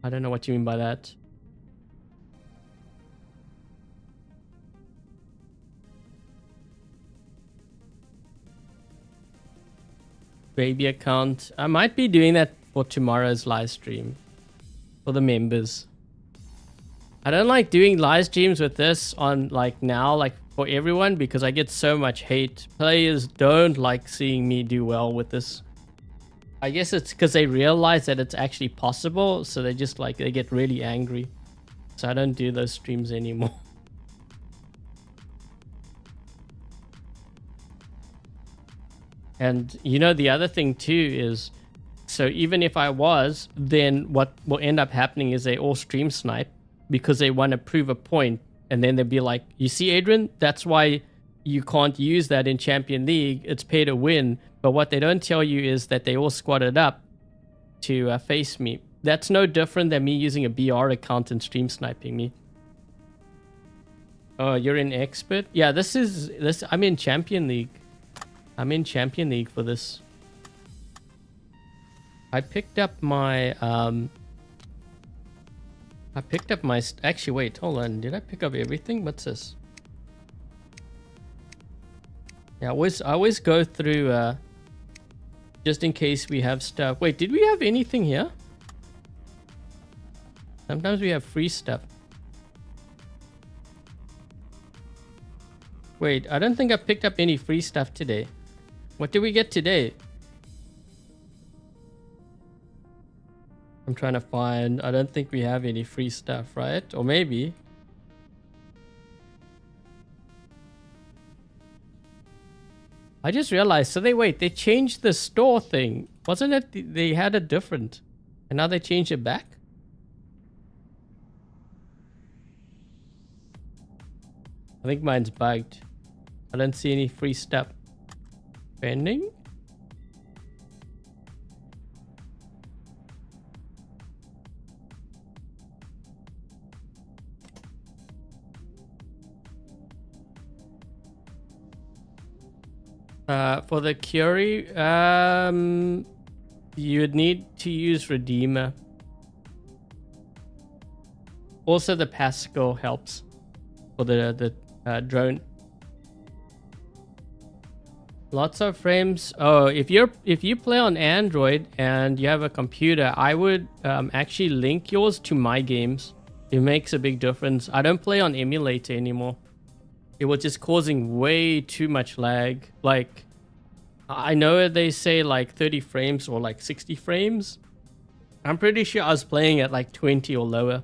I don't know what you mean by that. Baby account. I might be doing that for tomorrow's live stream. For the members. I don't like doing live streams with this on like now, like for everyone, because I get so much hate. Players don't like seeing me do well with this. I guess it's because they realize that it's actually possible, so they just like, they get really angry. So I don't do those streams anymore. And you know, the other thing too is, so even if I was, then what will end up happening is they all stream snipe because they want to prove a point, and then they'll be like, you see, Adrian, that's why you can't use that in Champion League. It's pay to win. But what they don't tell you is that they all squatted up to face me. That's no different than me using a BR account and stream sniping me. Oh, you're in expert? Yeah, this. I'm in Champion League. I'm in Champion League for this. I picked up my actually, wait, hold on. Did I pick up everything? What's this? Yeah, I always go through just in case we have stuff. Wait, did we have anything here? Sometimes we have free stuff. Wait, I don't think I picked up any free stuff today. What did we get today? I'm trying to find. I don't think we have any free stuff, right? Or maybe. I just realized, so they changed the store thing. Wasn't it they had it different? And now they changed it back? I think mine's bugged. I don't see any free stuff. Pending? For the Curie, you would need to use Redeemer. Also, the Pascal helps for the drone. Lots of frames. Oh, if you play on Android and you have a computer, I would actually link yours to my games. It makes a big difference. I don't play on emulator anymore. It was just causing way too much lag. Like, I know they say like 30 frames or like 60 frames. I'm pretty sure I was playing at like 20 or lower.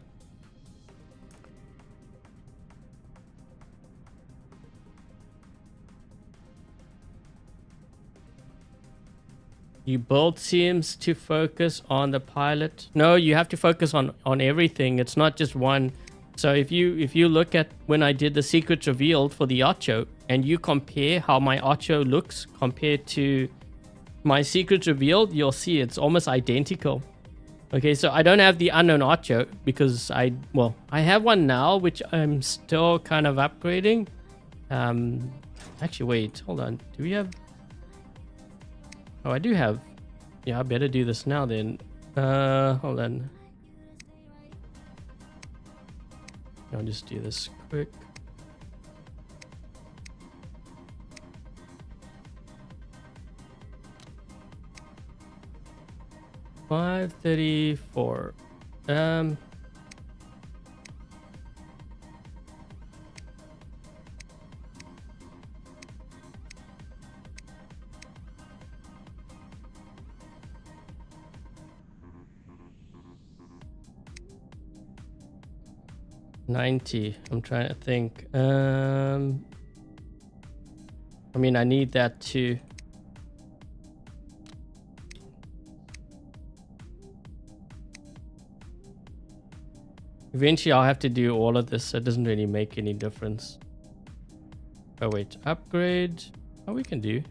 You build seems to focus on the pilot. No, you have to focus on everything. It's not just one. So if you look at when I did the secrets revealed for the Yacht Show, and you compare how my Archer looks compared to my secret revealed, you'll see it's almost identical. Okay, so I don't have the unknown Archer because I have one now, which I'm still kind of upgrading. Actually, wait, hold on. Do we have... Oh, I do have... Yeah, I better do this now then. Hold on. I'll just do this quick. $534. 90. I'm trying to think. I mean, I need that too. Eventually, I'll have to do all of this, so it doesn't really make any difference. Oh, wait. Upgrade. Oh, we can do.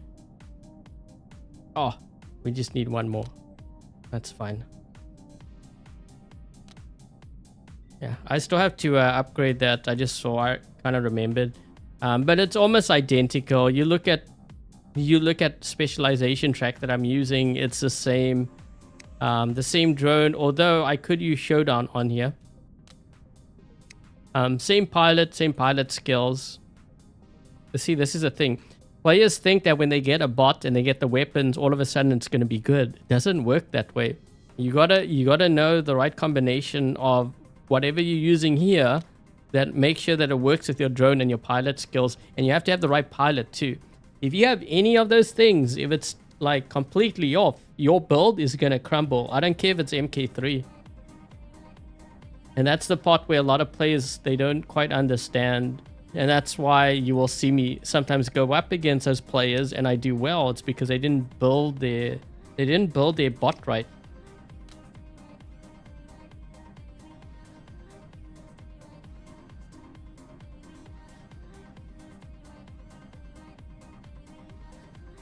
Oh, we just need one more. That's fine. Yeah, I still have to upgrade that. I just saw, I kind of remembered. But it's almost identical. You look at specialization track that I'm using. It's the same drone, although I could use Showdown on here. Same pilot skills. See, this is a thing. Players think that when they get a bot and they get the weapons, all of a sudden it's going to be good. It doesn't work that way. You gotta know the right combination of whatever you're using here that makes sure that it works with your drone and your pilot skills. And you have to have the right pilot too. If you have any of those things, if it's like completely off, your build is going to crumble. I don't care if it's MK3. And that's the part where a lot of players, they don't quite understand. And that's why you will see me sometimes go up against those players and I do well. It's because they didn't build their bot right.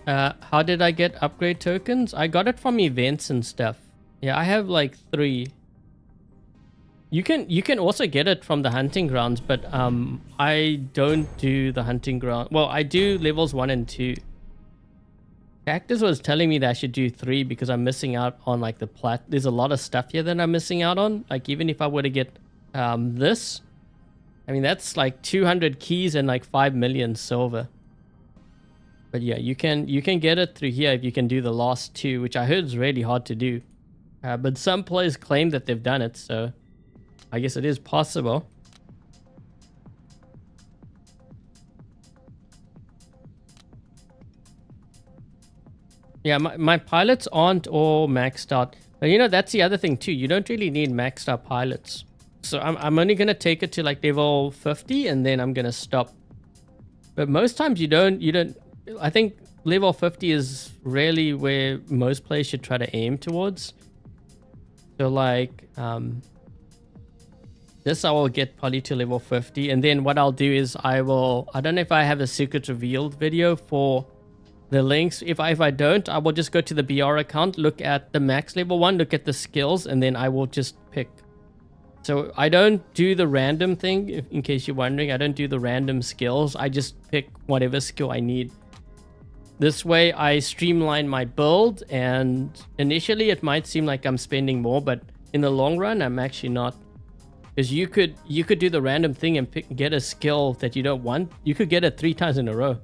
How did I get upgrade tokens? I got it from events and stuff. Yeah, I have like 3. You can also get it from the hunting grounds, but I don't do the hunting ground. Well, I do levels 1 and 2. Cactus was telling me that I should do 3 because I'm missing out on like the plat. There's a lot of stuff here that I'm missing out on. Like even if I were to get this, I mean that's like 200 keys and like 5 million silver. But yeah, you can get it through here if you can do the last 2, which I heard is really hard to do. But some players claim that they've done it, so I guess it is possible. Yeah, my pilots aren't all maxed out. But you know, that's the other thing too. You don't really need maxed out pilots. So I'm only going to take it to like level 50 and then I'm going to stop. But most times you don't. I think level 50 is really where most players should try to aim towards. So like this I will get probably to level 50, and then what I'll do is I don't know if I have a secret revealed video for the links. If I don't, I will just go to the BR account, look at the max level 1, look at the skills, and then I will just pick. So I don't do the random thing, in case you're wondering. I don't do the random skills. I just pick whatever skill I need. This way I streamline my build, and initially it might seem like I'm spending more, but in the long run I'm actually not. Because you could do the random thing and get a skill that you don't want. You could get it 3 times in a row.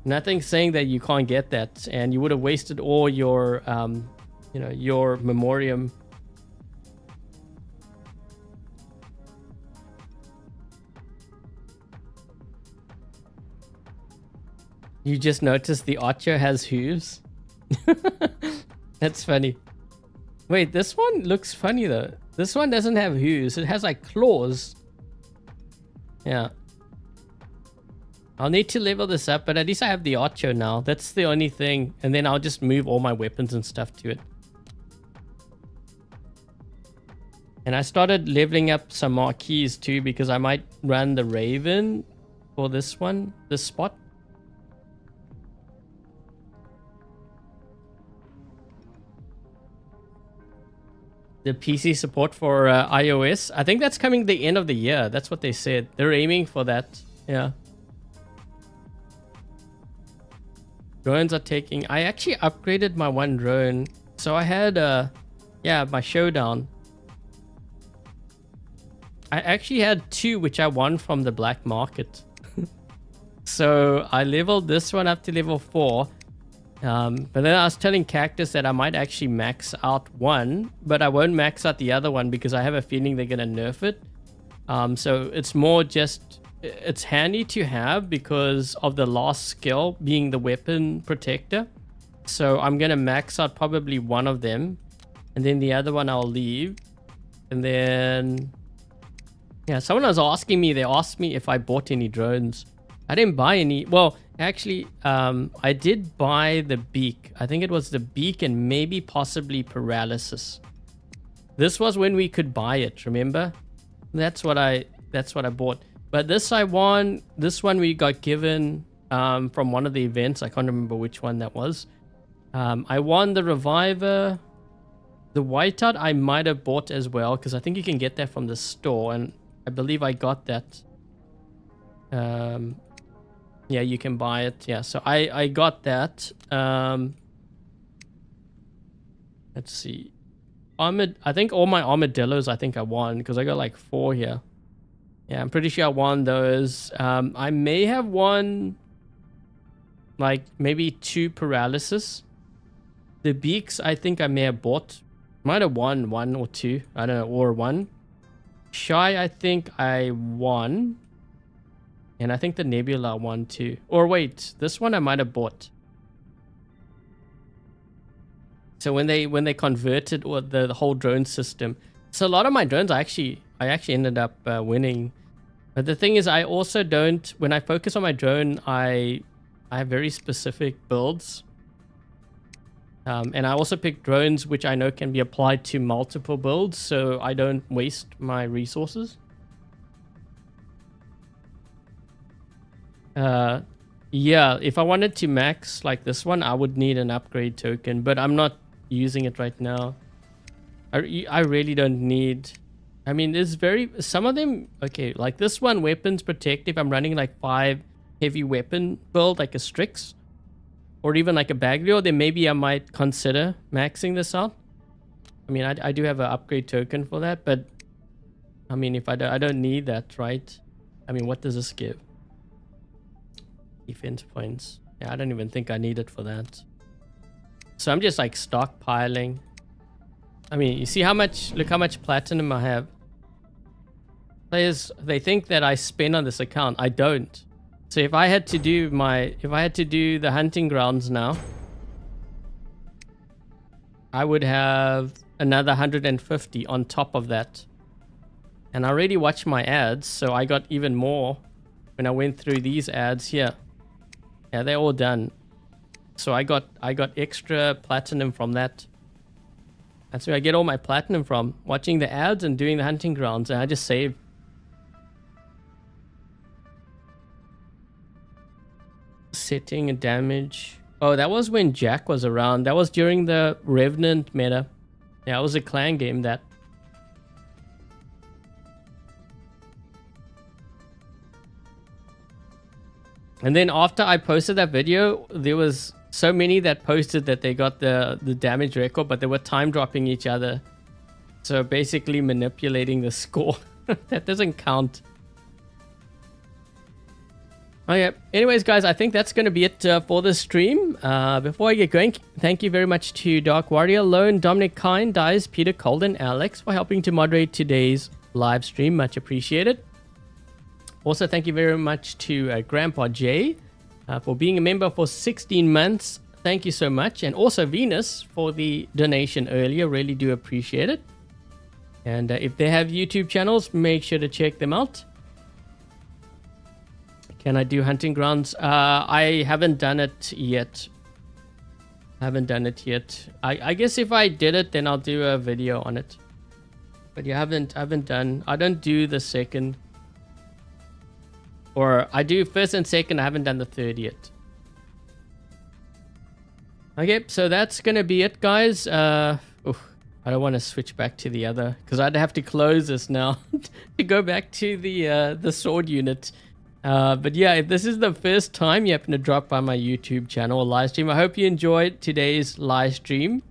Nothing's saying that you can't get that, and you would have wasted all your your memoriam. You just noticed the Archer has hooves? That's funny. Wait, this one looks funny though. This one doesn't have hooves. It has like claws. Yeah. I'll need to level this up, but at least I have the Archer now. That's the only thing. And then I'll just move all my weapons and stuff to it. And I started leveling up some marquees too, because I might run the Raven. for this one, this spot. The PC support for iOS. I think that's coming the end of the year. That's what they said. They're aiming for that. Yeah. Drones are taking... I actually upgraded my one drone. So I had, my showdown. I actually had 2, which I won from the black market. So I leveled this one up to level 4. But then I was telling Cactus that I might actually max out one, but I won't max out the other one because I have a feeling they're going to nerf it. So it's more just... It's handy to have because of the last skill being the weapon protector. So I'm going to max out probably one of them. And then the other one I'll leave. And then... Yeah, someone was asking me, they asked me if I bought any drones. I didn't buy any. Well, actually, I did buy the beak. I think it was the beak and maybe possibly paralysis. This was when we could buy it, remember? That's what I bought. But this I won. This one we got given from one of the events. I can't remember which one that was. I won the reviver. The whiteout I might have bought as well because I think you can get that from the store, and I believe I got that. Yeah, you can buy it. Yeah, so I got that. Let's see. I think all my armadillos I think I won because I got like 4 here. Yeah, I'm pretty sure I won those. I may have won like maybe 2 paralysis. The beaks I think I may have bought. Might have won 1 or 2. I don't know, or 1. Shy I think I won. And I think the Nebula won too. Or wait, this one I might have bought. So when they converted or the whole drone system. So a lot of my drones I actually ended up winning. But the thing is I also don't, when I focus on my drone, I have very specific builds. And I also pick drones which I know can be applied to multiple builds, so I don't waste my resources. Yeah, if I wanted to max like this one, I would need an upgrade token, but I'm not using it right now. I really don't need... I mean, there's some of them... Okay, like this one, weapons protect. If I'm running like 5 heavy weapon build, like a Strix, or even like a Baglio, then maybe I might consider maxing this out. I mean, I do have an upgrade token for that, but I mean, if I don't need that, right? I mean, what does this give? Defense points. Yeah, I don't even think I need it for that. So I'm just like stockpiling. I mean, you see how much, look how much platinum I have. Players, they think that I spend on this account. I don't. So if I had to do the hunting grounds now, I would have another 150 on top of that. And I already watched my ads, so I got even more when I went through these ads here. Yeah, they're all done. So I got extra platinum from that. That's where I get all my platinum from. Watching the ads and doing the hunting grounds, and I just save. Setting and damage. Oh, that was when Jack was around. That was during the Revenant meta. Yeah, it was a clan game that. And then after I posted that video, there was so many that posted that they got the damage record, but they were time dropping each other. So basically manipulating the score. That doesn't count. Oh yeah. Anyways, guys, I think that's going to be it for the stream. Before I get going, thank you very much to Dark Warrior, Lone, Dominic Kine, Dice, Peter, Colden, Alex for helping to moderate today's live stream. Much appreciated. Also, thank you very much to Grandpa Jay for being a member for 16 months. Thank you so much. And also Venus for the donation earlier. Really do appreciate it. And if they have YouTube channels, make sure to check them out. Can I do hunting grounds? I haven't done it yet. I guess if I did it, then I'll do a video on it. But yeah, I haven't done. I don't do the second. Or I do first and second. I haven't done the third yet. Okay, so that's going to be it, guys. I don't want to switch back to the other because I'd have to close this now to go back to the sword unit. But yeah, if this is the first time you happen to drop by my YouTube channel or live stream, I hope you enjoyed today's live stream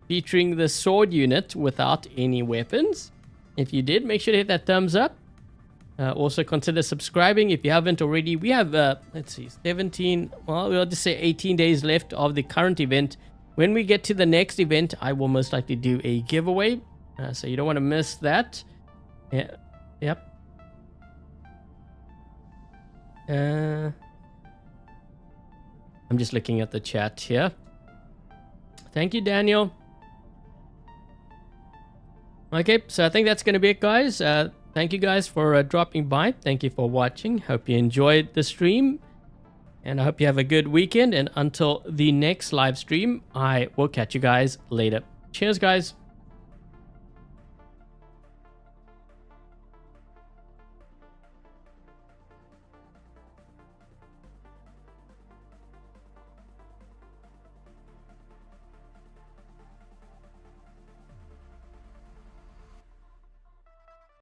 featuring the sword unit without any weapons. If you did, make sure to hit that thumbs up. Also consider subscribing if you haven't already. We have, let's see, 17, well, we'll just say 18 days left of the current event. When we get to the next event, I will most likely do a giveaway. So you don't want to miss that. Yeah, yep. I'm just looking at the chat here. Thank you, Daniel. Okay, so I think that's going to be it, guys. Thank you guys for dropping by. Thank you for watching. Hope you enjoyed the stream. And I hope you have a good weekend. And until the next live stream, I will catch you guys later. Cheers, guys.